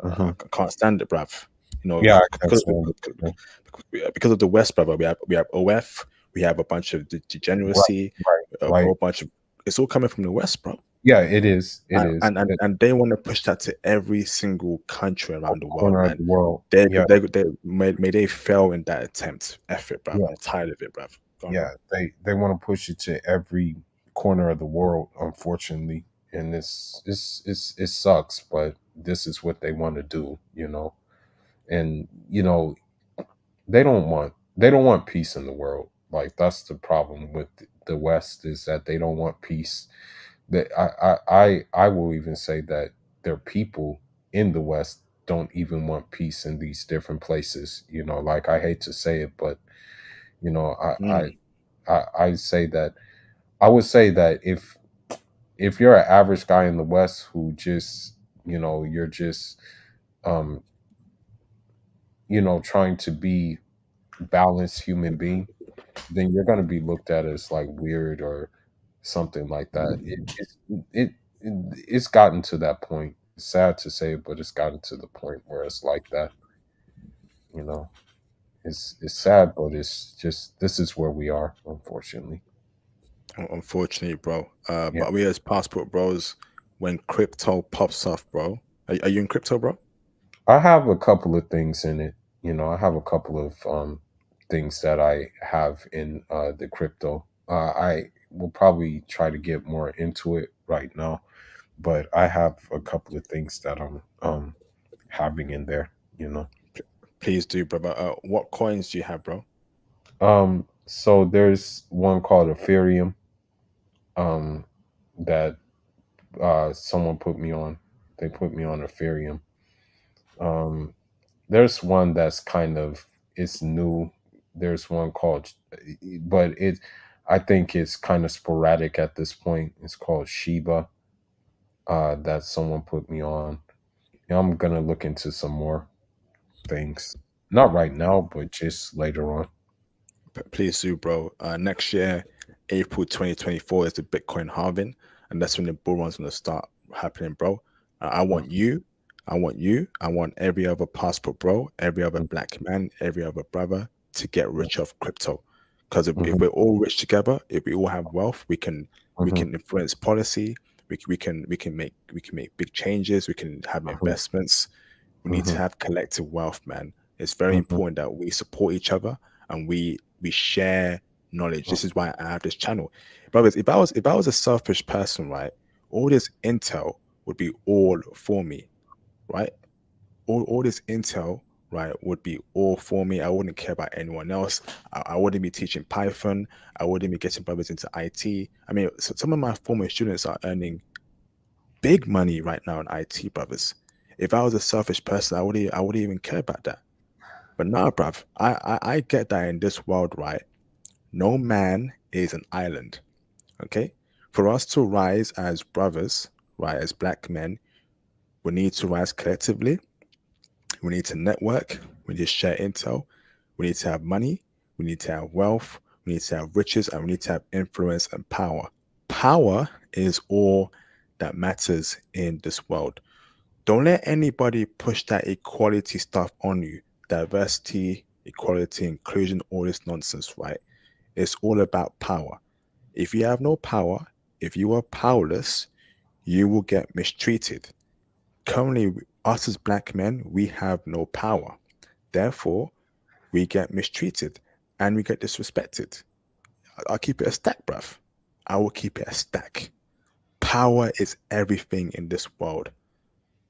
Hmm. I can't stand it, bruv. Yeah, I can't stand it. Because of the West, brother. We have OF. We have a bunch of Right, degeneracy. right, A right. whole bunch of it's all coming from the West, bro. Yeah, it is. It And is. and and, and they want to push that to every single country around the world, Corner of man. the world. They Yeah, they may they fail in that attempt. F it, bruv. yeah. I'm tired of it, bruv. Go on, Yeah, bro. they want to push it to every corner of the world, unfortunately, and it sucks, but this is what they want to do. And they don't want peace in the world. Like, that's the problem with the West, is that they don't want peace. That I will even say that their people in the West don't even want peace in these different places. Like, I hate to say it, but you know I Mm, I say that I would say that if you're an average guy in the West who just you're just um trying to be balanced human being, then you're going to be looked at as like weird or something like that. It's gotten to that point. It's sad to say, but it's gotten to the point where it's like that. You know, it's sad, but it's just, this is where we are, unfortunately. Unfortunately, bro. Yeah. But we as passport bros, when crypto pops off, bro. Are you in crypto, bro? I have a couple of things in it. I have a couple of things that I have in the crypto. I will probably try to get more into it right now, but I have a couple of things that I'm having in there. You know, Please do, brother. What coins do you have, bro? so there's one called Ethereum um, that someone put me on. They put me on Ethereum. Um, there's one that's kind of it's new. There's one called, but I think it's kind of sporadic at this point. It's called Shiba. That someone put me on. Yeah, I'm gonna look into some more things. Not right now, but just later on. Please do, bro. Next year, April 2024 is the Bitcoin halving, and that's when the bull run's gonna start happening, bro. I want Mhm, you, I want you, I want every other passport bro, every other mhm, black man, every other brother to get rich off crypto. Because if mhm, we're all rich together, if we all have wealth, we mhm, can influence policy. We can make big changes. We can have mhm, investments. We need to mhm, have collective wealth, man. It's very mhm, important that we support each other and we share knowledge. This is why I have this channel. Brothers, if I was a selfish person, right, all this intel would be all for me, right? All this intel, right, would be all for me. I wouldn't care about anyone else. I wouldn't be teaching Python. I wouldn't be getting brothers into IT. I mean, some of my former students are earning big money right now in IT, brothers. If I was a selfish person, I wouldn't even care about that. But nah, bruv, I get that in this world, right? No man is an island. Okay? For us to rise as brothers, right, as black men, we need to rise collectively. We need to network. We need to share intel. We need to have money. We need to have wealth. We need to have riches and we need to have influence and power. Power is all that matters in this world. Don't let anybody push that equality stuff on you. Diversity, equality, inclusion, all this nonsense, right? It's all about power. If you have no power, if you are powerless, you will get mistreated. Currently, us as black men, we have no power. Therefore, we get mistreated and we get disrespected. I'll keep it a stack, bruv. I will keep it a stack. Power is everything in this world,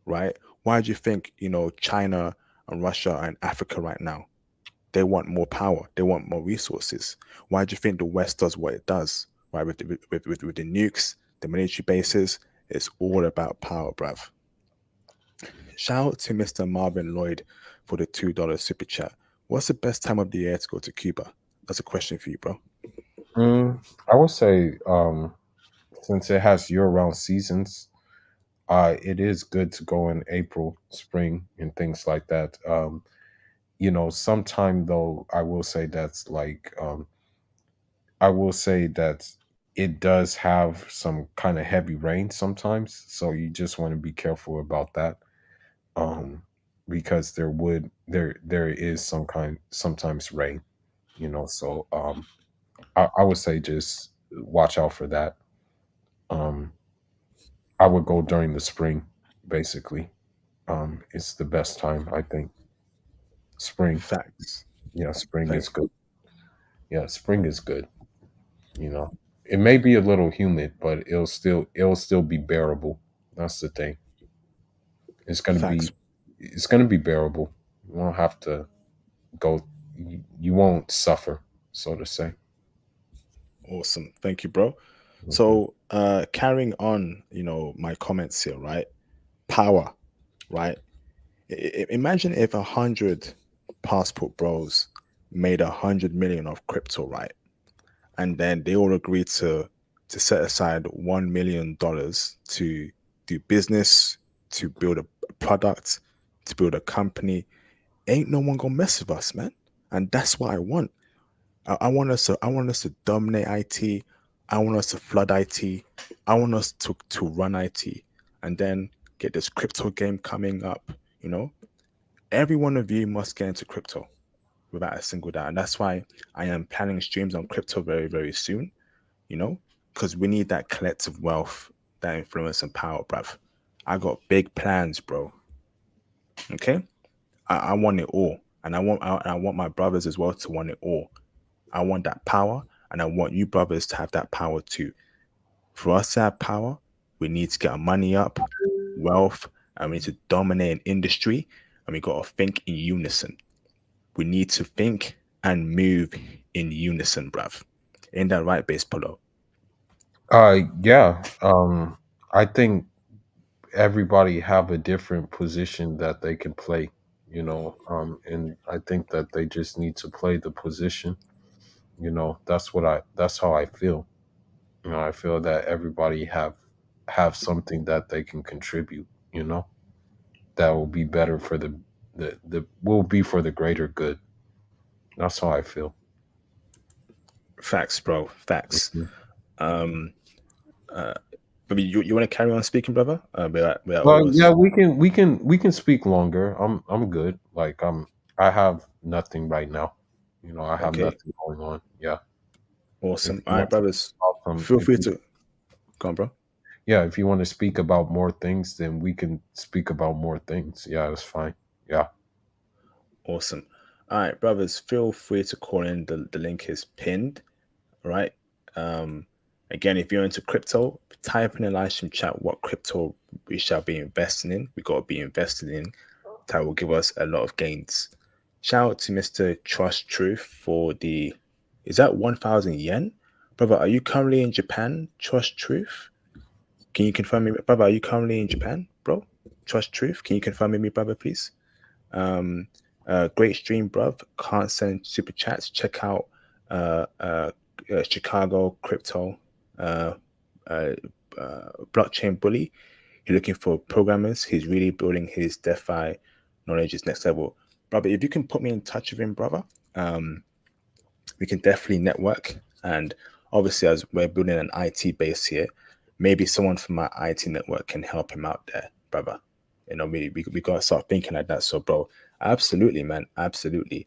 right? Why do you think, China and Russia and Africa right now? They want more power. They want more resources. Why do you think the West does what it does? Right, with the nukes, the military bases, it's all about power, bruv. Shout out to Mr. Marvin Lloyd for the $2 super chat. What's the best time of the year to go to Cuba? That's a question for you, bro. I would say since it has year-round seasons, it is good to go in April, spring, and things like that. Sometime though, I will say that it does have some kind of heavy rain sometimes, so you just want to be careful about that. Um, because there is sometimes rain, so I would say just watch out for that. Um, I would go during the spring, basically. It's the best time, I think. Spring. Facts. Yeah, spring Thank is good. Yeah, spring is good. You know, it may be a little humid, but it'll still be bearable. That's the thing. It's gonna facts. be it's gonna be bearable. You won't have to go. You won't suffer, so to say. Awesome. Thank you, bro. Mhm. So carrying on, my comments here, right? Power, right? Imagine if 100 passport bros made 100 million of crypto, right? And then they all agreed to set aside $1 million to do business, to build a product, to build a company. Ain't no one gonna mess with us, man. And that's what I want. I want us to dominate IT. I want us to flood IT. I want us to run IT and then get this crypto game coming up. You know, every one of you must get into crypto without a single doubt. And that's why I am planning streams on crypto very, very soon. You know, because we need that collective wealth, that influence and power, bruv. I got big plans, bro. Okay, I want it all, and I want my brothers as well to want it all. I want that power, and I want you brothers to have that power too. For us to have power, we need to get our money up, wealth, and we need to dominate an industry, and we got to think in unison. We need to think and move in unison, bruv. Ain't that right, Base Polo? Yeah. I think everybody have a different position that they can play, and I think that they just need to play the position. That's how I feel. I feel that everybody have something that they can contribute, that will be better for the will be for the greater good. That's how I feel. Facts, bro. Facts. Mhm. Um, but you want to carry on speaking, brother? We're at Well, yeah, almost we can speak longer. I'm good. Like I have nothing right now. I have okay. nothing going on. Yeah. If Awesome. you All right, want to brothers. talk some, Feel if free you to go on, bro. yeah, if you want to speak about more things, then we can speak about more things. Yeah, that's fine. Yeah. Awesome. All right, brothers. Feel free to call in. The link is pinned. All right. Um, Again, if you're into crypto, type in the live stream chat what crypto we shall be investing in. We got to be invested in. That will give us a lot of gains. Shout out to Mr. Trust Truth for the. Is that 1,000 yen? Brother, are you currently in Japan? Trust Truth? Can you confirm me, brother? Are you currently in Japan, bro? Trust Truth? Can you confirm me, brother, please? Um, Great stream, bruv. Can't send super chats. Check out uh, uh, Chicago Crypto uh, uh, Blockchain Bully. You're looking for programmers. He's really building his DeFi knowledge is next level, brother. If you can put me in touch with him, brother, um, we can definitely network. And obviously, as we're building an IT base here, maybe someone from my IT network can help him out there, brother. We got to start thinking like that. So, bro, absolutely, man, absolutely.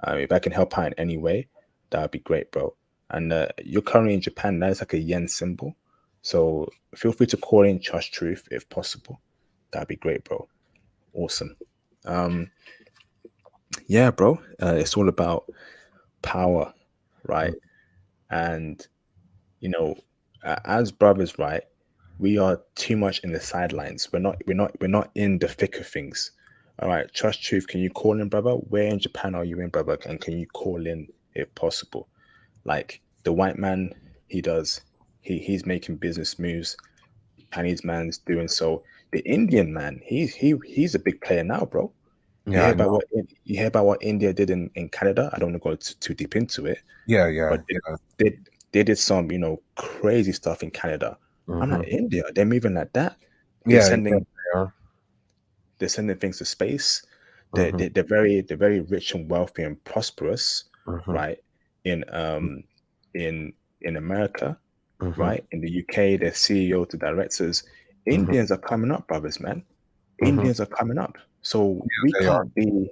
If I can help out in any way, that would be great, bro. And you're currently in Japan. That is like a yen symbol. So feel free to call in Trust Truth if possible. That'd be great, bro. Awesome. Um, yeah, bro. It's all about power, right? And as brothers, right, we are too much in the sidelines. We're not in the thick of things. All right, Trust Truth, can you call in, brother? Where in Japan are you in, brother? And can you call in if possible? Like the white man, he does. He's making business moves. Chinese man's doing so. The Indian man, he's a big player now, bro. You Yeah, hear I about know. you hear about what India did in Canada. I don't want to go too deep into it, Yeah, yeah, but yeah. they they did some crazy stuff in Canada. I'm like Hmm. India, they're moving like that. They're Yeah, yeah, sending they are. they're sending things to space. Hmm. They're very rich and wealthy and prosperous, Hmm. right? In in America, Hmm. right? In the UK, they're CEO to directors. Hmm. Indians are coming up, brothers, man. Hmm. Indians are coming up. So we They are. can't be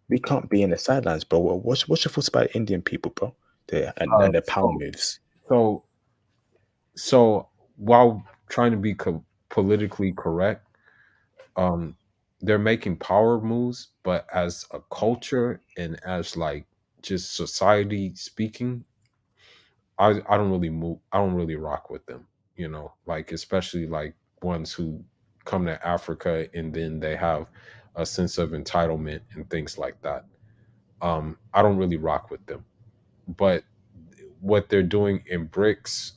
we can't be in the sidelines, bro. What's your thoughts about Indian people, bro? And their power So, moves. so, so, while trying to be politically correct, um, they're making power moves, but as a culture and as like just society speaking, I don't really move. I don't really rock with them. Like especially like ones who come to Africa and then they have a sense of entitlement and things like that. I don't really rock with them. But what they're doing in BRICS,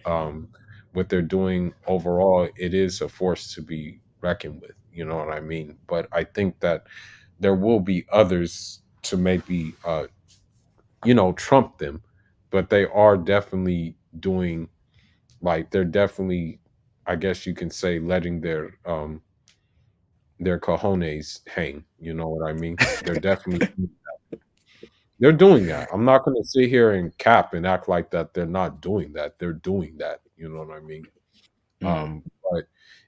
um, what they're doing overall, it is a force to be reckoned with. You know what I mean? But I think that there will be others to maybe trump them, but they are definitely doing, like, they're definitely, I guess you can say, letting their cojones hang. You know what I mean? They're doing that. I'm not going to sit here and cap and act like that they're not doing that. They're doing that. You know what I mean? Mm. But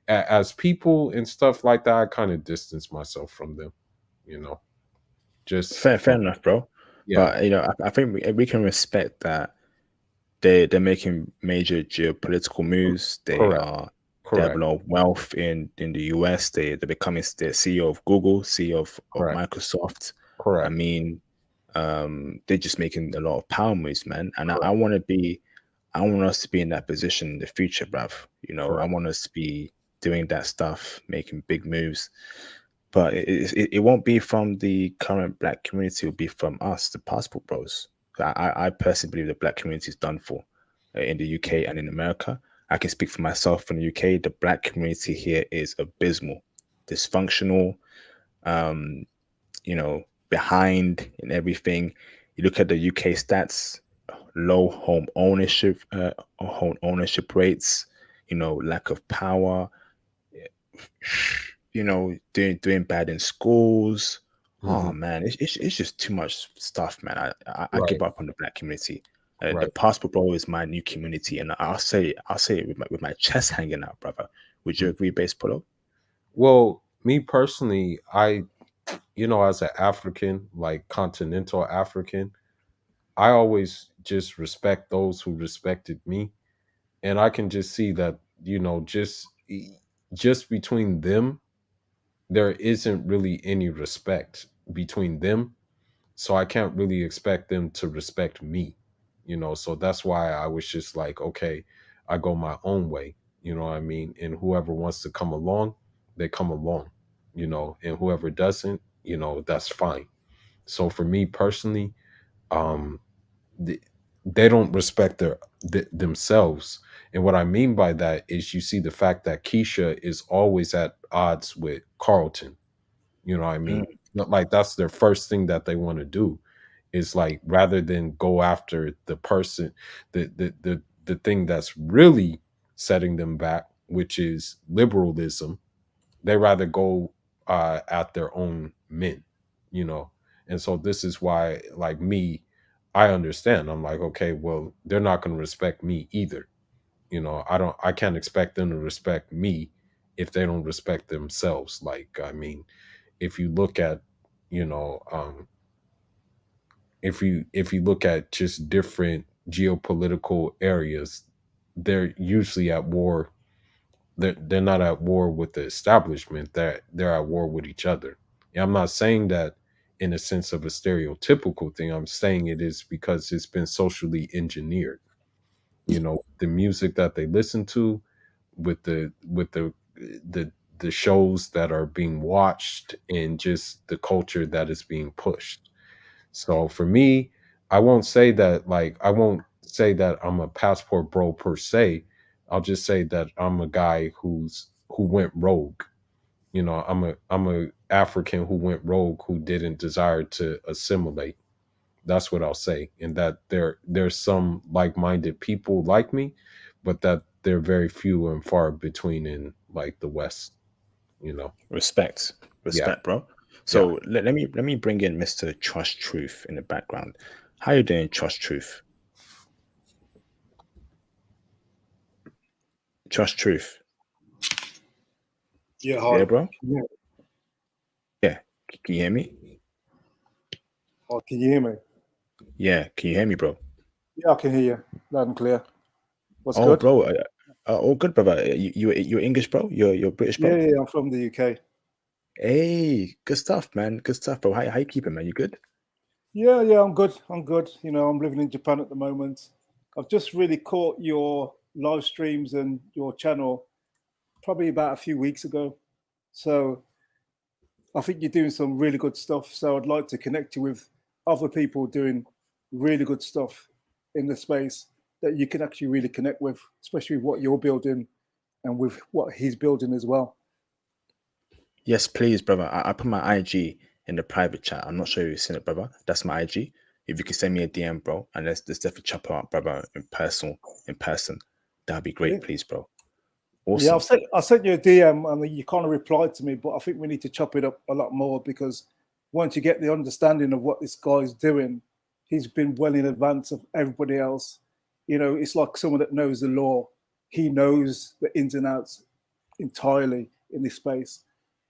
as people and stuff like that, I kind of distance myself from them. You know, just Fair from enough, bro. yeah. But I think we can respect that. they're making major geopolitical moves. Correct. They have a Correct. lot of wealth in the US. They're becoming the CEO of Google, CEO of Correct. Microsoft. I Correct. mean, they're just making a lot of power moves, man. And I Correct. want to be, I want us to be in that position in the future, bruv. You know, I Correct. want us to be doing that stuff, making big moves. But it won't be from the current black community. It'll be from us, the passport bros. I personally believe the black community is done for in the UK and in America. I can speak for myself in the UK. The black community here is abysmal, dysfunctional, um, you know, behind in everything. You look at the UK stats, low home ownership rates, you know, lack of power, you know, doing bad in schools. Oh Hmm. man, it's just too much stuff, man. I give Right. up on the black community. The Right. passport bro is my new community, and I'll say it with my chest hanging out, brother. Would you Mhm. agree, Base Polo? Well, me personally, as an African, like continental African, I always just respect those who respected me. And I can just see that, just between them, there isn't really any respect between them. So I can't really expect them to respect me, so that's why I was just like, okay, I go my own way, you know what I mean? And whoever wants to come along, they come along, and whoever doesn't, that's fine. So for me personally, um th- they don't respect themselves. And what I mean by that is, you see the fact that Keisha is always at odds with Carlton. You know what I Mm, mean? Not like that's their first thing that they want to do, is like, rather than go after the person, the thing that's really setting them back, which is liberalism, they rather go at their own men, you know. And so this is why, like me, I understand. I'm like, okay, well, they're not going to respect me either. I can't expect them to respect me if they don't respect themselves. Like, I mean, if you look at, you know, if you look at just different geopolitical areas, they're usually at war. They're not at war with the establishment, that they're at war with each other. And I'm not saying that in a sense of a stereotypical thing. I'm saying it is because it's been socially engineered. The music that they listen to, with the shows that are being watched, and just the culture that is being pushed. So for me, I won't say that I'm a passport bro per se. I'll just say that I'm a guy who went rogue. I'm a African who went rogue, who didn't desire to assimilate. That's what I'll say. And that there's some like-minded people like me, but that they're very few and far between in, like, the West, you know. respect, Yeah. respect, bro. Yeah. So let me bring in Mr. Trust Truth in the background. How you doing, Trust Truth? Trust Truth. Yeah, You hi. there, bro? Yeah. Yeah. Can you hear me? Hi, can you hear me? Yeah. Can you hear me, bro? Yeah, I can hear you loud and clear. What's Oh, good? bro. All good, brother. You're English, bro. You're British, Yeah, bro. yeah, I'm from the UK. Hey, good stuff, man. Good stuff, bro. How you keeping, man? You good? Yeah, yeah, I'm good. I'm good. I'm living in Japan at the moment. I've just really caught your live streams and your channel probably about a few weeks ago. So I think you're doing some really good stuff. So I'd like to connect you with other people doing really good stuff in the space that you can actually really connect with, especially what you're building and with what he's building as well. Yes, please, brother. I put my IG in the private chat. I'm not sure if you've seen it, brother. That's my IG. If you can send me a DM, bro, and let's definitely chop it up, brother, in person. That'd be Yeah. great, please, bro. Yeah, Awesome. I sent you a DM and you kind of replied to me, but I think we need to chop it up a lot more because once you get the understanding of what this guy's doing, he's been well in advance of everybody else. It's like someone that knows the law. He knows the ins and outs entirely in this space.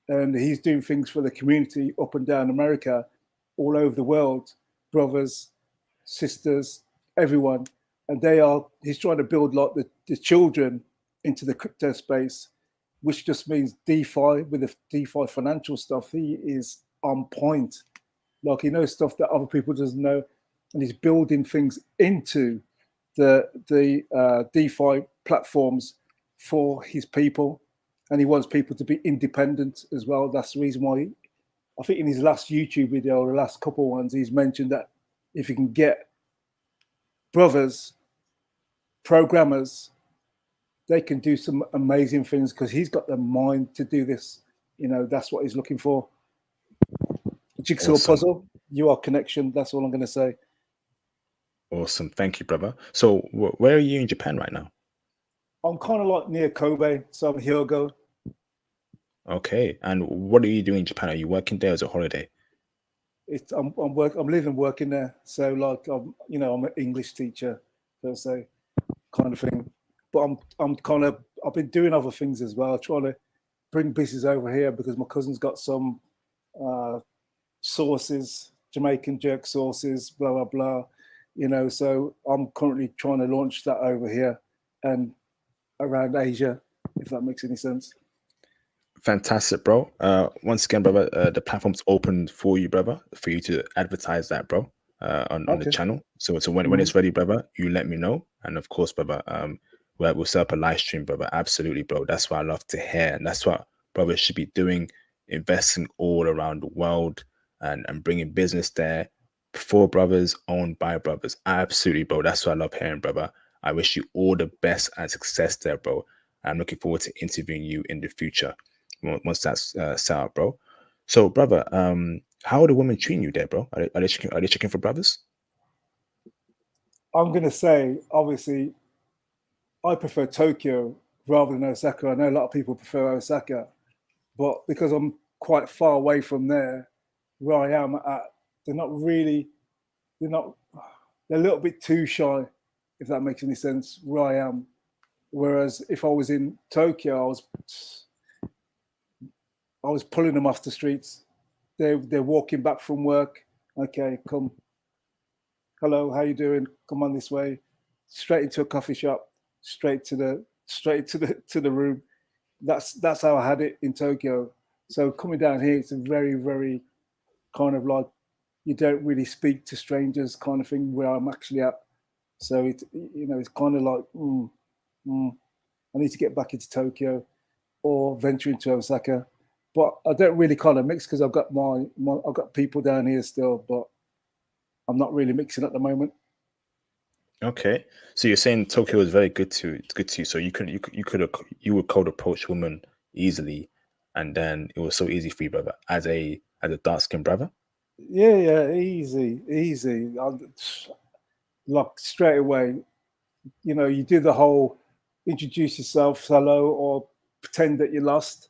And he's doing things for the community up and down America, all over the world, brothers, sisters, everyone. and he's trying to build like the children into the crypto space, which just means DeFi with the DeFi financial stuff. He is on point. Like, he knows stuff that other people doesn't know, and he's building things into the DeFi platforms for his people, and he wants people to be independent as well. That's the reason why I think in his last YouTube video, or the last couple ones, he's mentioned that if you can get brothers, programmers, they can do some amazing things, because he's got the mind to do this. You know, that's what he's looking for. Jigsaw puzzle, you are connection. That's all I'm going to say. Awesome. Thank you, brother. So where are you in Japan right now? I'm kind of like near Kobe, so I'm Hyogo. Okay. And what are you doing in Japan? Are you working there as a holiday? I'm living, working there. So like, I'm an English teacher, per se, kind of thing. But I've been doing other things as well, trying to bring business over here, because my cousin's got some sauces, Jamaican jerk sauces, blah, blah, blah. You know, so I'm currently trying to launch that over here and around Asia, if that makes any sense. Fantastic, bro. Once again, brother, the platform's open for you, brother, for you to advertise that, bro, on the channel. So when it's ready, brother, you let me know. And of course, brother, we'll set up a live stream, brother. Absolutely, bro. That's what I love to hear, and that's what brothers should be doing, investing all around the world and bringing business there for brothers, owned by brothers. Absolutely, bro. That's what I love hearing, brother. I wish you all the best and success there, bro. I'm looking forward to interviewing you in the future once that's set up, bro. So, brother, how are the women treating you there, bro? Are they checking for brothers? I'm going to say, obviously, I prefer Tokyo rather than Osaka. I know a lot of people prefer Osaka, but because I'm quite far away from there, where I am at, they're a little bit too shy, if that makes any sense, where I am. Whereas if I was in Tokyo, I was pulling them off the streets. They're walking back from work. Okay, come. Hello, how you doing? Come on this way. Straight into a coffee shop. Straight to the room. That's how I had it in Tokyo. So coming down here, it's a very, very kind of like, you don't really speak to strangers kind of thing where I'm actually at. So it's kind of like, I need to get back into Tokyo or venture into Osaka. But I don't really kind of mix, because I've got I've got people down here still, but I'm not really mixing at the moment. Okay, so you're saying Tokyo is very good to you. So you would cold approach women easily, and then it was so easy for you, brother, as a dark skinned brother. Yeah, easy. Like straight away, you do the whole introduce yourself, hello, or pretend that you're lost,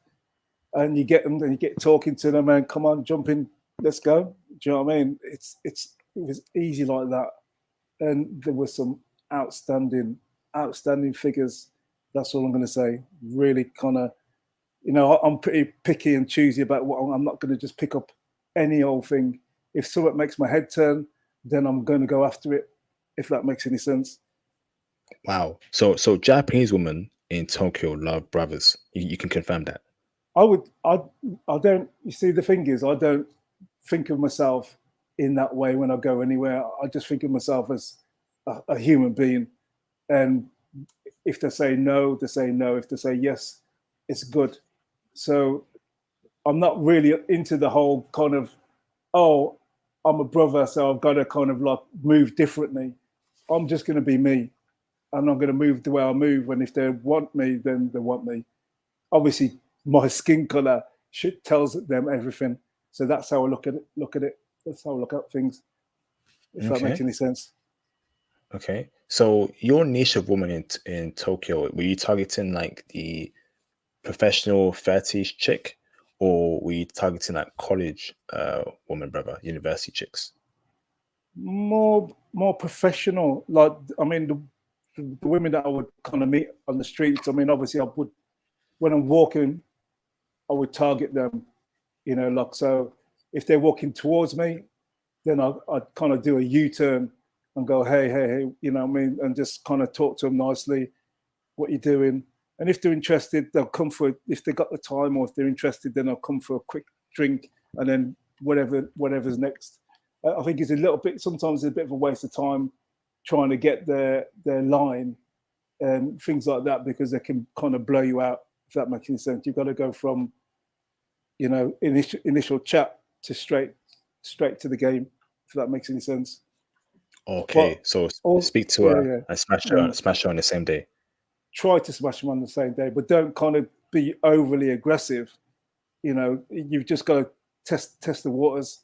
and you get them, and you get talking to them, and come on, jump in, let's go. Do you know what I mean? It was easy like that, and there were some outstanding figures. That's all I'm going to say. Really kind of, I'm pretty picky and choosy about what I'm not going to just pick up any old thing. If something makes my head turn, then I'm going to go after it, if that makes any sense. Wow. So Japanese women in Tokyo love brothers. You can confirm that. I don't, you see, the thing is, I don't think of myself in that way when I go anywhere. I just think of myself as a human being. And if they say no, they say no. If they say yes, it's good. So I'm not really into the whole kind of, oh, I'm a brother, so I've got to kind of like move differently. I'm just going to be me. I'm not going to move the way I move. And if they want me, then they want me. Obviously, my skin color tells them everything. So that's how I look at it. That's how I look at things, if that makes any sense. Okay. So your niche of women in Tokyo, were you targeting like the professional 30s chick, or were you targeting like college woman, brother, university chicks? More professional. Like, I mean, the women that I would kind of meet on the streets, I mean, obviously I would, when I'm walking, I would target them, like, so if they're walking towards me, then I'd kind of do a U-turn and go, hey, you know what I mean, and just kind of talk to them nicely, what you're doing. And if they're interested, they'll come for, if they got the time, or if they're interested, then they'll come for a quick drink, and then whatever's next. I think it's a little bit, sometimes it's a bit of a waste of time trying to get their line and things like that, because they can kind of blow you out, if that makes any sense. You've got to go from, you know, initial chat to straight to the game, if that makes any sense. Okay, But so speak to yeah, her yeah. and smash her on the same day. Try to smash them on the same day, but don't kind of be overly aggressive. You know, you've just got to test the waters.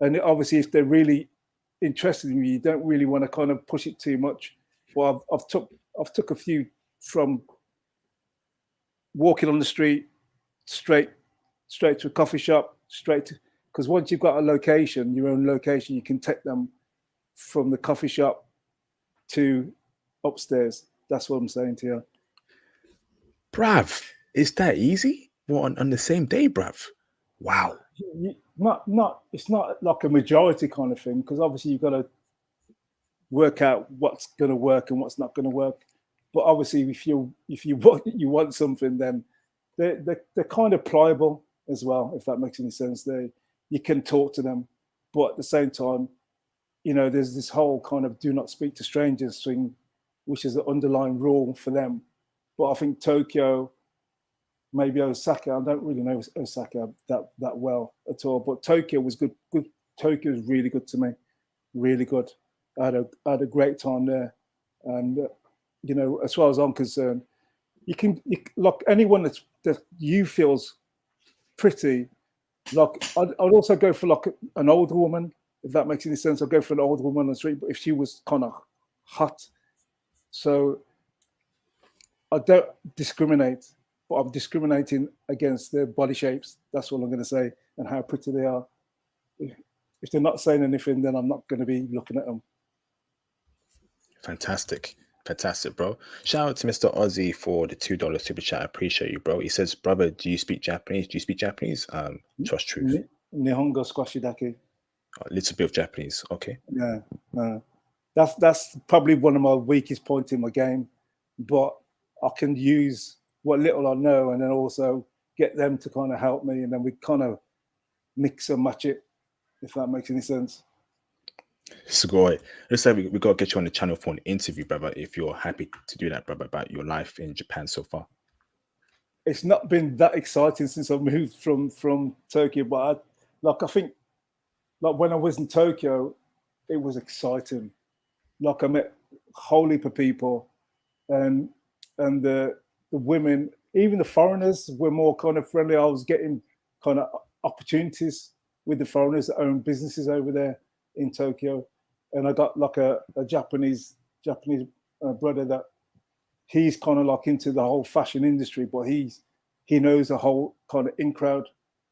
And obviously, if they're really interested in you, you don't really want to kind of push it too much. Well, I've took a few from walking on the street, straight to a coffee shop, because once you've got a location, your own location, you can take them from the coffee shop to upstairs. That's what I'm saying to you. Bruv, is that easy? What, on the same day, bruv? Wow. Not it's not like a majority kind of thing, because obviously you've got to work out what's going to work and what's not going to work. But obviously, if you want something, then they're kind of pliable as well, if that makes any sense. You can talk to them, but at the same time, you know, there's this whole kind of do not speak to strangers thing, which is the underlying rule for them. But I think Tokyo, maybe Osaka, I don't really know Osaka that well at all, but Tokyo was good. Tokyo was really good to me, really good. I had a great time there, and you know, as far as I'm concerned, you like anyone that you feels pretty. Like I'd also go for like an older woman, if that makes any sense. I'd go for an older woman on the street, but if she was kind of hot, so I don't discriminate, but I'm discriminating against their body shapes. That's all I'm going to say, and how pretty they are. If they're not saying anything, then I'm not going to be looking at them. Fantastic, bro. Shout out to Mr. Ozzy for the $2 super chat. I appreciate you, bro. He says, brother, do you speak Japanese? Trust truth. Nihongo squashy dake. A little bit of Japanese. Okay. Yeah. That's probably one of my weakest points in my game, but I can use what little I know, and then also get them to kind of help me, and then we kind of mix and match it, if that makes any sense. Sugoi. Let's say we got to get you on the channel for an interview, brother, if you're happy to do that, brother, about your life in Japan so far. It's not been that exciting since I moved from Tokyo, but I think like when I was in Tokyo, it was exciting. Like I met a whole heap of people, and the women, even the foreigners, were more kind of friendly. I was getting kind of opportunities with the foreigners that own businesses over there in Tokyo, and I got like a Japanese brother that he's kind of like into the whole fashion industry, but he knows the whole kind of in crowd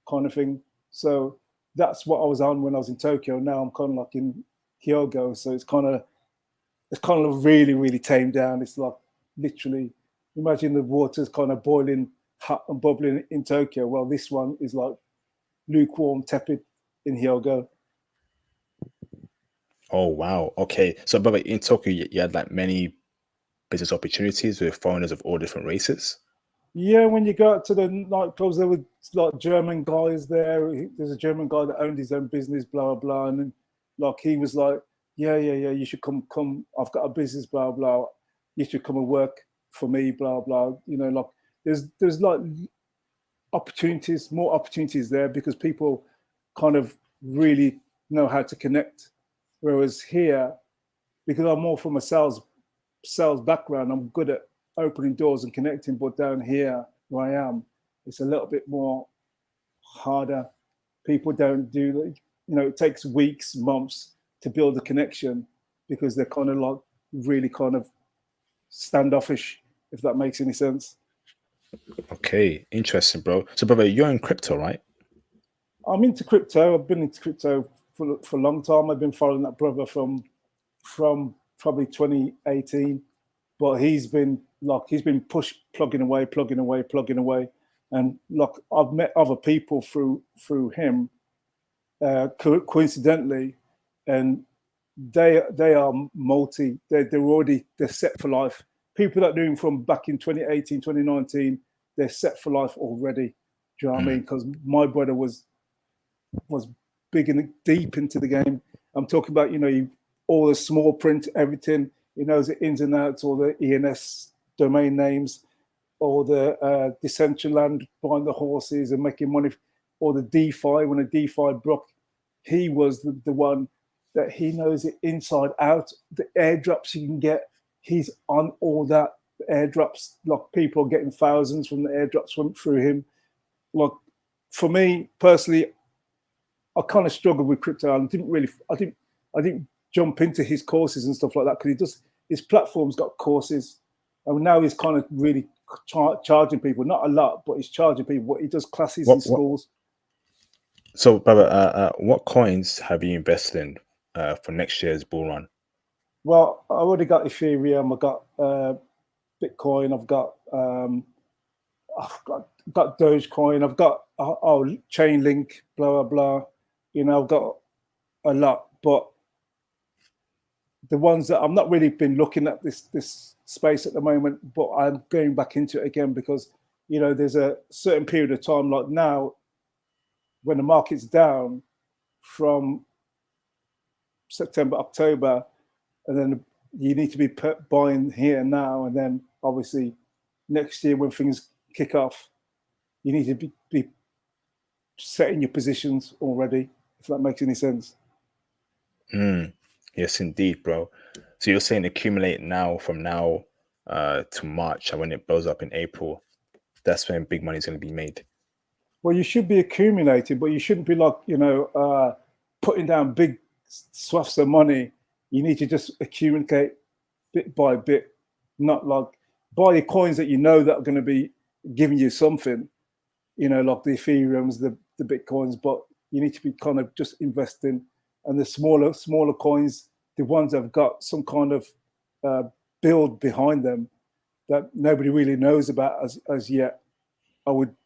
kind of thing. So that's what I was on when I was in Tokyo. Now I'm kind of like in Hyogo, so it's kind of really, really tamed down. It's like literally, imagine the water's kind of boiling hot and bubbling in Tokyo. Well, this one is like lukewarm, tepid in Hyogo. Oh, wow. Okay. So, brother, in Tokyo, you had like many business opportunities with foreigners of all different races? Yeah, when you go out to the nightclubs, there were like German guys there. There's a German guy that owned his own business, blah, blah. And then, like, he was like, yeah, you should come. I've got a business, blah, blah. You should come and work for me, blah, blah. You know, like, there's like more opportunities there, because people kind of really know how to connect. Whereas here, because I'm more from a sales background, I'm good at opening doors and connecting, but down here where I am, it's a little bit more harder. People don't do, you know, it takes weeks, months to build a connection, because they're kind of like really kind of standoffish, if that makes any sense. Okay, interesting, bro. So, brother, you're in crypto, right? I'm into crypto. I've been into crypto for a long time. I've been following that brother from probably 2018, but he's been plugging away, and look, I've met other people through him, coincidentally, and they are they're set for life. People that knew him from back in 2018, 2019, they're set for life already. Do you know what I mean? Because my brother was big and deep into the game. I'm talking about, all the small print, everything. He knows the ins and outs, all the ENS domain names, all the Decentraland, buying the horses and making money, or the DeFi, when a DeFi broke. He was the one that he knows it inside out. The airdrops you can get, he's on all that. The airdrops, like people are getting thousands from the airdrops through him. Like, for me personally, I kind of struggled with crypto. I didn't jump into his courses and stuff like that, because his platform's got courses, and now he's kind of really charging people, not a lot, but he's charging people. He does classes in schools. So, brother, what coins have you invested in for next year's bull run? Well, I already got Ethereum. I got Bitcoin. I've got Dogecoin. I've got Chainlink. Blah blah blah. I've got a lot, but the ones that I'm not really been looking at this space at the moment, but I'm going back into it again because there's a certain period of time, like now, when the market's down from September, October, and then you need to be buying here now, and then obviously next year when things kick off, you need to be setting your positions already, if that makes any sense. Yes, indeed, bro. So you're saying accumulate now, from now to March, and when it blows up in April, that's when big money is going to be made. Well, you should be accumulating, but you shouldn't be like, putting down big swaths of money. You need to just accumulate bit by bit, not like buy your coins that that are going to be giving you something, like the Ethereums, the Bitcoins, but you need to be kind of just investing. And the smaller coins, the ones that have got some kind of build behind them that nobody really knows about as yet, I would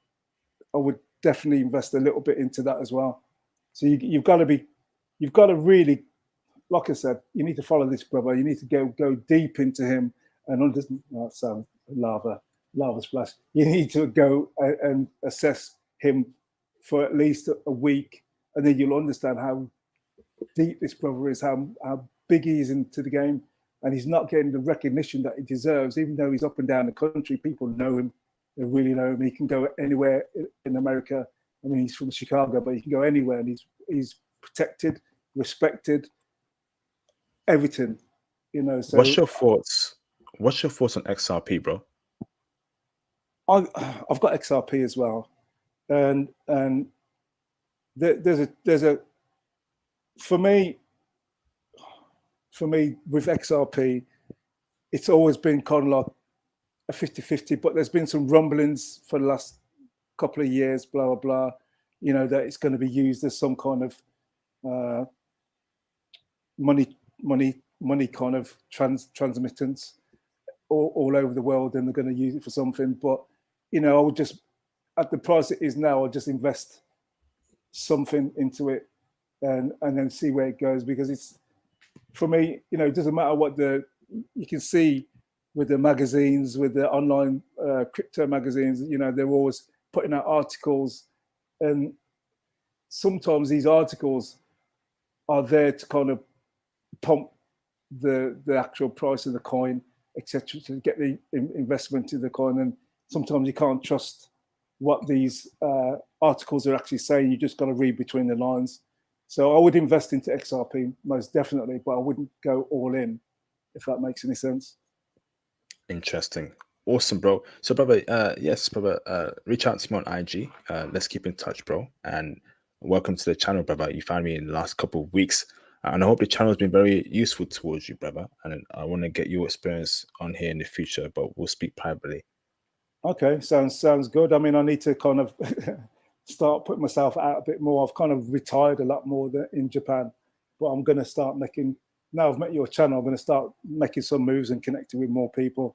definitely invest a little bit into that as well. So you've got to really, like I said, you need to follow this brother. You need to go deep into him and understand. That sounds lava splash. You need to go and assess him for at least a week, and then you'll understand how deep this brother is, how big he is into the game, and he's not getting the recognition that he deserves. Even though he's up and down the country, people know him. They really know him. He can go anywhere in America. I mean, he's from Chicago, but he can go anywhere, and he's protected, respected, everything. So what's your thoughts on XRP, bro? I've got XRP as well, and there's a for me with XRP, it's always been kind of like a 50-50, but there's been some rumblings for the last couple of years, blah blah blah, that it's going to be used as some kind of money kind of transmittance all over the world, and they're going to use it for something. But I would just, at the price it is now, I'll just invest something into it and then see where it goes, because it's, for me, it doesn't matter what you can see with the magazines, with the online crypto magazines, they're always putting out articles, and sometimes these articles are there to kind of pump the actual price of the coin, etc., to get the investment in the coin. And sometimes you can't trust what these articles are actually saying. You just got to read between the lines. So I would invest into XRP most definitely, but I wouldn't go all in, if that makes any sense. Interesting. Awesome, bro. So, brother, yes, brother, reach out to me on IG. Let's keep in touch, bro. And welcome to the channel, brother. You found me in the last couple of weeks, and I hope the channel has been very useful towards you, brother. And I want to get your experience on here in the future, but we'll speak privately. Okay, sounds good. I mean, I need to kind of start putting myself out a bit more. I've kind of retired a lot more in Japan, but I'm going to start making, now I've met your channel, I'm going to start making some moves and connecting with more people.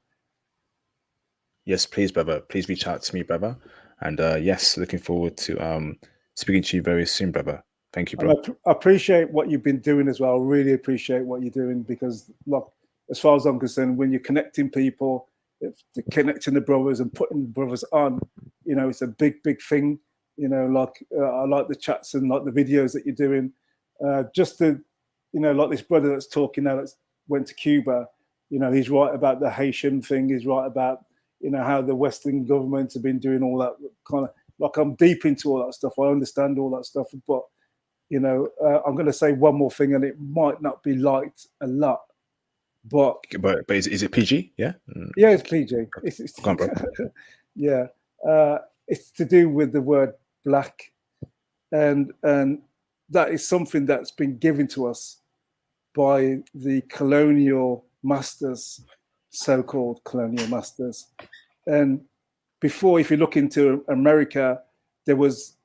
Yes, please, brother. Please reach out to me, brother. And yes, looking forward to speaking to you very soon, brother. Thank you, And bro. I appreciate what you've been doing as well. I really appreciate what you're doing because, look, as far as I'm concerned, when you're connecting people, it's connecting the brothers and putting the brothers on, it's a big, big thing. I like the chats and like the videos that you're doing. Just to, like this brother that's talking now that went to Cuba, he's right about the Haitian thing. He's right about, how the Western governments have been doing all that kind of, like I'm deep into all that stuff. I understand all that stuff, but I'm going to say one more thing, and it might not be liked a lot, but is it PG? Yeah. yeah, it's PG. Go on, bro. Yeah, it's to do with the word black, and that is something that's been given to us by the colonial masters, so-called colonial masters. And before, if you look into America, there was,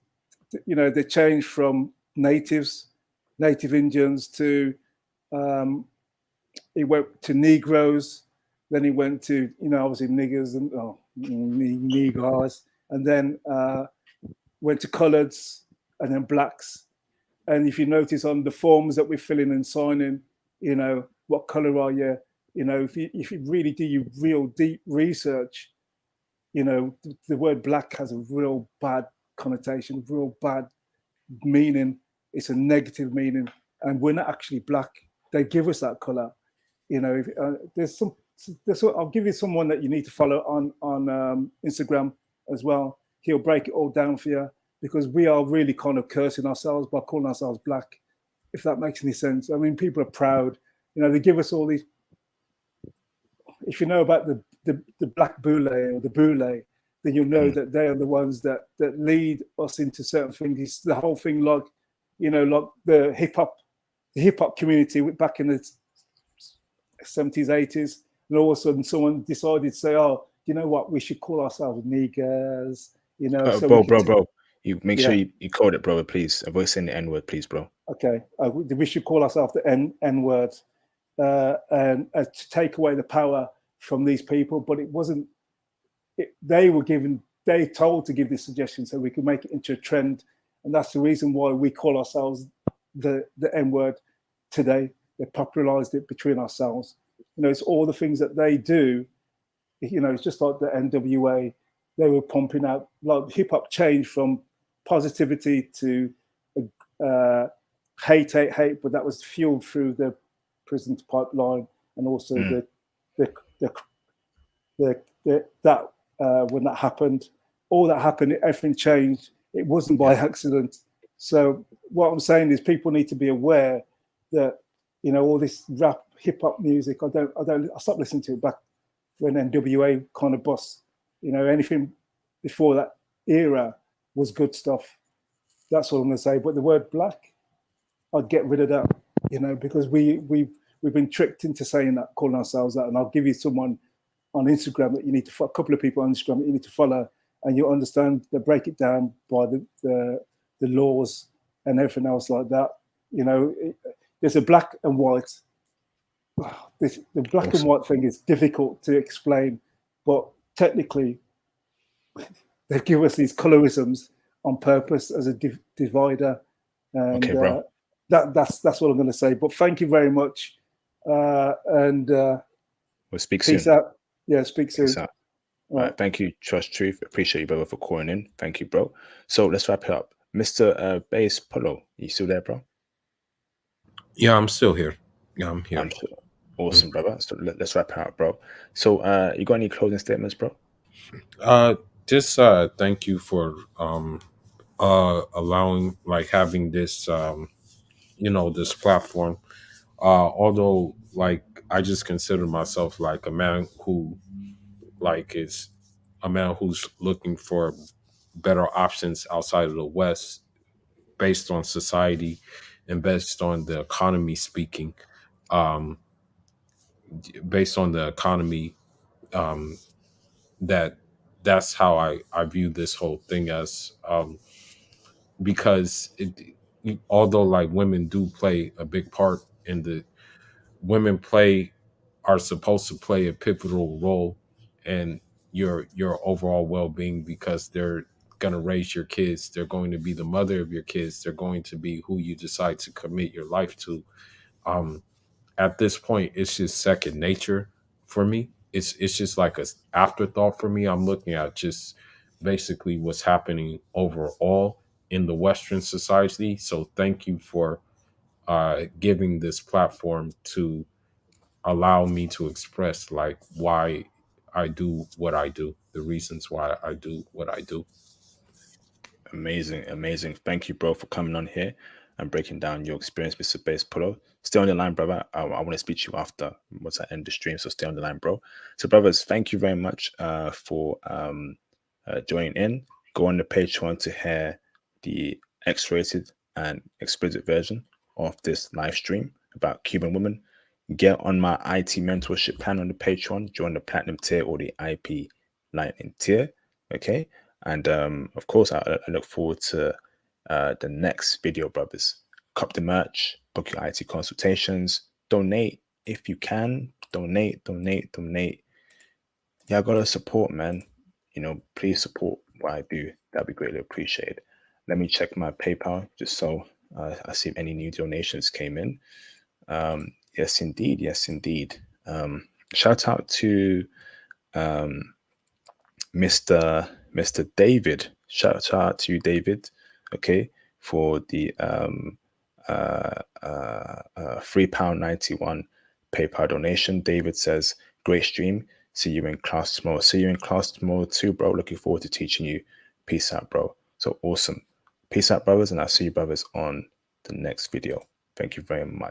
they changed from native Indians to, he went to Negroes, then he went to, obviously niggers and Negroes, and then went to coloreds and then blacks. And if you notice on the forms that we're filling and signing, what color are you? If you really do your real deep research, the word black has a real bad connotation, real bad meaning. It's a negative meaning, and we're not actually black. They give us that color. I'll give you someone that you need to follow on Instagram as well. He'll break it all down for you because we are really kind of cursing ourselves by calling ourselves black, if that makes any sense. I mean, people are proud. They give us all these. If you know about the black boule or the boule, then you'll know that they are the ones that lead us into certain things. It's the whole thing, like like the hip hop community back in the 70s, 80s, and all of a sudden someone decided to say, "Oh, you know what? We should call ourselves niggers." So bro. You make sure you code it, brother, please. Avoid saying the N word, please, bro. Okay, we should call ourselves the N word, and to take away the power from these people. But it wasn't. They told to give this suggestion so we could make it into a trend, and that's the reason why we call ourselves the N word today. They popularized it between ourselves. It's all the things that they do. It's just like the NWA. They were pumping out, like hip hop changed from positivity to hate, but that was fueled through the prison pipeline and also that when that happened, all that happened, everything changed. It wasn't by accident. So what I'm saying is people need to be aware that all this rap hip hop music, I stopped listening to it back when NWA kind of bust. Anything before that era was good stuff. That's all I'm going to say. But the word black, I'd get rid of that, because we've been tricked into saying that, calling ourselves that. And I'll give you someone on Instagram that you need to, a couple of people on Instagram that you need to follow, and you'll understand. They break it down by the laws and everything else like that. There's a black and white. The black and white thing is difficult to explain, but technically, they give us these colorisms on purpose as a divider, and okay, bro. That's what I'm going to say. But thank you very much, and we'll speak peace soon. out. Yeah, speak soon. Peace out. All right. Thank you, Trust Truth. Appreciate you, brother, for calling in. Thank you, bro. So let's wrap it up. Mr. Bass Polo, you still there, bro? Yeah, I'm still here. Yeah, I'm here. Awesome, brother. So let's wrap it up, bro. So you got any closing statements, bro? Just thank you for allowing, like, having this this platform. Although, like, I just consider myself like a man who, like, is a man who's looking for better options outside of the West, based on society and based on the economy speaking. Um, Based on the economy, that's how I view this whole thing as, because although, like, women do play a big part in the women are supposed to play a pivotal role in your overall well-being, because they're going to raise your kids. They're going to be the mother of your kids. They're going to be who you decide to commit your life to. At this point, it's just second nature for me. It's just like a afterthought for me. I'm looking at just basically what's happening overall in the Western society. So thank you for giving this platform to allow me to express like why I do what I do, the reasons why I do what I do. Amazing, amazing. Thank you, bro, for coming on here and breaking down your experience with Space Polo. Stay on the line, brother. I want to speak to you after once I end the stream, so stay on the line, bro. So, brothers, thank you very much for joining in. Go on the Patreon to hear the X-rated and explicit version of this live stream about Cuban women. Get on my IT mentorship plan on the Patreon. Join the Platinum tier or the IP Lightning tier. Okay. And of course, I look forward to the next video, brothers. Cop the merch, book your IT consultations, donate if you can. Donate. Yeah, I gotta support, man. Please support what I do. That'd be greatly appreciated. Let me check my PayPal just so I see if any new donations came in. Yes, indeed. Shout out to Mr. David. Shout out to you, David. Okay, for the £3.91 PayPal donation. David says, "Great stream. See you in class tomorrow." See you in class tomorrow too, bro. Looking forward to teaching you. Peace out, bro. So awesome. Peace out, brothers, and I'll see you, brothers, on the next video. Thank you very much.